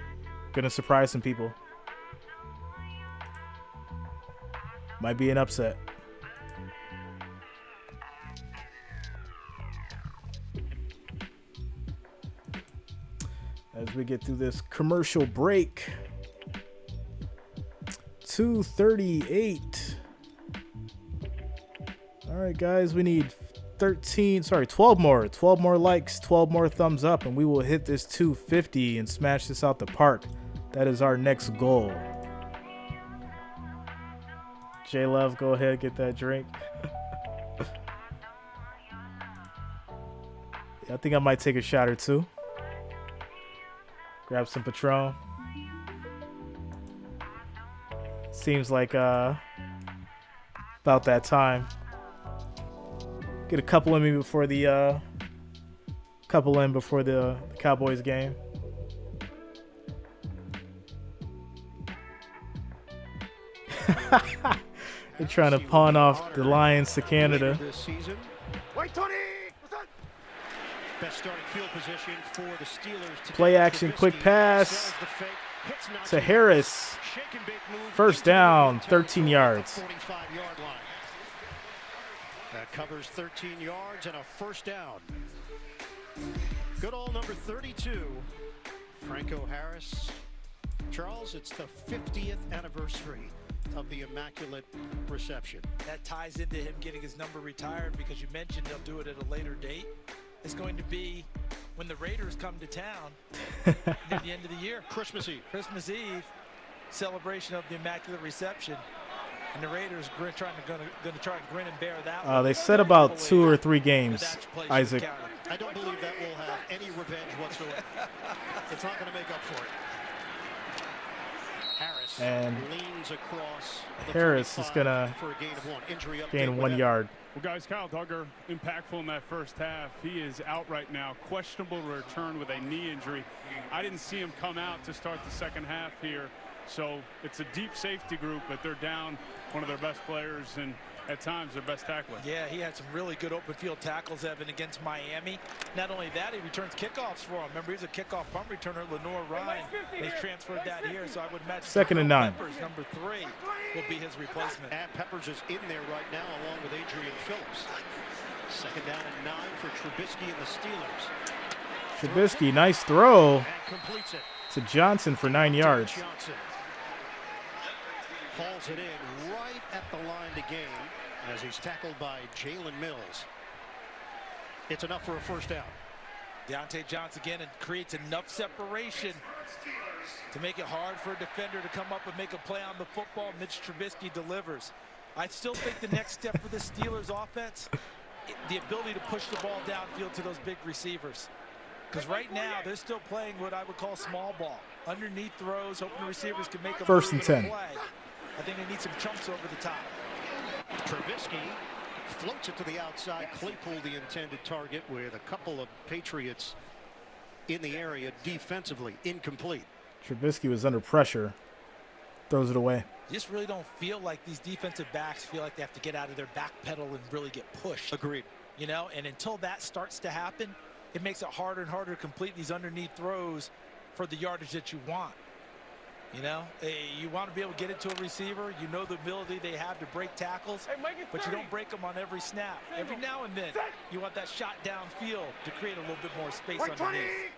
surprise some people. Might be an upset. As we get through this commercial break. 238. All right, guys, we need 12 more likes, 12 more thumbs up, and we will hit this 250 and smash this out the park. That is our next goal. J Love, go ahead, get that drink. I think I might take a shot or two. Grab some Patron. Seems like about that time. Get a couple in me before the Cowboys game. They're trying to pawn off the Lions to Canada. This season. Wait, Tony! Best starting field position for the Steelers today. Play action, quick pass to Harris. First down, 13 yards. 45-yard line. That covers 13 yards and a first down. Good old number 32, Franco Harris. Charles, it's the 50th anniversary of the Immaculate Reception. That ties into him getting his number retired because you mentioned they'll do it at a later date. It's going to be when the Raiders come to town near the end of the year. Christmas Eve. Christmas Eve celebration of the Immaculate Reception. And the Raiders going to try and grin and bear that one. They said about 2 or 3 games, Isaac. I don't believe that will have any revenge whatsoever. It's not going to make up for it. Harris And leans across. Harris is going to gain 1 yard. Well, guys, Kyle Duggar, impactful in that first half. He is out right now, questionable to return with a knee injury. I didn't see him come out to start the second half here. So it's a deep safety group, but they're down one of their best players and at times their best tackler. Yeah, he had some really good open field tackles, Evan, against Miami. Not only that, he returns kickoffs for him. Remember, he's a kickoff punt returner, Lenore Ryan. They transferred that here, so I would imagine second and 9. Peppers, number 3, will be his replacement. And Peppers is in there right now along with Adrian Phillips. Second down and 9 for Trubisky and the Steelers. Trubisky, nice throw And completes it. to Johnson for 9 yards. Johnson hauls it in right at the line to gain as he's tackled by Jalen Mills. It's enough for a first down. Deontay Johnson again and creates enough separation to make it hard for a defender to come up and make a play on the football. Mitch Trubisky delivers. I still think the next step for the Steelers offense, the ability to push the ball downfield to those big receivers. Because right now they're still playing what I would call small ball. Underneath throws, hoping the receivers can make a First move and 10. play. I think they need some chunks over the top. Trubisky floats it to the outside. Claypool the intended target with a couple of Patriots in the area defensively. Incomplete. Trubisky was under pressure. throws it away. You just really don't feel like these defensive backs feel like they have to get out of their back pedal and really get pushed. Agreed. You know, and until that starts to happen, it makes it harder and harder to complete these underneath throws for the yardage that you want. You know, you want to be able to get it to a receiver. You know the ability they have to break tackles, but you don't break them on every snap. Every now and then, you want that shot downfield to create a little bit more space underneath.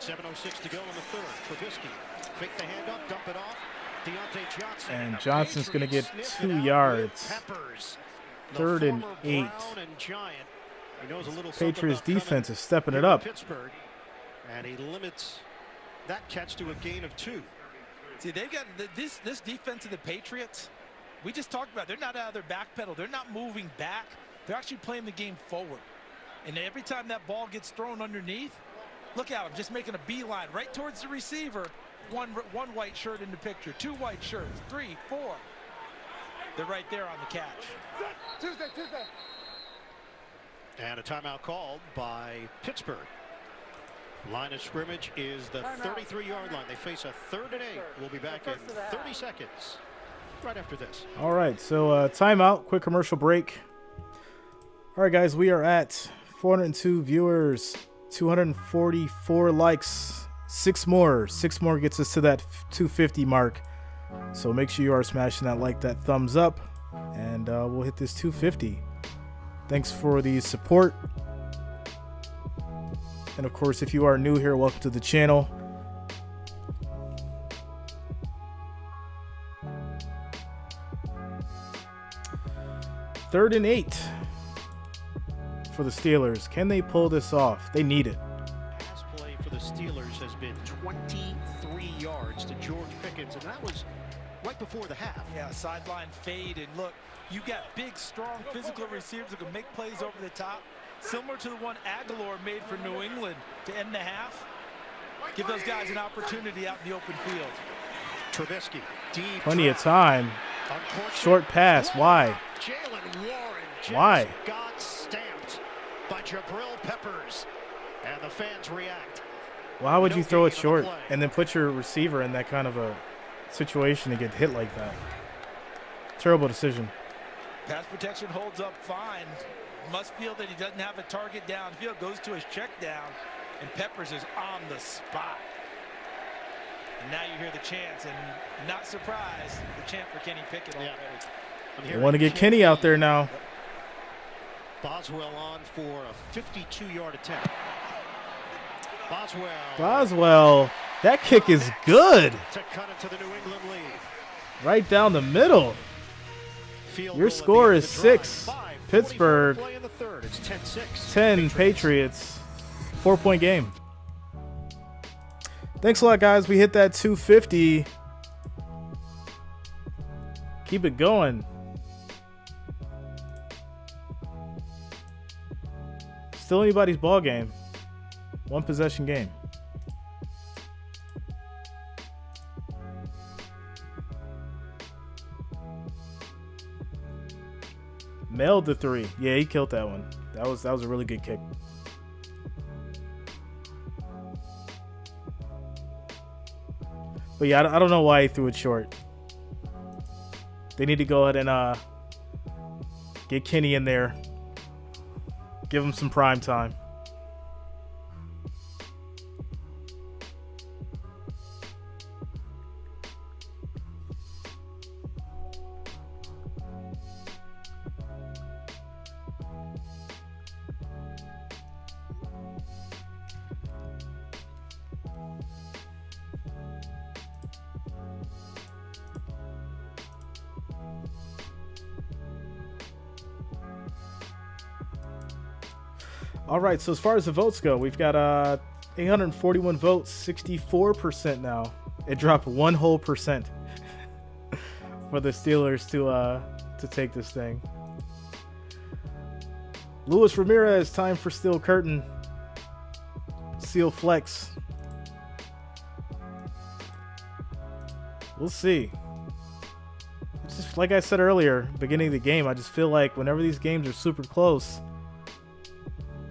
7:06 to go in the third. Trubisky, fake the hand up, dump it off. Deontay Johnson. And Johnson's going to get 2 yards. Third and 8. Patriots defense is stepping it up. Pittsburgh, and he limits that catch to a gain of 2. See, they've got this defense of the Patriots. We just talked about, they're not out of their back pedal. They're not moving back. They're actually playing the game forward. And every time that ball gets thrown underneath, look at them just making a beeline right towards the receiver. One white shirt in the picture, 2 white shirts, 3, 4. They're right there on the catch. Tuesday. And a timeout called by Pittsburgh. Line of scrimmage is the 33-yard line. They face a 3rd and 8. We'll be back in 30 seconds right after this. All right, so timeout, quick commercial break. All right, guys, we are at 402 viewers, 244 likes. 6 more gets us to that 250 mark. So make sure you are smashing that thumbs up, and we'll hit this 250. Thanks for the support. And of course, if you are new here, welcome to the channel. Third and 8 for the Steelers. Can they pull this off? They need it. Pass play for the Steelers has been 23 yards to George Pickens, and that was right before the half. Yeah, sideline fade, and look, you got big, strong, physical receivers that can make plays over the top, similar to the one Aguilar made for New England to end the half. Give those guys an opportunity out in the open field. Trubisky, deep. Plenty of time. Short pass. Why? Jalen Warren just Why? got stamped by Jabril Peppers, and the fans react. Why would you throw it short and then put your receiver in that kind of a situation to get hit like that? Terrible decision. Pass protection holds up fine. Must feel that he doesn't have a target downfield. Goes to his check down, and Peppers is on the spot. And now you hear the chants, and not surprised, the chant for Kenny Pickett already. They want to get Kenny out there now. Boswell on for a 52-yard attempt. Boswell, that kick is good. To cut it to the New England lead. Right down the middle. Your score is 6. Pittsburgh, 10 Patriots. 4-point game. Thanks a lot, guys. We hit that 250. Keep it going. Still anybody's ball game. 1 possession game. Mailed the 3. Yeah, he killed that one. That was a really good kick. But yeah, I don't know why he threw it short. They need to go ahead and get Kenny in there. Give him some prime time. All right, so as far as the votes go, we've got 841 votes, 64% now. It dropped 1 whole percent for the Steelers to take this thing. Luis Ramirez, time for Steel Curtain. Seal Flex. We'll see. It's just like I said earlier, beginning of the game, I just feel like whenever these games are super close,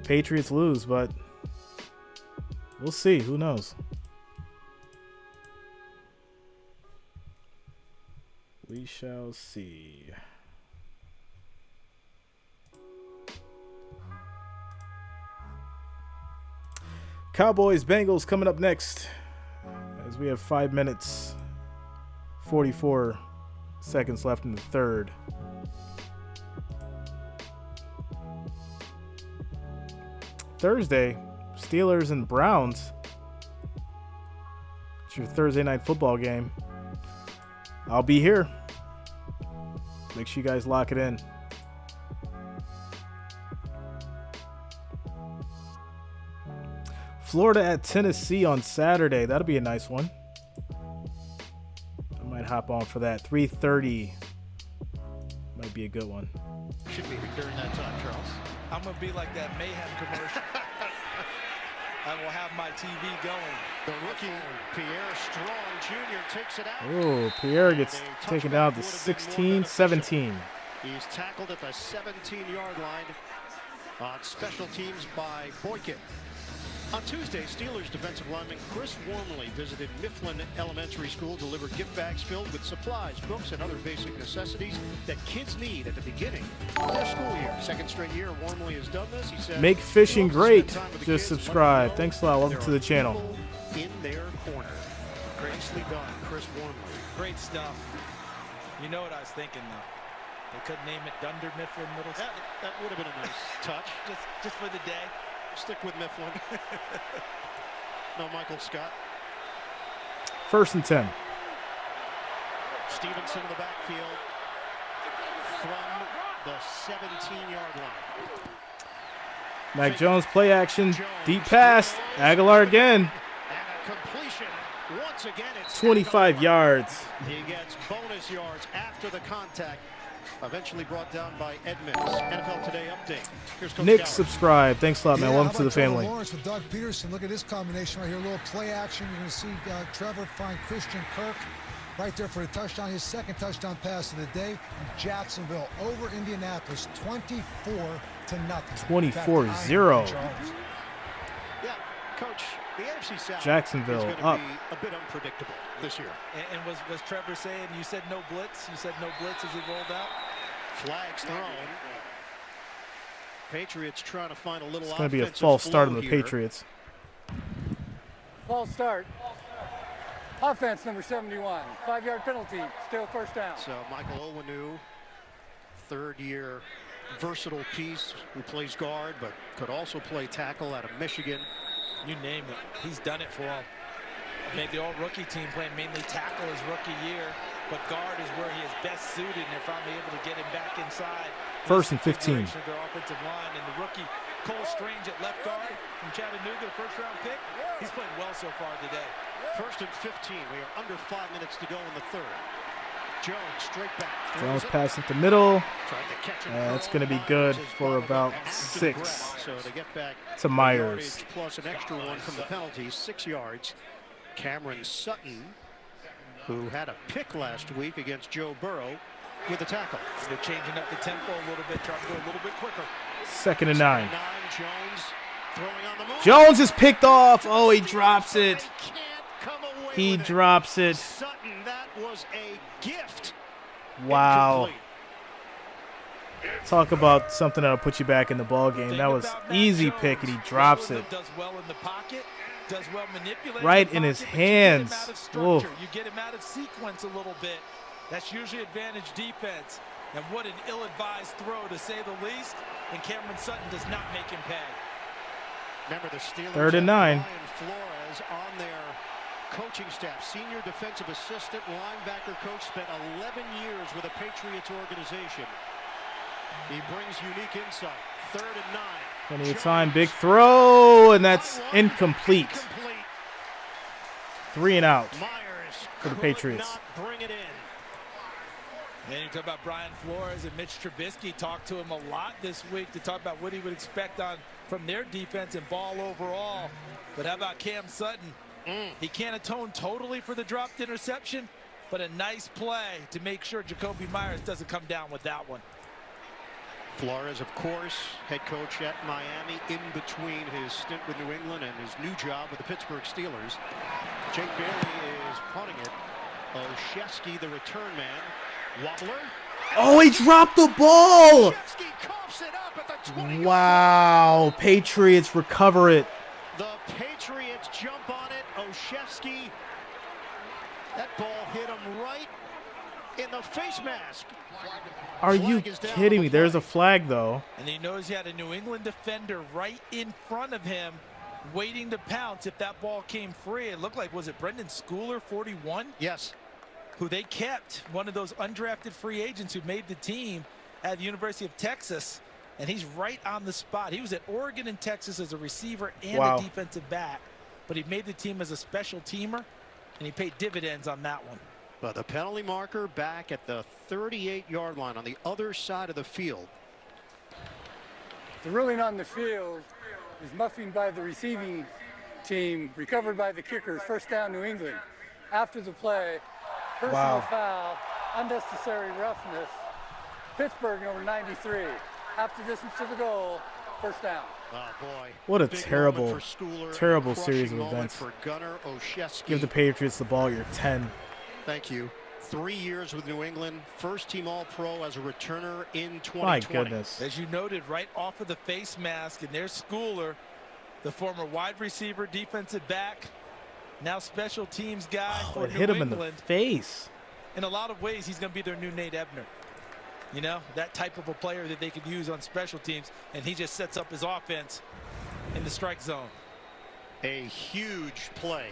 Patriots lose, but we'll see. Who knows? We shall see. Cowboys Bengals coming up next, as we have 5 minutes 44 seconds left in the third. Thursday, Steelers and Browns. It's your Thursday night football game. I'll be here. Make sure you guys lock it in. Florida at Tennessee on Saturday. That'll be a nice one. I might hop on for that. 3:30 might be a good one. Should be during that time, Charles. I'm going to be like that Mayhem commercial. I will have my TV going. The rookie, Pierre Strong Jr. takes it out. Oh, Pierre gets taken down to 16-17. He's tackled at the 17-yard line on special teams by Boykin. On Tuesday, Steelers defensive lineman Chris Wormley visited Mifflin Elementary School, delivered gift bags filled with supplies, books, and other basic necessities that kids need at the beginning of their school year. Second straight year, Wormley has done this. He said, Make fishing great. Just subscribe. Thanks a lot. Welcome to the channel. In their corner. Nicely done, Chris Wormley. Great stuff. You know what I was thinking, though. They couldn't name it Dunder Mifflin Middle School. That would have been a nice touch. Just for the day. Stick with Mifflin. No Michael Scott. 1st and 10. Stevenson in the backfield from the 17-yard line. Mac Jones play action. Deep pass. Aguilar again. And a completion. Once again, it's 25 yards. He gets bonus yards after the contact. Eventually brought down by Edmonds. NFL Today update. Here's Coach Nick, Gallagher. subscribe. Thanks a lot, man. Welcome to the family. Lawrence with Doug Peterson. Look at this combination right here. A little play action. You're going to see Trevor find Christian Kirk right there for the touchdown. His second touchdown pass of the day. And Jacksonville over Indianapolis, 24-0. 24-0. Yeah, Coach, the AFC South Jacksonville is going to up. be a bit unpredictable this year. And was Trevor saying, you said no blitz? You said no blitz as he rolled out? Flags thrown. Patriots trying to find a little It's going to be a offensive false start on flow the here. Patriots. False start. Offense number 71. 5-yard penalty. Still first down. So Michael Olwenu, third-year versatile piece who plays guard but could also play tackle out of Michigan. You name it. He's done it for them. Made the all-rookie team playing mainly tackle his rookie year, but guard is where he is best suited, and they're finally able to get him back inside. 1st and 15. Of their offensive line, and the rookie Cole Strange at left guard from Chattanooga, the first-round pick. He's played well so far today. 1st and 15. We are under 5 minutes to go in the third. Jones straight back. Jones pass at the middle. Tried to catch him. That's going to be good for about 6 So they get back to Myers. plus an extra one from the penalties, 6 yards. Cameron Sutton, who had a pick last week against Joe Burrow, with the tackle. They're changing up the tempo a little bit, trying to go a little bit quicker. 2nd and 9. Jones throwing on the move. Jones is picked off. Oh, he drops it. Can't come away He with it. drops it. Sutton, that was a gift. Wow. Incomplete. Talk about something that'll put you back in the ball game. That was easy pick, and he drops it. Does well in the pocket, does well manipulating Right the in his pocket, but you get him hands. out of Whoa. structure. You get him out of sequence a little bit. That's usually advantage defense. And what an ill-advised throw, to say the least. And Cameron Sutton does not make him pay. Remember the Steelers 3rd and have 9. Brian Flores on their coaching staff. Senior defensive assistant, linebacker coach, spent 11 years with a Patriots organization. He brings unique insight. 3rd and 9. Plenty of time. Big throw, and that's incomplete. 3 and out Myers for the could Patriots. not bring it in. And you talk about Brian Flores and Mitch Trubisky. Talked to him a lot this week to talk about what he would expect from their defense and ball overall. But how about Cam Sutton? He can't atone totally for the dropped interception, but a nice play to make sure Jacoby Myers doesn't come down with that one. Flores, of course, head coach at Miami, in between his stint with New England and his new job with the Pittsburgh Steelers. Jake Bailey is punting it. Olszewski, the return man, Wobbler. Oh, he dropped the ball. Olszewski coughs it up at the 20. Wow. Patriots recover it. The Patriots jump on it. Olszewski. That ball hit him right in the face mask. Are you kidding me? There's a flag, though. And he knows he had a New England defender right in front of him waiting to pounce if that ball came free. It looked like, was it Brendan Schooler, 41? Yes. Who they kept, one of those undrafted free agents who made the team at the University of Texas. And he's right on the spot. He was at Oregon and Texas as a receiver and a defensive back. But he made the team as a special teamer, and he paid dividends on that one. But the penalty marker back at the 38-yard line on the other side of the field. The ruling on the field is muffing by the receiving team, recovered by the kickers, first down New England. After the play, personal foul, unnecessary roughness, Pittsburgh number 93. After distance to the goal, first down. Oh boy. What a Big terrible, moment for Schooler, terrible crushing series of moment events. for Gunnar Olszewski. Give the Patriots the ball. You're 10. Thank you. 3 years with New England, first team All-Pro as a returner in 2020. My goodness. As you noted, right off of the face mask, and there's Schooler, the former wide receiver, defensive back, now special teams guy for It New hit him England. in the face. In a lot of ways, he's going to be their new Nate Ebner. You know, that type of a player that they could use on special teams, and he just sets up his offense in the strike zone. A huge play.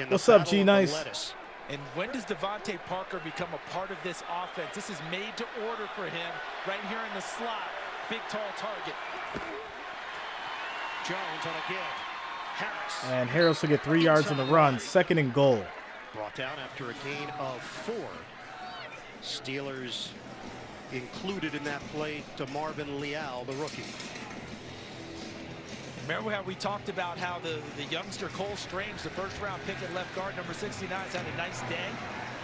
What's up, G Nice? And when does Devontae Parker become a part of this offense? This is made to order for him right here in the slot. Big, tall target. Jones on a give. Harris. And Harris will get 3 yards on the run. Second and goal. Brought down after a gain of 4. Steelers included in that play to Marvin Leal, the rookie. Remember how we talked about how the youngster Cole Strange, the first-round pick at left guard, number 69, has had a nice day?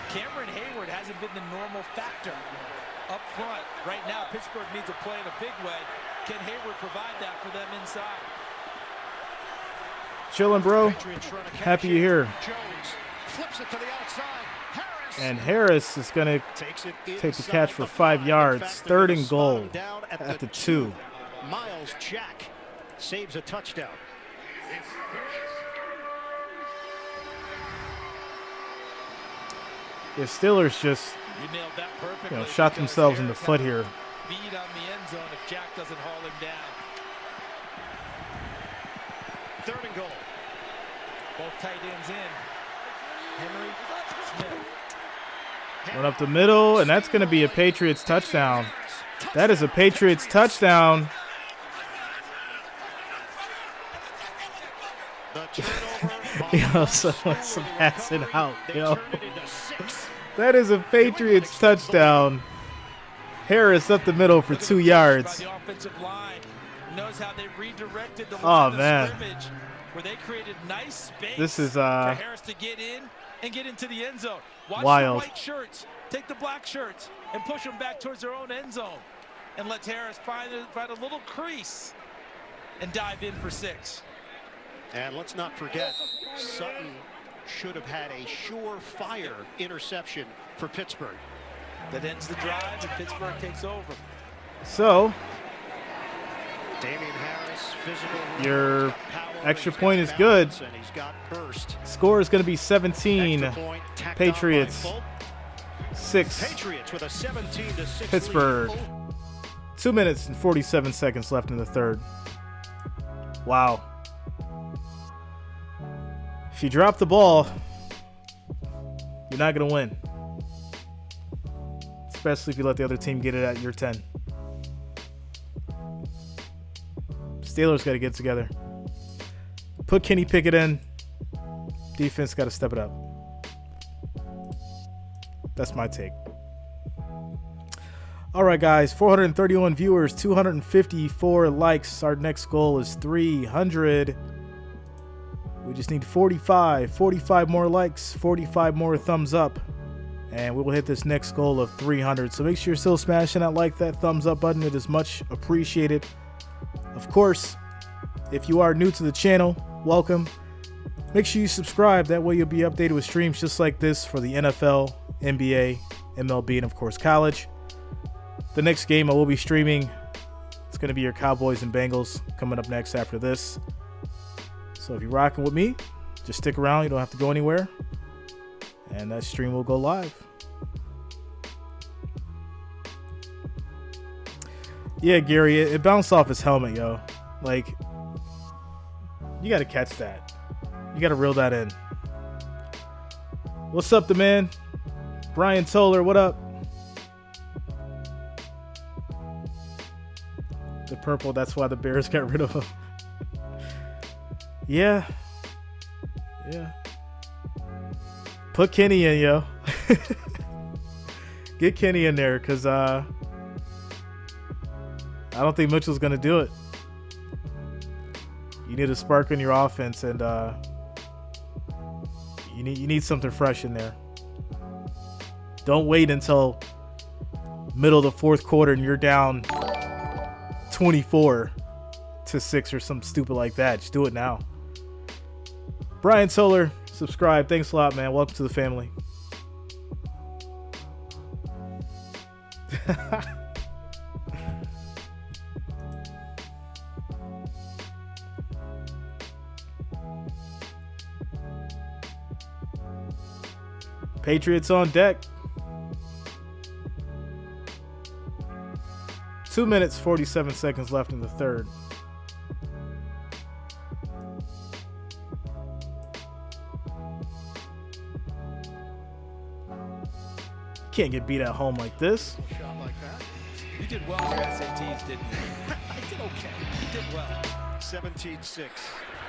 Cameron Hayward hasn't been the normal factor up front. Right now, Pittsburgh needs a play in a big way. Can Hayward provide that for them inside? Chillin', bro. Happy you're here. Jones flips it to the outside. Harris. And Harris is going to take the catch for 5 yards. Third and goal at the 2. Miles Jack saves a touchdown. The Steelers just shot themselves in the foot here. Beat on the end zone if Jack doesn't haul him down. Third and goal. Both tight ends in. Henry Smith. Run up the middle, and that's going to be a Patriots touchdown. That is a Patriots touchdown. Yo, someone's passing out. Yo. That is a Patriots touchdown. Harris up the middle for 2 yards. Knows how they redirected the scrimmage, where they created nice space this is for Harris to get in and get into the end zone. Watch wild. The white shirts, take the black shirts, and push them back towards their own end zone, and let Harris find a little crease and dive in for 6. And let's not forget, Sutton should have had a surefire interception for Pittsburgh. That ends the drive, and Pittsburgh takes over. So, Damian Harris, physical. Your extra point is good. And he's got burst. Score is going to be 17. Patriots 6. Patriots with a 17-6 Pittsburgh. lead. 2 minutes and 47 seconds left in the third. Wow. If you drop the ball, you're not going to win. Especially if you let the other team get it at your 10. Steelers got to get together. Put Kenny Pickett in. Defense got to step it up. That's my take. All right, guys. 431 viewers, 254 likes. Our next goal is 300. We just need 45 more likes, 45 more thumbs up, and we will hit this next goal of 300. So make sure you're still smashing that thumbs up button. It is much appreciated. Of course, if you are new to the channel, welcome. Make sure you subscribe. That way you'll be updated with streams just like this for the NFL, NBA, MLB, and of course college. The next game I will be streaming, it's going to be your Cowboys and Bengals coming up next after this. So if you're rocking with me, just stick around. You don't have to go anywhere. And that stream will go live. Yeah, Gary, it bounced off his helmet, yo. Like, you got to catch that. You got to reel that in. What's up, the man? Brian Toller, what up? The purple, that's why the Bears got rid of him. Yeah. Put Kenny in, yo. Get Kenny in there, because I don't think Mitchell's going to do it. You need a spark in your offense, and you need something fresh in there. Don't wait until middle of the fourth quarter and you're down 24-6 or something stupid like that. Just do it now. Brian Solar, subscribe. Thanks a lot, man. Welcome to the family. Patriots on deck. 2 minutes, 47 seconds left in the third. Can't get beat at home like this. Shot like that. You did well in your SATs, didn't you? I did okay. You did well. 17-6.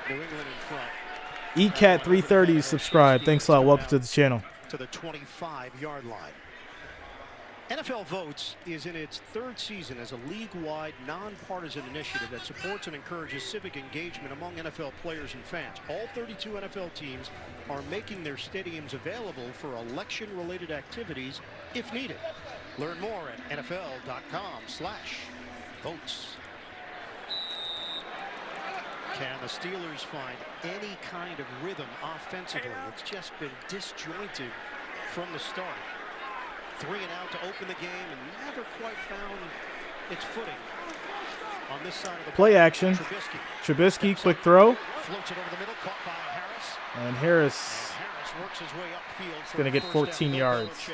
New England in front. ECAT 330, subscribe. Thanks a lot. Welcome to the channel. To the 25-yard line. NFL Votes is in its third season as a league-wide, nonpartisan initiative that supports and encourages civic engagement among NFL players and fans. All 32 NFL teams are making their stadiums available for election-related activities if needed. Learn more at NFL.com/votes. Can the Steelers find any kind of rhythm offensively? It's just been disjointed from the start. 3 and out to open the game and never quite found its footing on this side of the play action. Trubisky, quick throw. Floats it over the middle, caught by Harris. And Harris Works his way upfield. is going to get 14 yards.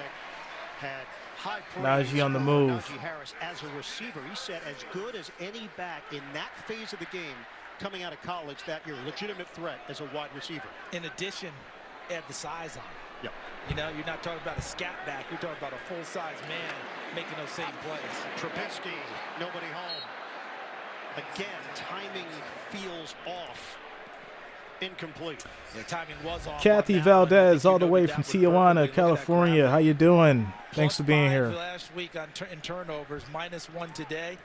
Najee on the move. Najee Harris as a receiver, he said as good as any back in that phase of the game coming out of college, that you're a legitimate threat as a wide receiver. In addition, add the size on. Yep. You know, you're not talking about a scat back. You're talking about a full-size man making those same plays. Trubisky, nobody home. Again, timing feels off. Incomplete. The timing was off. Kathy Valdez, all the way from Tijuana, California. How you doing? Thanks for being here. Last week in turnovers, -1 today.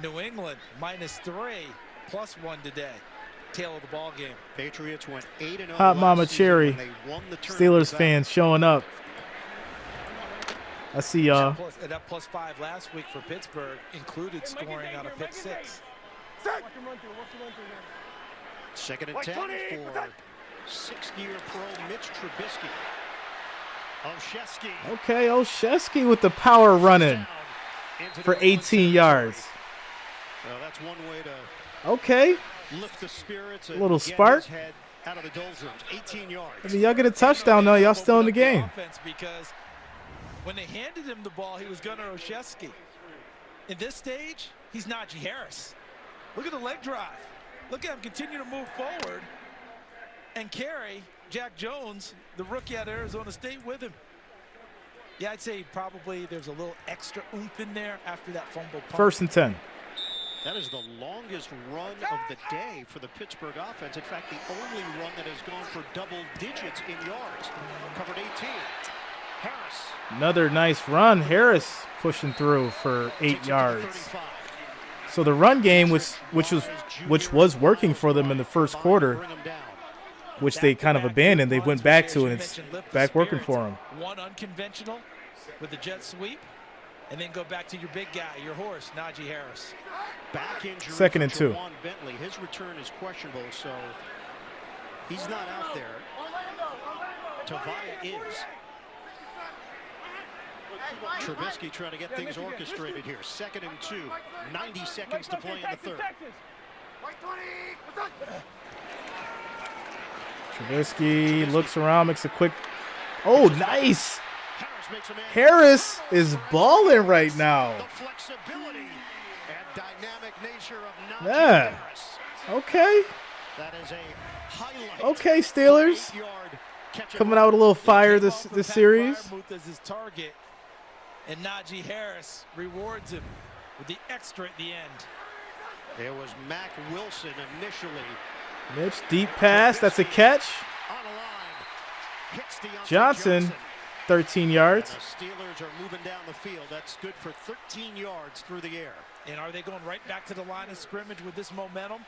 New England, -3, +1 today. Tail of the ball game. Patriots went 8-0. Hot Mama Cherry. Steelers fans showing up. I see y'all. That +5 last week for Pittsburgh included scoring on a pick 6. Second and 10 for sixth-year pro Mitch Trubisky. Olszewski. Okay, Olszewski with the power running for 18 yards. Well, that's one way to okay. lift the spirits. A little spark. Out of the doldrums. 18 yards. I mean, y'all get a touchdown though. Y'all still in the game. Because when they handed him the ball, he was Gunnar Olszewski. In this stage, he's Najee Harris. Look at the leg drive. Look at him continue to move forward and carry Jack Jones, the rookie out of Arizona State, with him. Yeah, I'd say probably there's a little extra oomph in there after that fumble punt. 1st and 10. That is the longest run of the day for the Pittsburgh offense. In fact, the only run that has gone for double digits in yards. Covered 18. Harris. Another nice run. Harris pushing through for 8 yards. So the run game, which was working for them in the first quarter, which they kind of abandoned, they went back to, and it's back working for them. One unconventional with the jet sweep, and then go back to your big guy, your horse, Najee Harris. Back injury 2nd and 2. Bentley. His return is questionable, so he's not out there. Tavia is. Trubisky trying to get things orchestrated here. 2nd and 2. 90 seconds to play in the third. Trubisky looks around, makes a quick. Oh, nice. Harris is balling right now. The flexibility and dynamic nature of Yeah. Harris. Okay. That is a highlight. Okay, Steelers. Coming out with a little fire this series. Freiermuth as his target, and Najee Harris rewards him with the extra at the end. There was Mac Wilson initially. Mitch, deep pass. That's a catch. On a line. Hits Deontay Johnson, 13 yards. And the Steelers are moving down the field. That's good for 13 yards through the air. And are they going right back to the line of scrimmage with this momentum?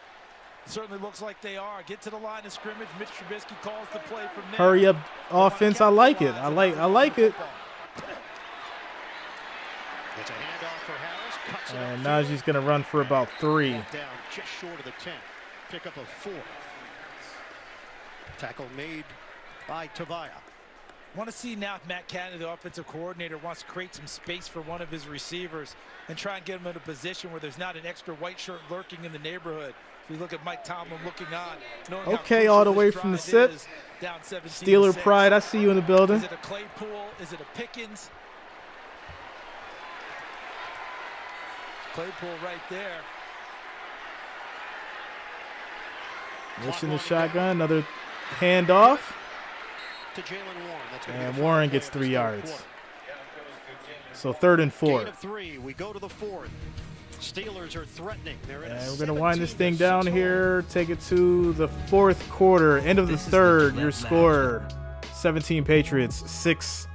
It certainly looks like they are. Get to the line of scrimmage. Mitch Trubisky calls the play from there. Hurry up offense. I like it. I like it. It's a handoff for Harris. Cuts it And upfield. Najee's going to run for about 3. Down just short of the 10. Pick up a 4. Tackle made by Tavia. Want to see now if Matt Canada, the offensive coordinator, wants to create some space for one of his receivers and try and get him in a position where there's not an extra white shirt lurking in the neighborhood. If you look at Mike Tomlin looking on. Okay, all the way from the sit. Down 17-6. Steeler pride, I see you in the building. Is it a Claypool? Is it a Pickens? Claypool right there. Mitch in the shotgun, another handoff. To Jalen Warren. That's gonna be And the Warren final gets play 3 of this third yards. quarter. So 3rd and 4. Gain of 3. We go to the 4th. Steelers are threatening. They're in And a we're going to wind this thing 17-6 down hole. here, take it to the 4th quarter, end of the 3rd. Your score, 17 Patriots, 6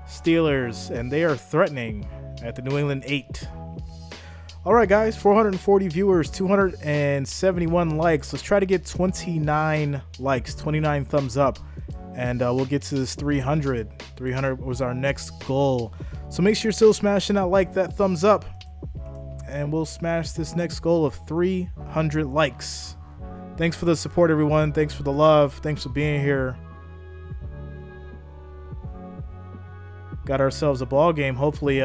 Steelers, and they are threatening at the New England 8. All right, guys, 440 viewers, 271 likes. Let's try to get 29 likes, 29 thumbs up, and we'll get to this 300. 300 was our next goal. So make sure you're still smashing that like, that thumbs up, and we'll smash this next goal of 300 likes. Thanks for the support, everyone. Thanks for the love. Thanks for being here. Got ourselves a ball game. Hopefully,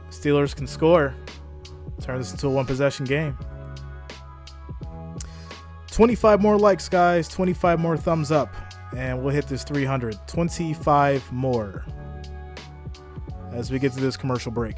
Steelers can score. Turn this into a one-possession game. 25 more likes, guys. 25 more thumbs up. And we'll hit this 300. 25 more. As we get to this commercial break.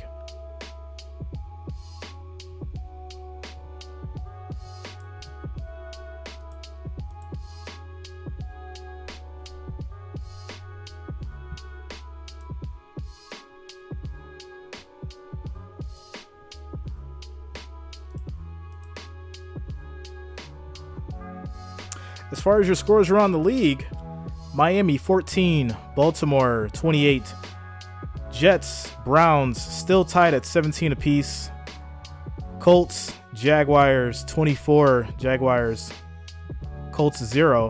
As far as your scores around the league, Miami 14, Baltimore 28, Jets, Browns still tied at 17 apiece, Colts, Jaguars 24, Jaguars, Colts 0,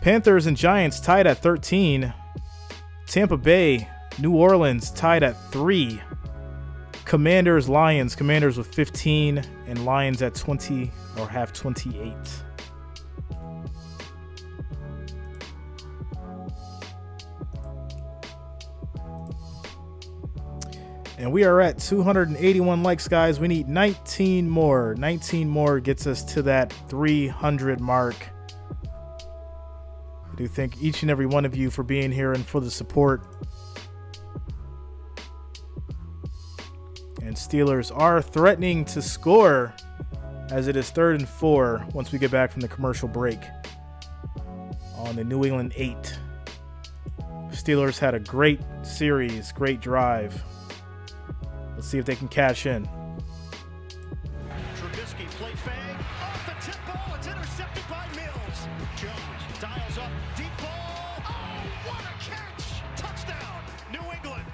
Panthers and Giants tied at 13, Tampa Bay, New Orleans tied at 3, Commanders, Lions, Commanders with 15, and Lions at 20 or have 28. And we are at 281 likes, guys. We need 19 more. 19 more gets us to that 300 mark. I do thank each and every one of you for being here and for the support. And Steelers are threatening to score as it is 3rd and 4 once we get back from the commercial break on the New England 8. Steelers had a great series, great drive. Let's see if they can cash in. Trubisky play fake. Off the tip ball. It's intercepted by Mills. Jones dials up. Deep ball. Oh, what a catch. Touchdown, New England.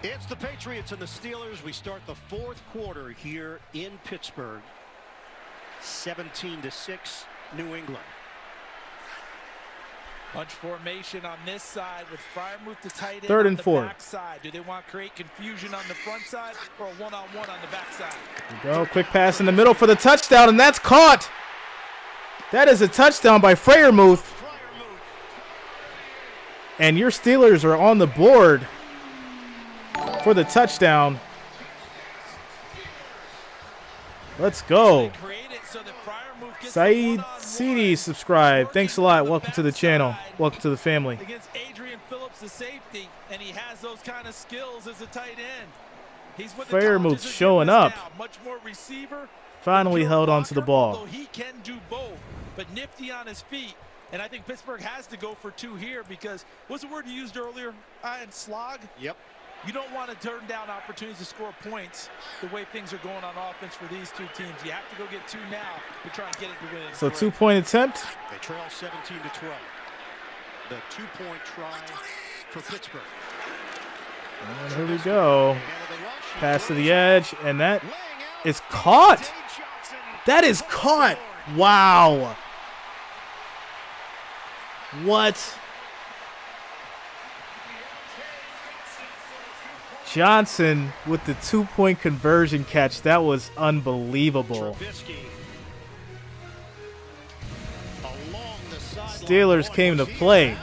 It's the Patriots and the Steelers. We start the 4th quarter here in Pittsburgh. 17-6, New England. Bunch formation on this side with Freiermuth the tight end 3rd on and the 4. backside. Do they want to create confusion on the front side or a one-on-one on the backside? There we go. Quick pass in the middle for the touchdown, and that's caught. That is a touchdown by Freiermuth. And your Steelers are on the board for the touchdown. Let's go. Saeed CD subscribe. Thanks a lot. Welcome to the channel. Welcome to the family. Against Adrian Phillips, the safety, and he has those kind of skills as a tight end. He's with Fairmouth showing up. Much more receiver. Finally held onto the ball. He can do both, but nifty on his feet. And I think Pittsburgh has to go for 2 here because what's the word you used earlier? Ian slog? Yep. You don't want to turn down opportunities to score points the way things are going on offense for these 2 teams. You have to go get 2 now to try and get it to win. So 2-point attempt. They trail 17-12. The 2-point try for Pittsburgh. And here we go. Pass to the edge, and that is caught. That is caught. Wow. What? Johnson with the 2-point conversion catch. That was unbelievable. Steelers came to play.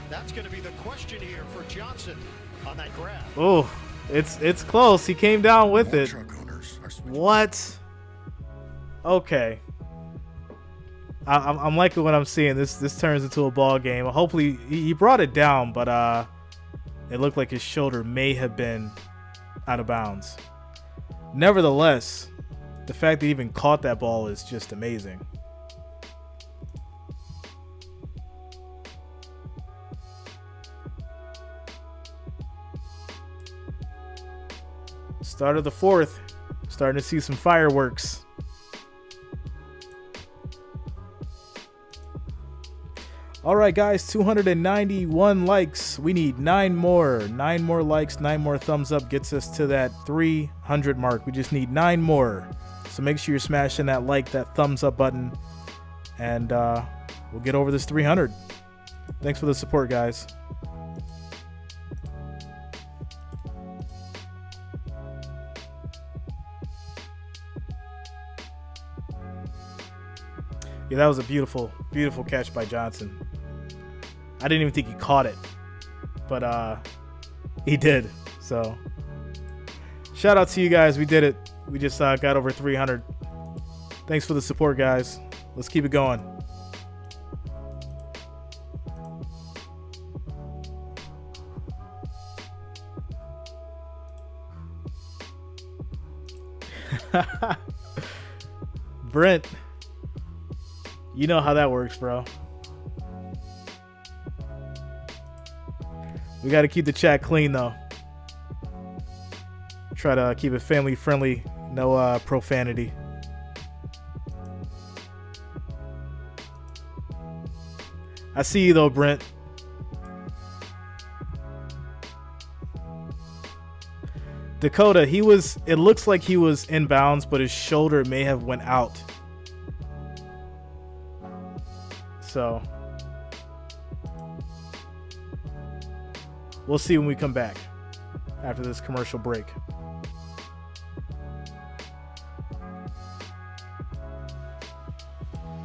That's going to be the question here for Johnson on that grab. Oh, it's close. He came down with it. What? Okay. I'm liking what I'm seeing. This turns into a ball game. Hopefully he brought it down, but it looked like his shoulder may have been out of bounds. Nevertheless, the fact that he even caught that ball is just amazing. Start of the 4th. Starting to see some fireworks. All right, guys, 291 likes. We need 9 more. 9 more likes, 9 more thumbs up gets us to that 300 mark. We just need 9 more. So make sure you're smashing that like, that thumbs up button, and we'll get over this 300. Thanks for the support, guys. Yeah, that was a beautiful, beautiful catch by Johnson. I didn't even think he caught it, but he did. So shout out to you guys. We did it. We just got over 300. Thanks for the support, guys. Let's keep it going. Brent, you know how that works, bro. We got to keep the chat clean, though. Try to keep it family friendly. No profanity. I see you, though, Brent. Dakota, it looks like he was inbounds, but his shoulder may have went out. So we'll see when we come back after this commercial break.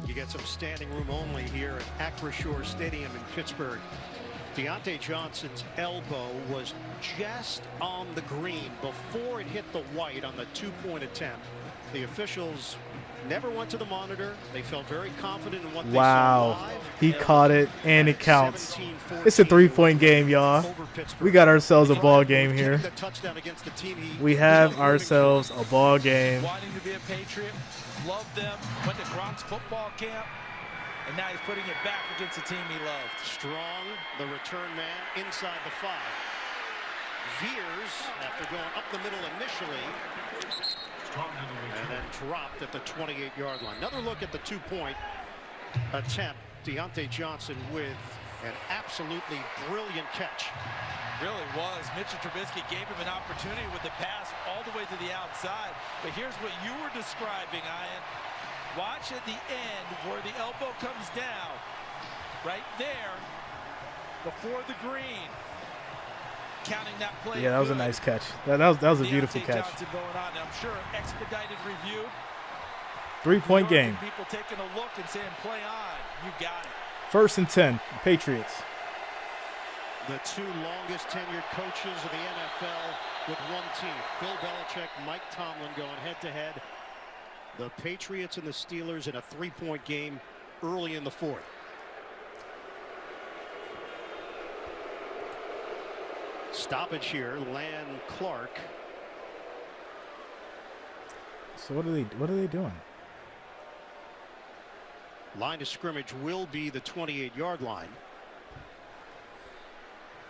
You get some standing room only here at Acrisure Stadium in Pittsburgh. Deontay Johnson's elbow was just on the green before it hit the white on the 2-point attempt. The officials never went to the monitor. They felt very confident in what they saw live. He caught it, and it counts. It's a 3-point game, y'all. We got ourselves a ball game here. We have ourselves a ball game. Wanting to be a Patriot, loved them, went to Gronk's football camp, and now he's putting it back against the team he loved. Strong, the return man, inside the 5. Veers, after going up the middle initially, and then dropped at the 28-yard line. Another look at the 2-point attempt. Deontay Johnson with an absolutely brilliant catch. Really was. Mitchell Trubisky gave him an opportunity with the pass all the way to the outside. But here's what you were describing, Ian. Watch at the end where the elbow comes down. Right there, before the green. Counting that play. Yeah, that was a nice catch. That was a beautiful catch. Johnson going on, and I'm sure expedited review. 3-point game. People taking a look and saying, play on. You got it. 1st and 10, Patriots. The two longest tenured coaches of the NFL with one team. Bill Belichick, Mike Tomlin going head-to-head. The Patriots and the Steelers in a 3-point game early in the fourth. Stoppage here, Lan Clark. So what are they doing? Line of scrimmage will be the 28-yard line.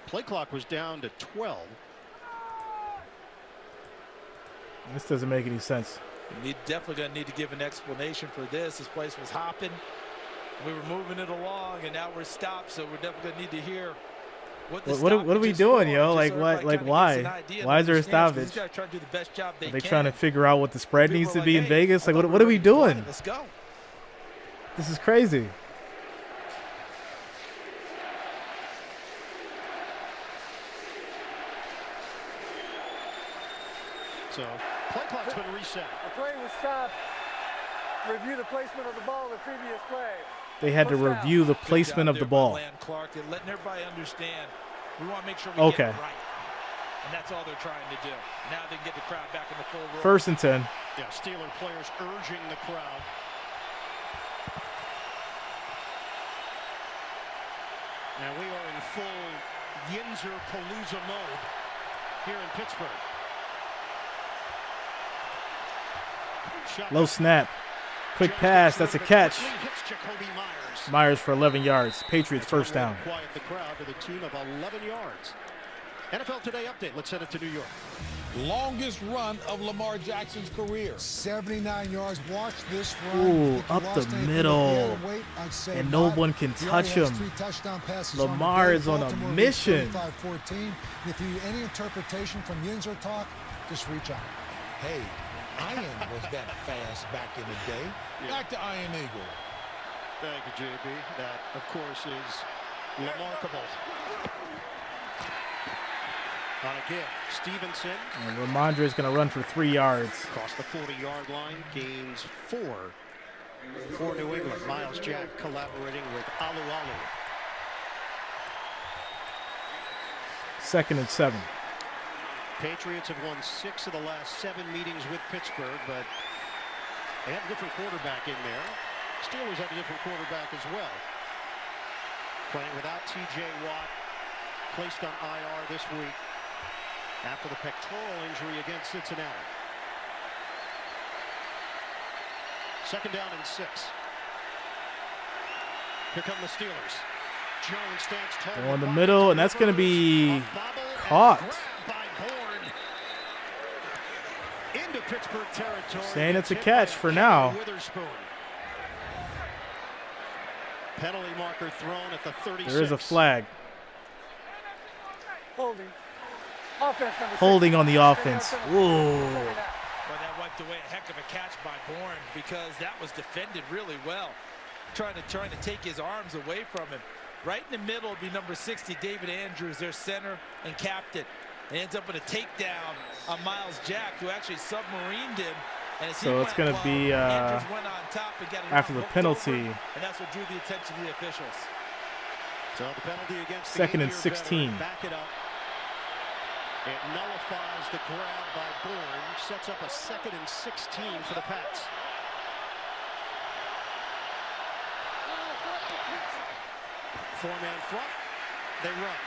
Play clock was down to 12. This doesn't make any sense. You definitely going to need to give an explanation for this. This place was hopping. We were moving it along, and now we're stopped. So we're definitely going to need to hear what are we doing, yo? Like what? Like why? Why is there a stoppage? Trying to do the best job are they trying to figure out what the spread needs to be in Vegas? Like what are we doing? Let's go. This is crazy. So play clock's been reset. The play was stopped. Review the placement of the ball in the previous play. They had to review the placement of the ball. Lan Clark, and letting everybody understand we want to make sure we get it right. And that's all they're trying to do. Now they can get the crowd back in the full row. 1st and 10. Yeah, Steeler players urging the crowd. Now we are in full Yinzer Palooza mode here in Pittsburgh. Low snap. Quick pass. That's a catch. Myers for 11 yards. Patriots first down. Quiet the crowd to the tune of 11 yards. NFL Today update. Let's send it to New York. Longest run of Lamar Jackson's career. 79 yards. Watch this run. Ooh, up the middle. And no one can touch him. Lamar is on a mission. If you any interpretation from Yinzer talk, just reach out. Hey, Iron was that fast back in the day. Yeah. Back to Iron Eagle. Thank you, JB. That, of course, is remarkable. On a give, Stevenson. And Ramondre is going to run for 3 yards. Across the 40-yard line, gains 4 for New England. Miles Jack collaborating with Alu. 2nd and 7. Patriots have won 6 of the last 7 meetings with Pittsburgh, but they have a different quarterback in there. Steelers have a different quarterback as well. Playing without T.J. Watt, placed on IR this week after the pectoral injury against Cincinnati. 2nd down and 6. Here come the Steelers. Jones stands tall. Go in the middle, and that's going to be caught. Into Pittsburgh territory. Saying it's a catch for now. Penalty marker thrown at the 36. There is a flag. Holding. Holding on the offense. Ooh. Well, that wiped away a heck of a catch by Bourne because that was defended really well. Trying to take his arms away from him. Right in the middle would be number 60, David Andrews, their center and captain. And ends up with a takedown on Miles Jack, who actually submarined him. And so it's going to be after the penalty. And that's what drew the attention of the officials. So the penalty against 2nd and 16. Back it up. It nullifies the grab by Bourne. Sets up a 2nd and 16 for the Pats. Four-man front. They run.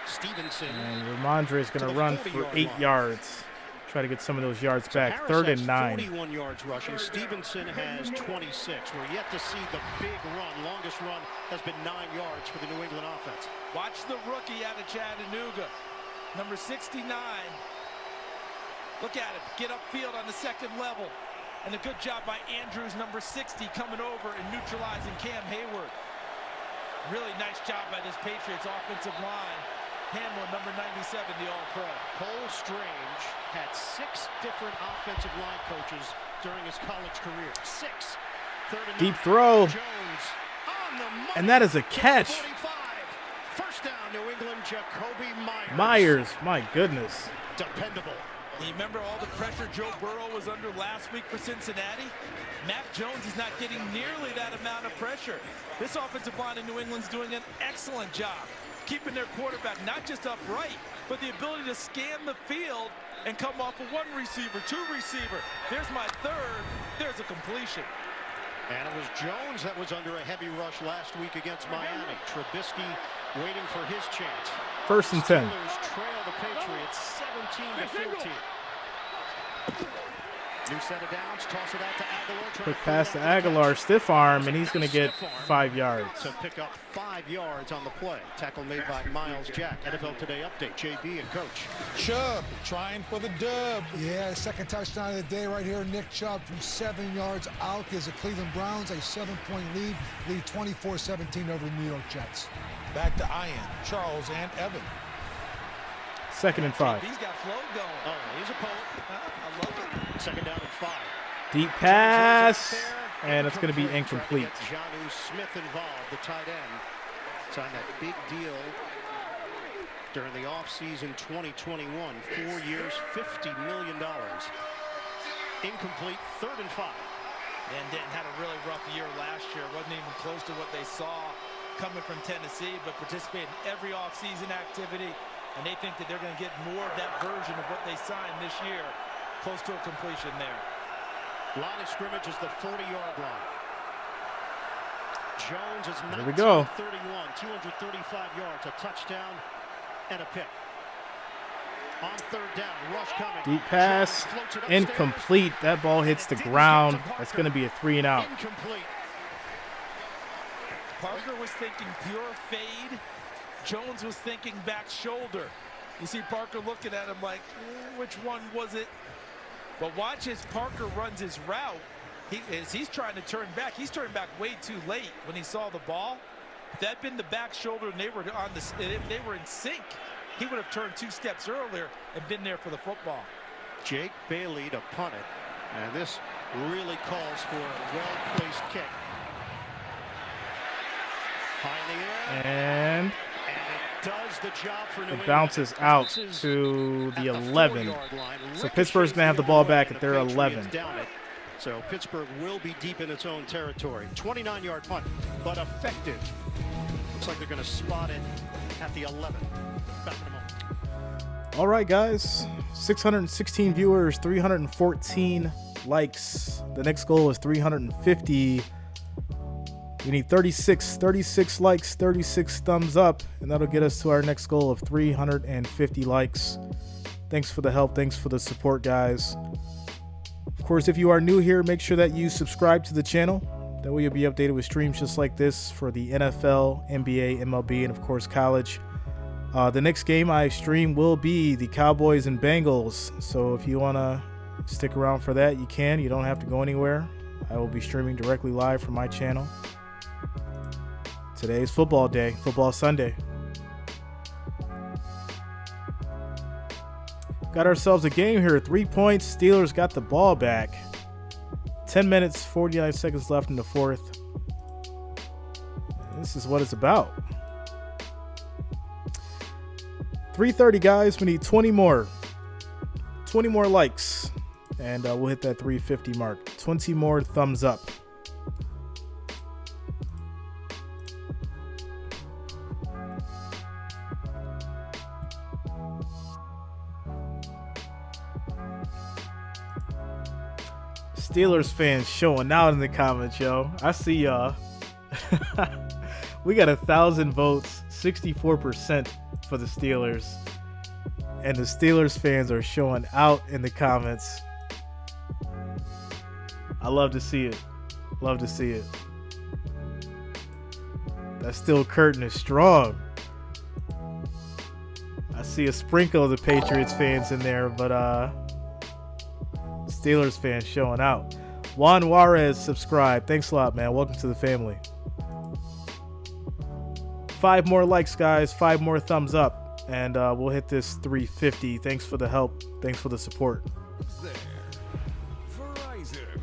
Stevenson. And Ramondre is going to run for 8 yards. Try to get some of those yards back. Harris 3rd and 9. 41 yards rushing. Stevenson has 26. We're yet to see the big run. Longest run has been 9 yards for the New England offense. Watch the rookie out of Chattanooga. Number 69. Look at him. Get upfield on the 2nd level. And a good job by Andrews, number 60, coming over and neutralizing Cam Hayward. Really nice job by this Patriots offensive line. Hamlin, number 97, the All-Pro. Cole Strange had 6 different offensive line coaches during his college career. 6. 3rd and Deep 9. throw. Jones on the money. And that is a catch. 45. First down, New England, Jacoby Myers. Myers, my goodness. Dependable. You remember all the pressure Joe Burrow was under last week for Cincinnati? Mac Jones is not getting nearly that amount of pressure. This offensive line in New England's doing an excellent job keeping their quarterback not just upright, but the ability to scan the field and come off of one receiver, two receiver. There's my third. There's a completion. And it was Jones that was under a heavy rush last week against Miami. Trubisky waiting for his chance. 1st and 10. Steelers trail the Patriots 17-14. New set of downs, toss it out to Aguilar. Quick pass to Aguilar, stiff arm, and he's going to get 5 yards. To pick up 5 yards on the play. Tackle made by Miles Jack. NFL Today update, JB and Coach. Chubb trying for the dub. Yeah, second touchdown of the day right here. Nick Chubb from 7 yards out gives the Cleveland Browns a 7-point lead 24-17 over the New York Jets. Back to Ian, Charles, and Evan. 2nd and 5. He's got flow going. Oh, he's a poet. I love it. 2nd down and 5. Deep pass, and it's going to be incomplete. Jonnu Smith involved, the tight end. Signed that big deal during the offseason 2021. 4 years, $50 million. Incomplete, 3rd and 5. And Denton had a really rough year last year. Wasn't even close to what they saw coming from Tennessee, but participated in every offseason activity. And they think that they're going to get more of that version of what they signed this year. Close to a completion there. Line of scrimmage is the 40-yard line. Jones is 19-31, 235 yards, a touchdown and a pick. On 3rd down, rush coming. Deep pass, incomplete. That ball hits the ground. That's going to be a 3 and out. Incomplete. Parker was thinking pure fade. Jones was thinking back shoulder. You see Parker looking at him like, which one was it? But watch as Parker runs his route. He's trying to turn back. He's turned back way too late when he saw the ball. If that had been the back shoulder and they were if they were in sync, he would have turned 2 steps earlier and been there for the football. Jake Bailey to punt it. And this really calls for a well-placed kick. High in the air. And it does the job for New it bounces out to the 11. So Pittsburgh's going to have the ball back at their 11. So Pittsburgh will be deep in its own territory. 29-yard punt, but effective. Looks like they're going to spot it at the 11. Back in a moment. All right, guys. 616 viewers, 314 likes. The next goal is 350. We need 36 likes, 36 thumbs up, and that'll get us to our next goal of 350 likes. Thanks for the help. Thanks for the support, guys. Of course, if you are new here, make sure that you subscribe to the channel. That way you'll be updated with streams just like this for the NFL, NBA, MLB, and of course college. The next game I stream will be the Cowboys and Bengals. So if you want to stick around for that, you can. You don't have to go anywhere. I will be streaming directly live from my channel. Today is football day, football Sunday. Got ourselves a game here. 3 points. Steelers got the ball back. 10 minutes, 49 seconds left in the 4th. This is what it's about. 3:30, guys. We need 20 more. 20 more likes. And we'll hit that 350 mark. 20 more thumbs up. Steelers fans showing out in the comments, yo. I see y'all. We got 1,000 votes, 64% for the Steelers. And the Steelers fans are showing out in the comments. I love to see it. Love to see it. That steel curtain is strong. I see a sprinkle of the Patriots fans in there, but Steelers fans showing out. Juan Juarez subscribed. Thanks a lot, man. Welcome to the family. 5 more likes, guys. 5 more thumbs up. And we'll hit this 350. Thanks for the help. Thanks for the support. There. Verizon,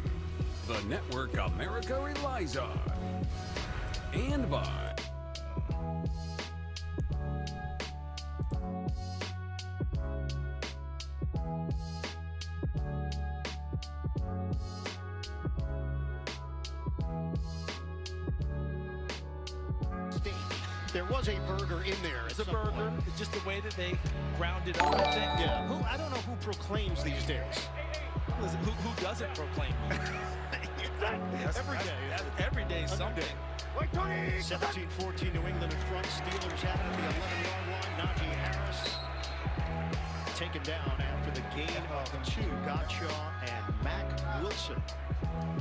the network America relies on. And by There was a burger in there. It's a burger. It's just the way that they ground it up, I think. Yeah. I don't know who proclaims these days. Listen, who doesn't proclaim? Every day. Every day is something. 17-14 New England in front. Steelers have it at the 11-yard line. Najee Harris taken down after the gain of 2. Godshaw and Mac Wilson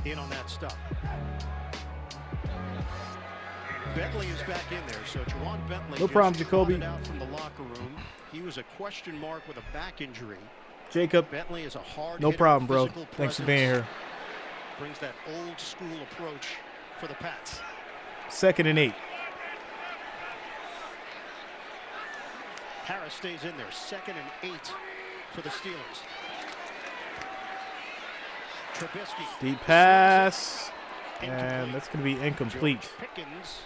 in on that stop. Bentley is back in there, so Juwan Bentley No problem, Jacoby. Out from the locker room. He was a question mark with a back injury. Jacob, Bentley is a hard no problem, bro. physical Thanks for presence. being here. Brings that old school approach for the Pats. 2nd and 8. Harris stays in there. 2nd and 8 for the Steelers. Trubisky. Deep pass. And that's going to be incomplete. George Pickens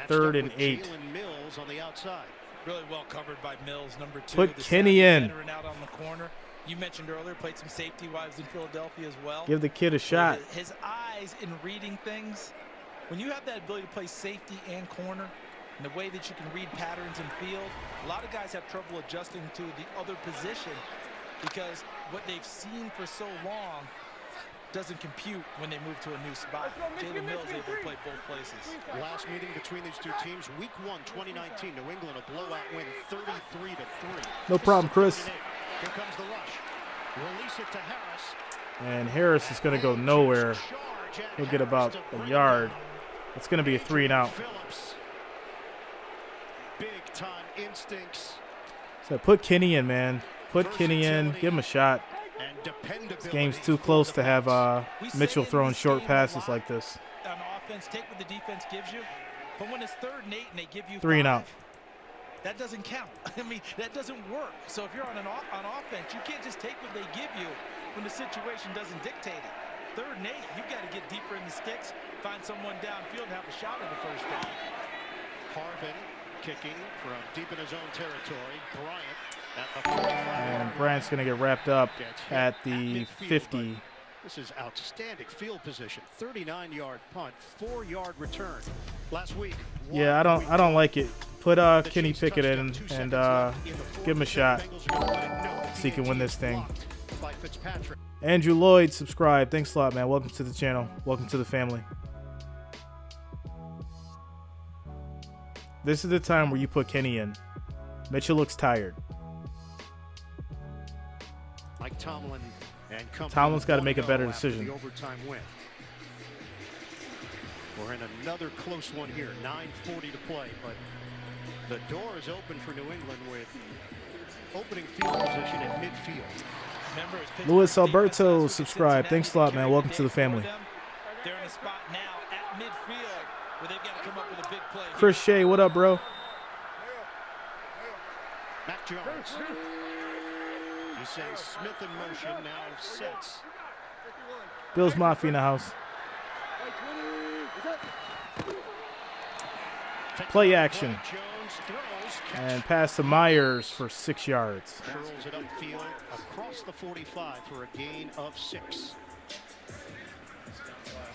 3rd and 8. Jalen Mills on the outside. Really well covered by Mills, number 2. Put the Kenny in. veteran out on the corner. You mentioned earlier, played some safety wives in Philadelphia as well. Give the kid a shot. His eyes in reading things. When you have that ability to play safety and corner, and the way that you can read patterns in field, a lot of guys have trouble adjusting to the other position because what they've seen for so long doesn't compute when they move to a new spot. Jalen Mills able to play both places. Last meeting between these two teams, week 1, 2019, New England a blowout win, 33-3. No problem, Chris. Here comes the rush. Release it to Harris. And Harris is going to go nowhere. He'll get about a yard. It's going to be a 3-and-out. Phillips. Big time instincts. So put Kenny in, man. Put Kenny in. Give him a shot. This game's too close to have Mitchell throwing short passes like this. On offense, take what the defense gives you. But when it's 3rd and 8 and they give you 3-and-out. that doesn't count. I mean, that doesn't work. So if you're on offense, you can't just take what they give you when the situation doesn't dictate it. 3rd and 8, you've got to get deeper in the sticks, find someone downfield, and have a shot at the first down. Harvin kicking from deep in his own territory. Bryant at the 45. And Bryant's going to get wrapped up at the 50. This is outstanding field position. 39-yard punt, 4-yard return. Last week. Yeah, I don't like it. Put Kenny Pickett in and give him a shot. So he can win this thing. Andrew Lloyd, subscribe. Thanks a lot, man. Welcome to the channel. Welcome to the family. This is the time where you put Kenny in. Mitchell looks tired. Mike Tomlin and company. Tomlin's got to make a better after decision. The overtime win. We're in another close one here. 9:40 to play, but the door is open for New England with opening field position at midfield. Luis Alberto, subscribe. Thanks a lot, man. Welcome to the family. They're in a spot now at midfield where they've got to come up with a big play. Chris Shea, what up, bro? Mac Jones. He sends Smith in motion, now sets. Bills Mafia in the house. Play action. And pass to Myers for 6 yards. Curls it upfield across the 45 for a gain of 6.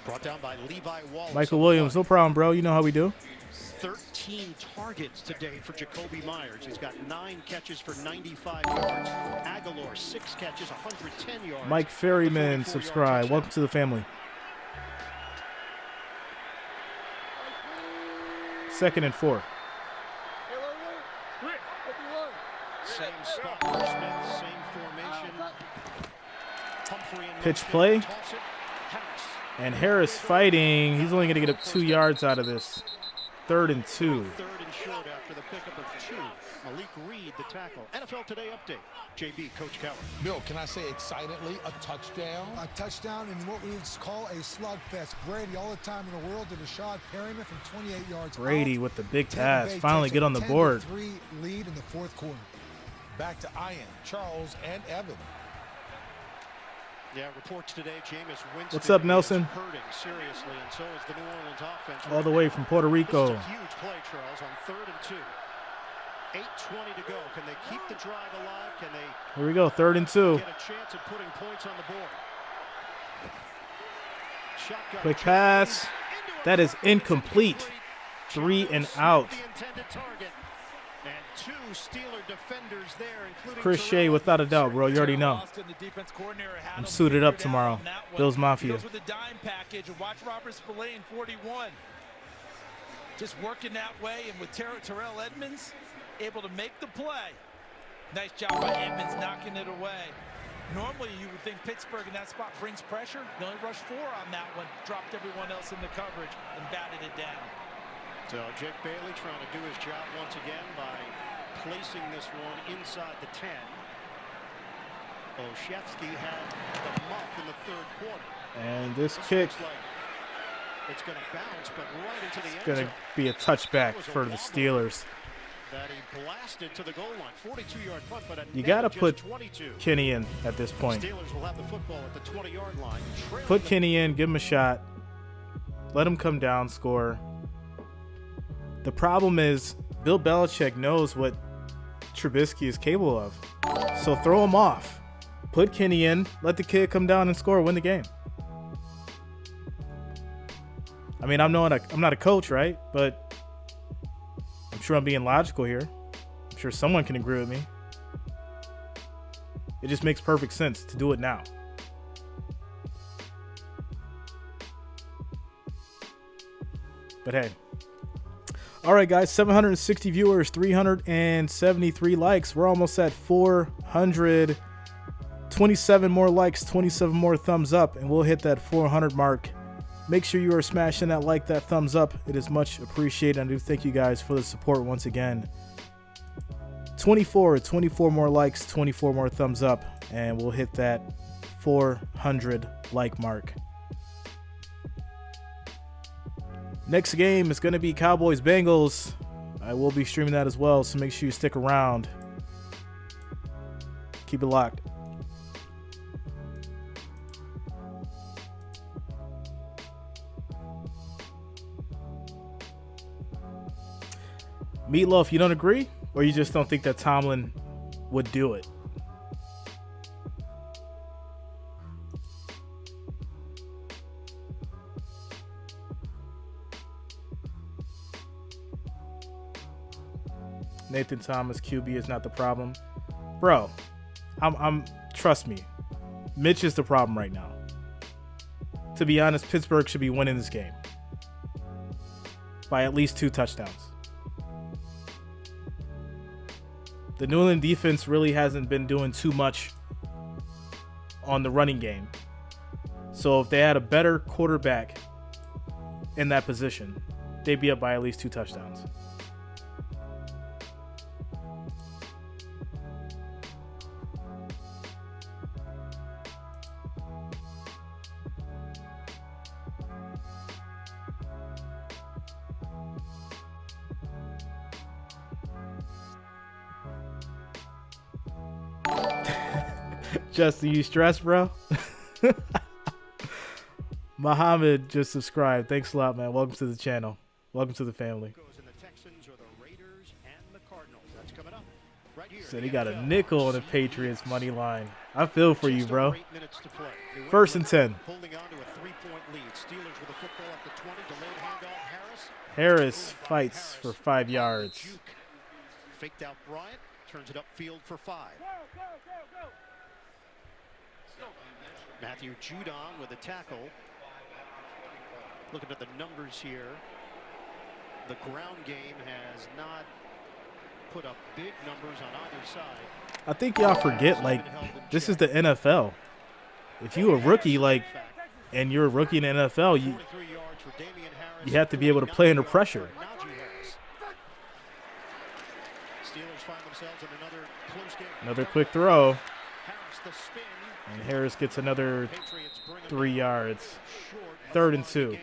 Brought down by Levi Wallace. Michael Williams, no problem, bro. You know how we do. 13 targets today for Jacoby Myers. He's got 9 catches for 95 yards. Aguilar, 6 catches, 110 yards. Mike Ferryman, subscribe. Welcome to the family. 2nd and 4. Same spot for Smith, same formation. Humphrey and Pitch play. toss it. Harris. And Harris fighting. He's only going to get up 2 yards out of this. 3rd and 2. 3rd and short after the pickup of 2. Malik Reed, the tackle. NFL Today update. JB, Coach Keller. Bill, can I say excitedly, a touchdown? A touchdown in what we would call a slugfest. Brady, all the time in the world, to Rashad Perryman from 28 yards Brady out. with the big Tampa pass. Bay Finally takes get a on the board. 10-3 lead in the 4th quarter. Back to Ian, Charles, and Evan. Yeah, reports today, Jameis Winston. What's up, Nelson? Is hurting seriously, and so is the New Orleans offense. All the way from Puerto Rico. This is a huge play, Charles, on 3rd and 2. 8:20 to go. Can they keep the drive alive? Can they Here we go, 3rd and 2. get a chance at putting points on the board? Shotgun Quick pass. That is incomplete. 3 and out. And 2 Steeler defenders there, including Chris Shea, without a doubt, bro. You already know. I'm suited up tomorrow. Bills Mafia. Goes with the dime package, and watch Robert Spillane, 41. Just working that way, and with Terrell Edmonds able to make the play. Nice job by Edmonds knocking it away. Normally, you would think Pittsburgh in that spot brings pressure. They only rushed 4 on that one, dropped everyone else in the coverage, and batted it down. So Jake Bailey trying to do his job once again by placing this one inside the 10. Olszewski had the muff in the 3rd quarter. And this kick, it's going to bounce, but right into the end going to zone. be a touchback for the Steelers. That he blasted to the goal line, 42-yard punt, but You got to put 22. Kenny in at this point. Steelers will have the football at the 20-yard line. Put Kenny in, give him a shot. Let him come down, score. The problem is Bill Belichick knows what Trubisky is capable of. So throw him off. Put Kenny in, let the kid come down and score, win the game. I mean, I'm not a coach, right? But I'm sure I'm being logical here. I'm sure someone can agree with me. It just makes perfect sense to do it now. But hey. All right, guys, 760 viewers, 373 likes. We're almost at 400. 27 more likes, 27 more thumbs up, and we'll hit that 400 mark. Make sure you are smashing that like, that thumbs up. It is much appreciated. I do thank you guys for the support once again. 24 more likes, 24 more thumbs up, and we'll hit that 400 like mark. Next game is going to be Cowboys-Bengals. I will be streaming that as well, so make sure you stick around. Keep it locked. Meatloaf, you don't agree? Or you just don't think that Tomlin would do it? Nathan Thomas, QB is not the problem. Bro, trust me. Mitch is the problem right now. To be honest, Pittsburgh should be winning this game by at least 2 touchdowns. The New England defense really hasn't been doing too much on the running game. So if they had a better quarterback in that position, they'd be up by at least 2 touchdowns. Justin, you stressed, bro? Muhammad just subscribed. Thanks a lot, man. Welcome to the channel. Welcome to the family. Said he got a nickel on the Patriots money line. I feel for you, bro. 1st and 10. Harris fights for 5 yards. Faked out Bryant, turns it upfield for 5. Matthew Judon with a tackle. Looking at the numbers here, the ground game has not put up big numbers on either side. I think y'all forget, like, this is the NFL. If you a rookie, like, and you're a rookie in the NFL, you have to be able to play under pressure. Another quick throw. And Harris gets another 3 yards. 3rd and 2.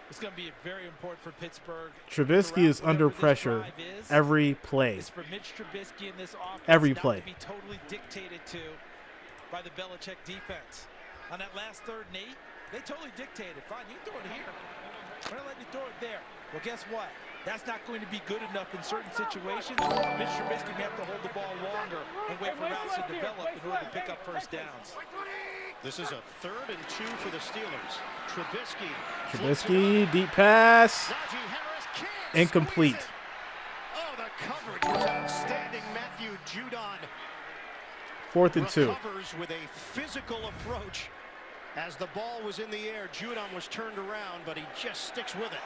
It's going to be very important for Pittsburgh. Trubisky is under pressure every play. It's for Mitch Trubisky in this offense every not play. to be totally dictated to by the Belichick defense. On that last 3rd and 8, they totally dictated. Fine, you can throw it here. We're going to let you throw it there. Well, guess what? That's not going to be good enough in certain situations. Mitch Trubisky may have to hold the ball longer and wait for routes to develop in order to pick up first downs. This is a 3rd and 2 for the Steelers. Trubisky, deep pass. Incomplete. Oh, the coverage was outstanding. Matthew Judon 4th and 2. recovers with a physical approach. As the ball was in the air, Judon was turned around, but he just sticks with it.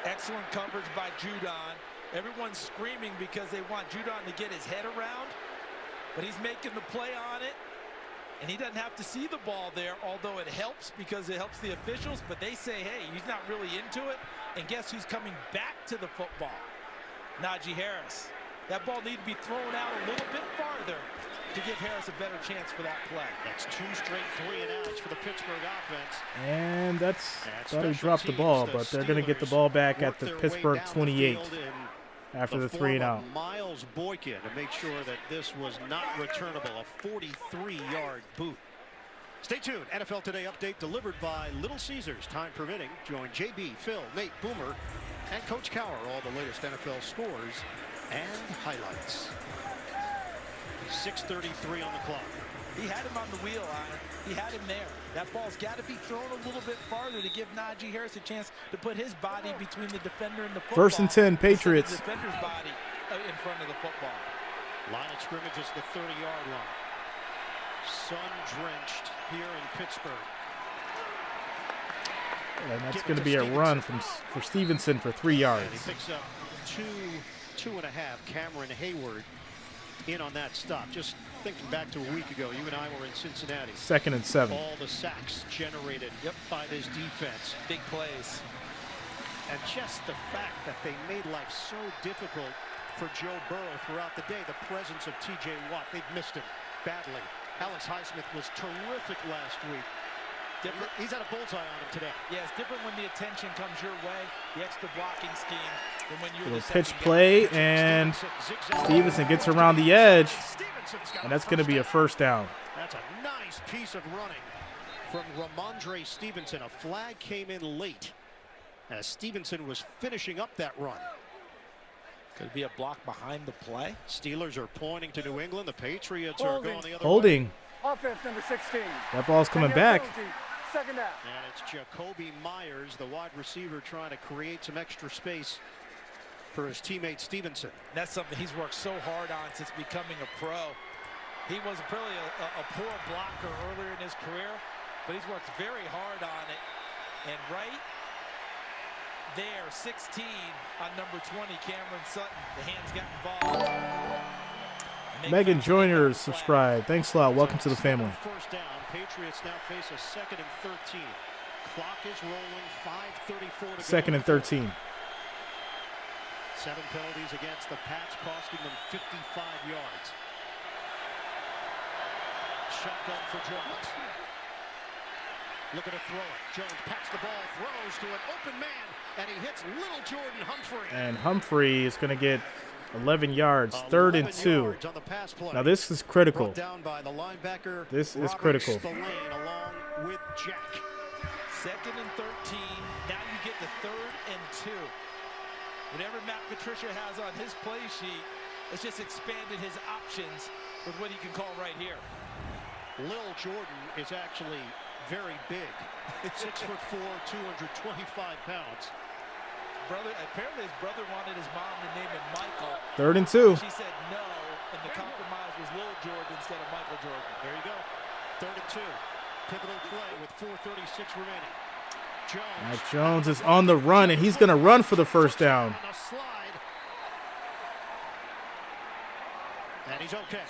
Excellent coverage by Judon. Everyone's screaming because they want Judon to get his head around, but he's making the play on it, and he doesn't have to see the ball there, although it helps because it helps the officials, but they say, hey, he's not really into it, and guess who's coming back to the football? Najee Harris. That ball needed to be thrown out a little bit farther to give Harris a better chance for that play. That's 2 straight 3-and-outs for the Pittsburgh offense. And thought he dropped the ball, but they're going to get the ball back at the Pittsburgh 28 after the 3-and-out. Miles Boykin to make sure that this was not returnable, a 43-yard boot. Stay tuned. NFL Today update delivered by Little Caesars. Time permitting, join JB, Phil, Nate, Boomer, and Coach Cowher. All the latest NFL scores and highlights. 6:33 on the clock. He had him on the wheel, Iron. He had him there. That ball's got to be thrown a little bit farther to give Najee Harris a chance to put his body between the defender and the football. 1st and 10, Patriots. The defender's body in front of the football. Line of scrimmage is the 30-yard line. Sun-drenched here in Pittsburgh. And that's going to be a run for Stevenson for 3 yards. And he picks up 2.5. Cameron Hayward in on that stop. Just thinking back to a week ago, you and I were in Cincinnati. 2nd and 7. All the sacks generated by this defense. Big plays. And just the fact that they made life so difficult for Joe Burrow throughout the day. The presence of TJ Watt, they've missed him badly. Alex Highsmith was terrific last week. He's had a bullseye on him today. Yeah, it's different when the attention comes your way, the extra blocking scheme, than when you're Little pitch play, and Stevenson gets around the edge, and that's going to be a first down. That's a nice piece of running from Ramondre Stevenson. A flag came in late as Stevenson was finishing up that run. Could be a block behind the play. Steelers are pointing to New England. The Patriots are going the other way. Offense number 16. That ball's coming back. Second down. And it's Jacoby Myers, the wide receiver, trying to create some extra space for his teammate Stevenson. That's something he's worked so hard on since becoming a pro. He was probably a poor blocker earlier in his career, but he's worked very hard on it. And right there, 16 on number 20, Cameron Sutton. The hands got involved. Megan Joyner subscribed. Thanks a lot. Welcome to the family. First down. Patriots now face a 2nd and 13. Clock is rolling. 5:34 to go. 2nd and 13. 7 penalties against the Pats, costing them 55 yards. Shotgun for Jones. Looking to throw it. Jones pats the ball, throws to an open man, and he hits little Jordan Humphrey. And Humphrey is going to get 11 yards, 3rd and 2. Now this is critical. This is critical. Along with Jack. 2nd and 13. Now you get the 3rd and 2. Whatever Matt Patricia has on his play sheet, it's just expanded his options with what he can call right here. Lil Jordan is actually very big. 6'4", 225 pounds. Apparently his brother wanted his mom to name him Michael. 3rd and 2. She said no, and the compromise was Lil Jordan instead of Michael Jordan. There you go. 3rd and 2. Pivotal play with 4:36 remaining. Jones. Mac Jones is on the run, and he's going to run for the first down. On a slide. And he's okay.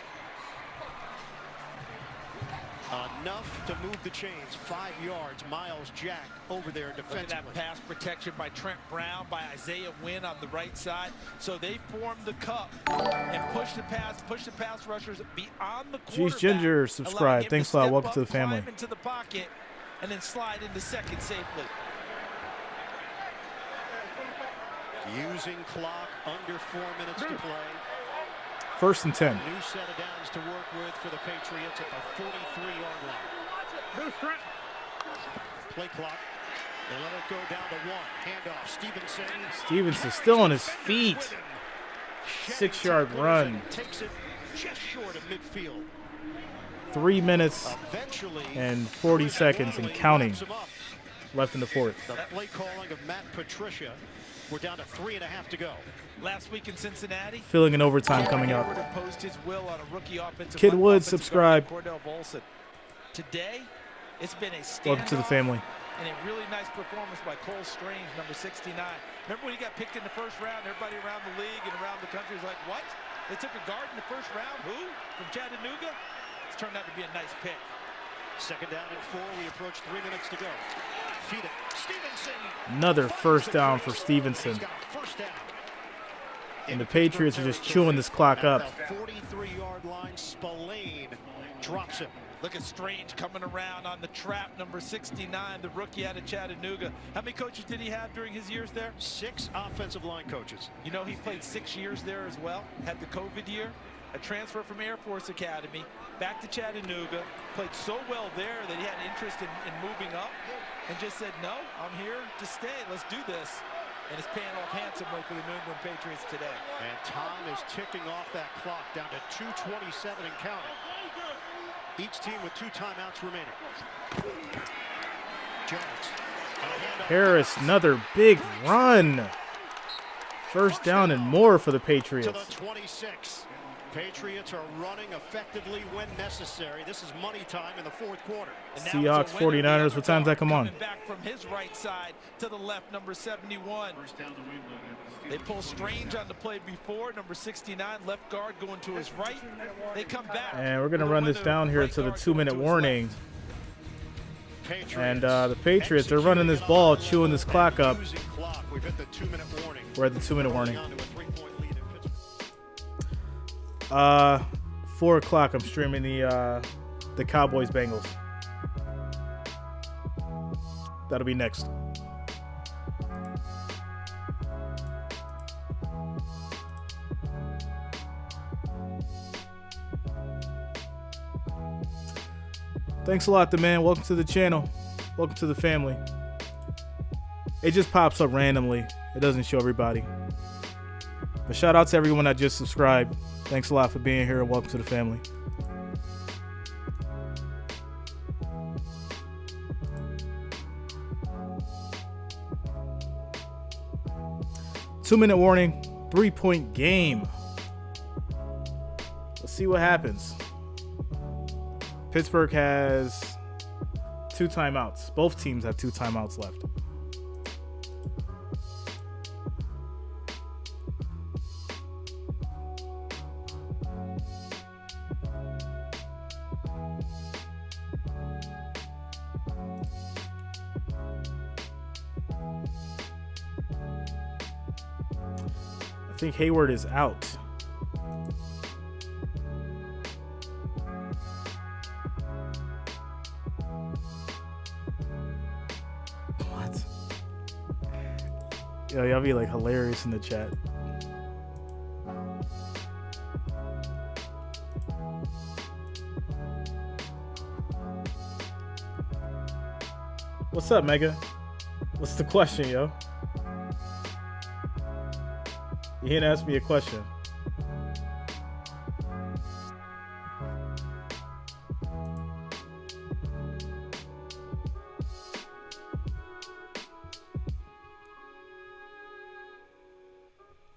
Enough to move the chains. 5 yards. Miles Jack over there defensively. Look at that pass protection by Trent Brown, by Isaiah Wynn on the right side. So they formed the cup and push the pass rushers beyond the quarterback. Geez, Ginger, subscribe. Thanks a lot. Welcome to the family. Climb into the pocket and then slide into second safely. Using clock, under 4 minutes to play. 1st and 10. New set of downs to work with for the Patriots at the 43-yard line. Play clock They let it go down to 1. Handoff. Stevenson still on his feet. 6-yard run. Takes it just short of midfield. 3 minutes and 40 seconds and counting left in the fourth. The play calling of Matt Patricia. We're down to 3.5 to go. Last week in Cincinnati, Feeling an overtime coming up. imposed his will on a rookie offensive Kid Woods, offensive subscribe. guard, Cordell Volson. Today, it's been a standoff. Welcome to the family. And a really nice performance by Cole Strange, number 69. Remember when he got picked in the first round? Everybody around the league and around the country was like, what? They took a guard in the first round? Who? From Chattanooga? It's turned out to be a nice pick. Second down and 4. We approach 3 minutes to go. Feed it. Stevenson. Another first down for Stevenson. First down. And the Patriots are just chewing this clock up. 43-yard line. Spillane drops him. Look at Strange coming around on the trap, number 69, the rookie out of Chattanooga. How many coaches did he have during his years there? 6 offensive line coaches. You know, he played 6 years there as well, had the COVID year, a transfer from Air Force Academy, back to Chattanooga, played so well there that he had interest in moving up, and just said, no, I'm here to stay, let's do this. And it's paying off handsomely for the New England Patriots today. And time is ticking off that clock down to 2:27 and counting. Each team with 2 timeouts remaining. Jones. Harris, another big run. First down and more for the To Patriots. the 26. Patriots are running effectively when necessary. This is money time in the fourth quarter. Seahawks, 49ers, what time's that come on? Back from his right side to the left, number 71. They pull Strange on the play before, number 69, left guard going to his right. They come back. And we're going to run this down here to the 2-minute warning. And the Patriots, they're running this ball, chewing this clock up. We've hit the 2-minute warning. We're at the 2-minute warning. 4 o'clock, I'm streaming the Cowboys Bengals. That'll be next. Thanks a lot, man. Welcome to the channel. Welcome to the family. It just pops up randomly. It doesn't show everybody. But shout out to everyone that just subscribed. Thanks a lot for being here and welcome to the family. Two-minute warning, 3-point game. Let's see what happens. Pittsburgh has 2 timeouts. Both teams have 2 timeouts left. I think Hayward is out. What? Yo, y'all be like hilarious in the chat. What's up, Mega? What's the question, yo? You didn't ask me a question.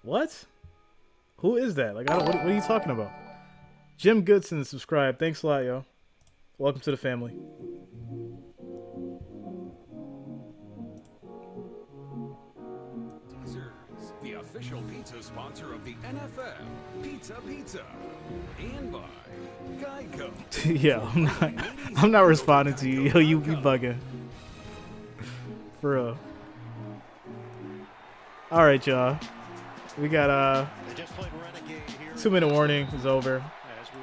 What? Who is that? Like, what are you talking about? Jim Goodson subscribed. Thanks a lot, yo. Welcome to the family. The official pizza sponsor of the NFL, Pizza, and by Geico. Yeah, I'm not responding to you. Yo, you bugging. For real. All right, y'all. We got 2-minute warning is over. As we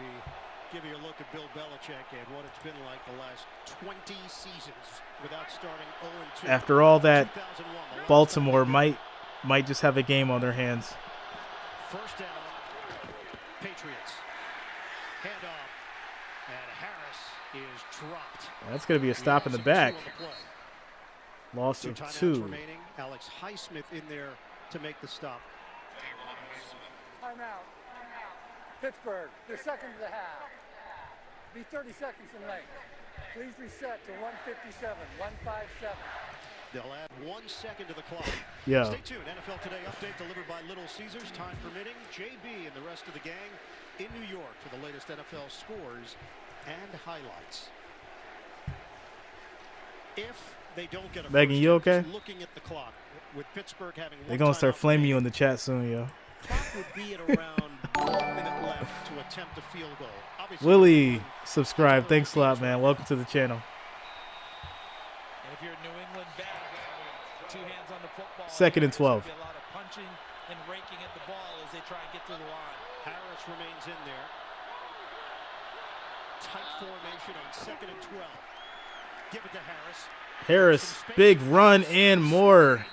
give you a look at Bill Belichick and what it's been like the last 20 seasons without starting 0-2. After all that, Baltimore might just have a game on their hands. First down, Patriots. Handoff, and Harris is dropped. That's going to be a stop in the back. Loss So of timeouts 2. remaining. Alex Highsmith in there to make the stop. Timeout. Pittsburgh, their second of the half. Be 30 seconds in length. Please reset to 157, 157. They'll add 1 second to the clock. Yeah. Stay tuned. NFL Today update delivered by Little Caesars. Time permitting. JB and the rest of the gang in New York for the latest NFL scores and highlights. If they don't get a Megan, first you down, okay? just looking at the clock with Pittsburgh having They're going to start flaming you in the chat soon, yo. clock would be at around 1 minute left to attempt a field goal. Obviously, Willie, subscribe. Thanks a lot, man. Welcome to the channel. And if you're a New England back, 2 hands on the football. 2nd and There's 12. gonna be a lot of punching and raking at the ball as they try and get through the line. Harris remains in there. Tight formation on 2nd and 12. Give it to Harris. Harris, big run and more.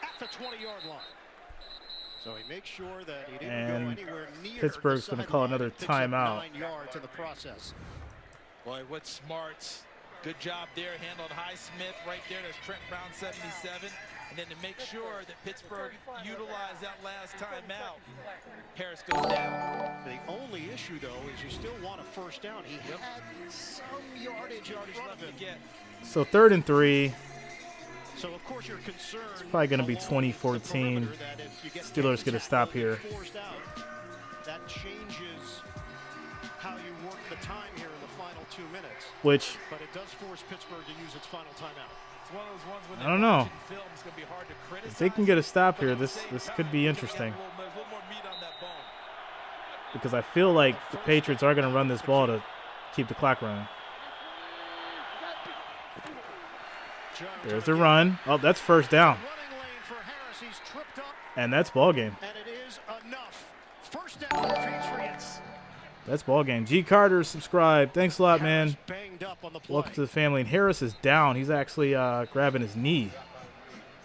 At the 20-yard line. So he makes sure that he didn't And go anywhere near Pittsburgh's the gonna call sideline another and picks up timeout. 9 yards in the process. Boy, what smarts. Good job there. Handled Highsmith right there. That's Trent Brown, 77. And then to make sure that Pittsburgh utilized that last timeout, Harris goes down. The only issue, though, is you still want a first down. He had some yardage in front of him. So 3rd and 3. So, of course, you're concerned. It's probably going to be 2014. Steelers get a stop here. Forced out, that changes how you work the time here in the final 2 minutes. Which, But it does force Pittsburgh to use its final timeout. It's one of those ones when I don't know. film, it's gonna be hard to criticize, if they can get a stop but here, at the this same could time, be there's interesting. a little more meat on that bone. Because I feel like the Patriots are going to run this ball to keep the clock running. There's the run. Oh, that's first down. Running lane for Harris. He's tripped up, And that's ball game. and it is enough. First down, Patriots. That's ball game. G. Carter, subscribe. Thanks a lot, Harris man. banged up on the play. Welcome to the family. And Harris is down. He's actually grabbing his knee.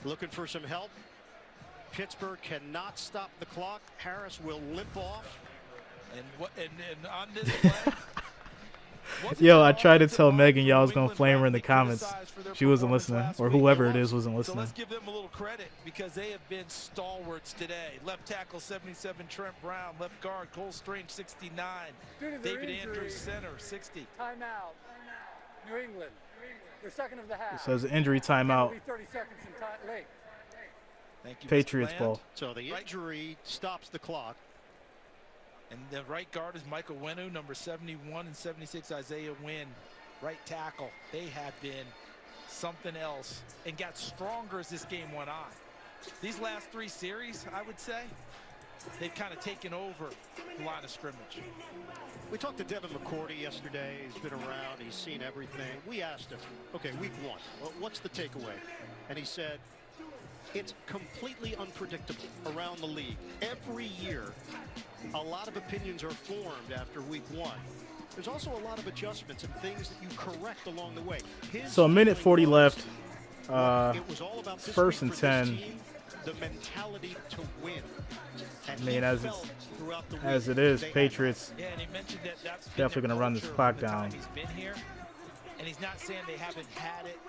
Looking for some help. Pittsburgh cannot stop the clock. Harris will limp off. And on this play, Yo, I tried to tell Megan y'all was going to flame her in the comments. She wasn't listening. Or whoever it is wasn't so listening. let's give them a little credit because they have been stalwarts today. Left tackle 77 Trent Brown, left guard Cole Strange 69, Due to their David injury, Andrews center 60. Timeout. New England, their second of the half. It says injury timeout. Be 30 seconds in late. Thank you, Mr. Patriots Land. ball. So the injury stops the clock. And the right guard is Michael Wenu, number 71 and 76 Isaiah Wynn. Right tackle. They have been something else and got stronger as this game went on. These last 3 series, I would say, they've kind of taken over the line of scrimmage. We talked to Devin McCourty yesterday. He's been around. He's seen everything. We asked him, okay, week 1, what's the takeaway? And he said, it's completely unpredictable around the league. Every year, a lot of opinions are formed after week 1. There's also a lot of adjustments and things that you correct along the way. So a minute 40 left. It was all about this First week and for this 10. team, the mentality to win. And I mean, he as felt throughout the as week it is, they had Patriots Yeah, and he mentioned that that's been definitely their going to run this culture clock from the time down. He's been here, and he's not saying they haven't had it,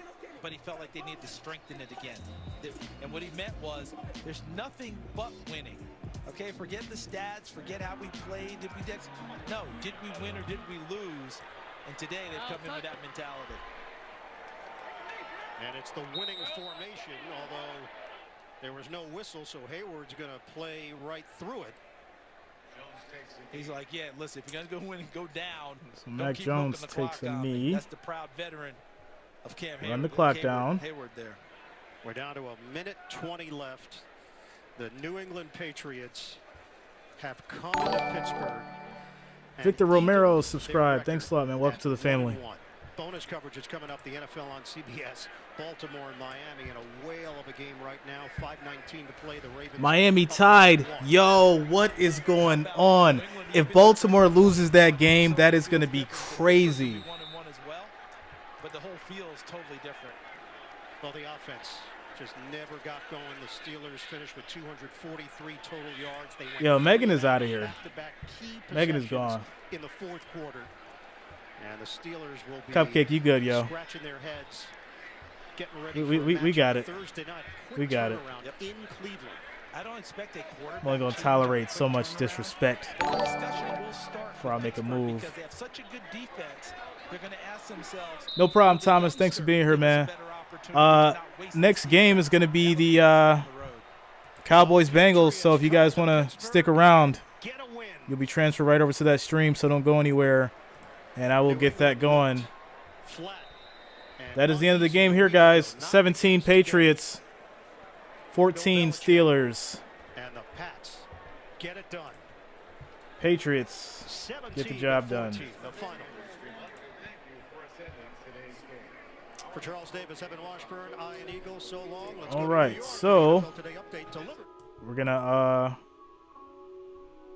but he felt like they needed to strengthen it again. And what he meant was, there's nothing but winning. Okay, forget the stats, forget how we played. Did we no, did we win or did we lose? And today they've come in with that mentality. And it's the winning formation, although there was no whistle, so Hayward's going to play right through it. He's like, yeah, listen, if you're going to go win and go down, So don't Mac keep Jones milking the takes clock a on me. knee. That's the proud veteran of Cam Hayward. Run the clock down. Hayward there. We're down to a minute 20 left. The New England Patriots have come to Pittsburgh. and Victor beat Romero, them. subscribe. Their Thanks a record lot, man. Welcome at to the family. 1-1. Bonus coverage is coming up. The NFL on CBS. Baltimore and Miami in a whale of a game right now. 5:19 to play. The Ravens. Miami tied. Yo, what is going on? If Baltimore loses that game, that is going to be crazy. 1-1 as well, but the whole feel is totally different. Well, the offense just never got going. The Steelers finished with 243 total yards. They went Yo, Megan is outta here. back-to-back key Megan is possessions gone. in the fourth quarter. And the Steelers will be Cupcake, you good, yo. scratching their heads getting ready We got it. Thursday night. We got it. In Cleveland. I don't expect a quarterback. I'm only going to tolerate so much disrespect The discussion will start before I make a move. because they have such a good defense. They're going to ask themselves. No problem, Thomas. Thanks for being here, man. Next game is going to be the Cowboys-Bengals, so if you guys want to stick around, you'll be transferred right over to that stream, so don't go anywhere, and I will get that going. That is the end of the game here, guys. 17 Patriots, 14 Steelers. And the Pats get it done. Patriots get the job done. The final. For Charles Davis, Evan Washburn, Ian Eagle, so long. Let's All right, so we're going to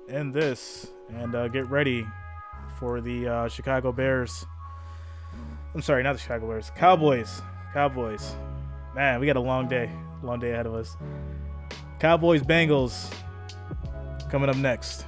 end this and get ready for the Chicago Bears. I'm sorry, not the Chicago Bears. Cowboys. Man, we got a long day ahead of us. Cowboys, Bengals coming up next.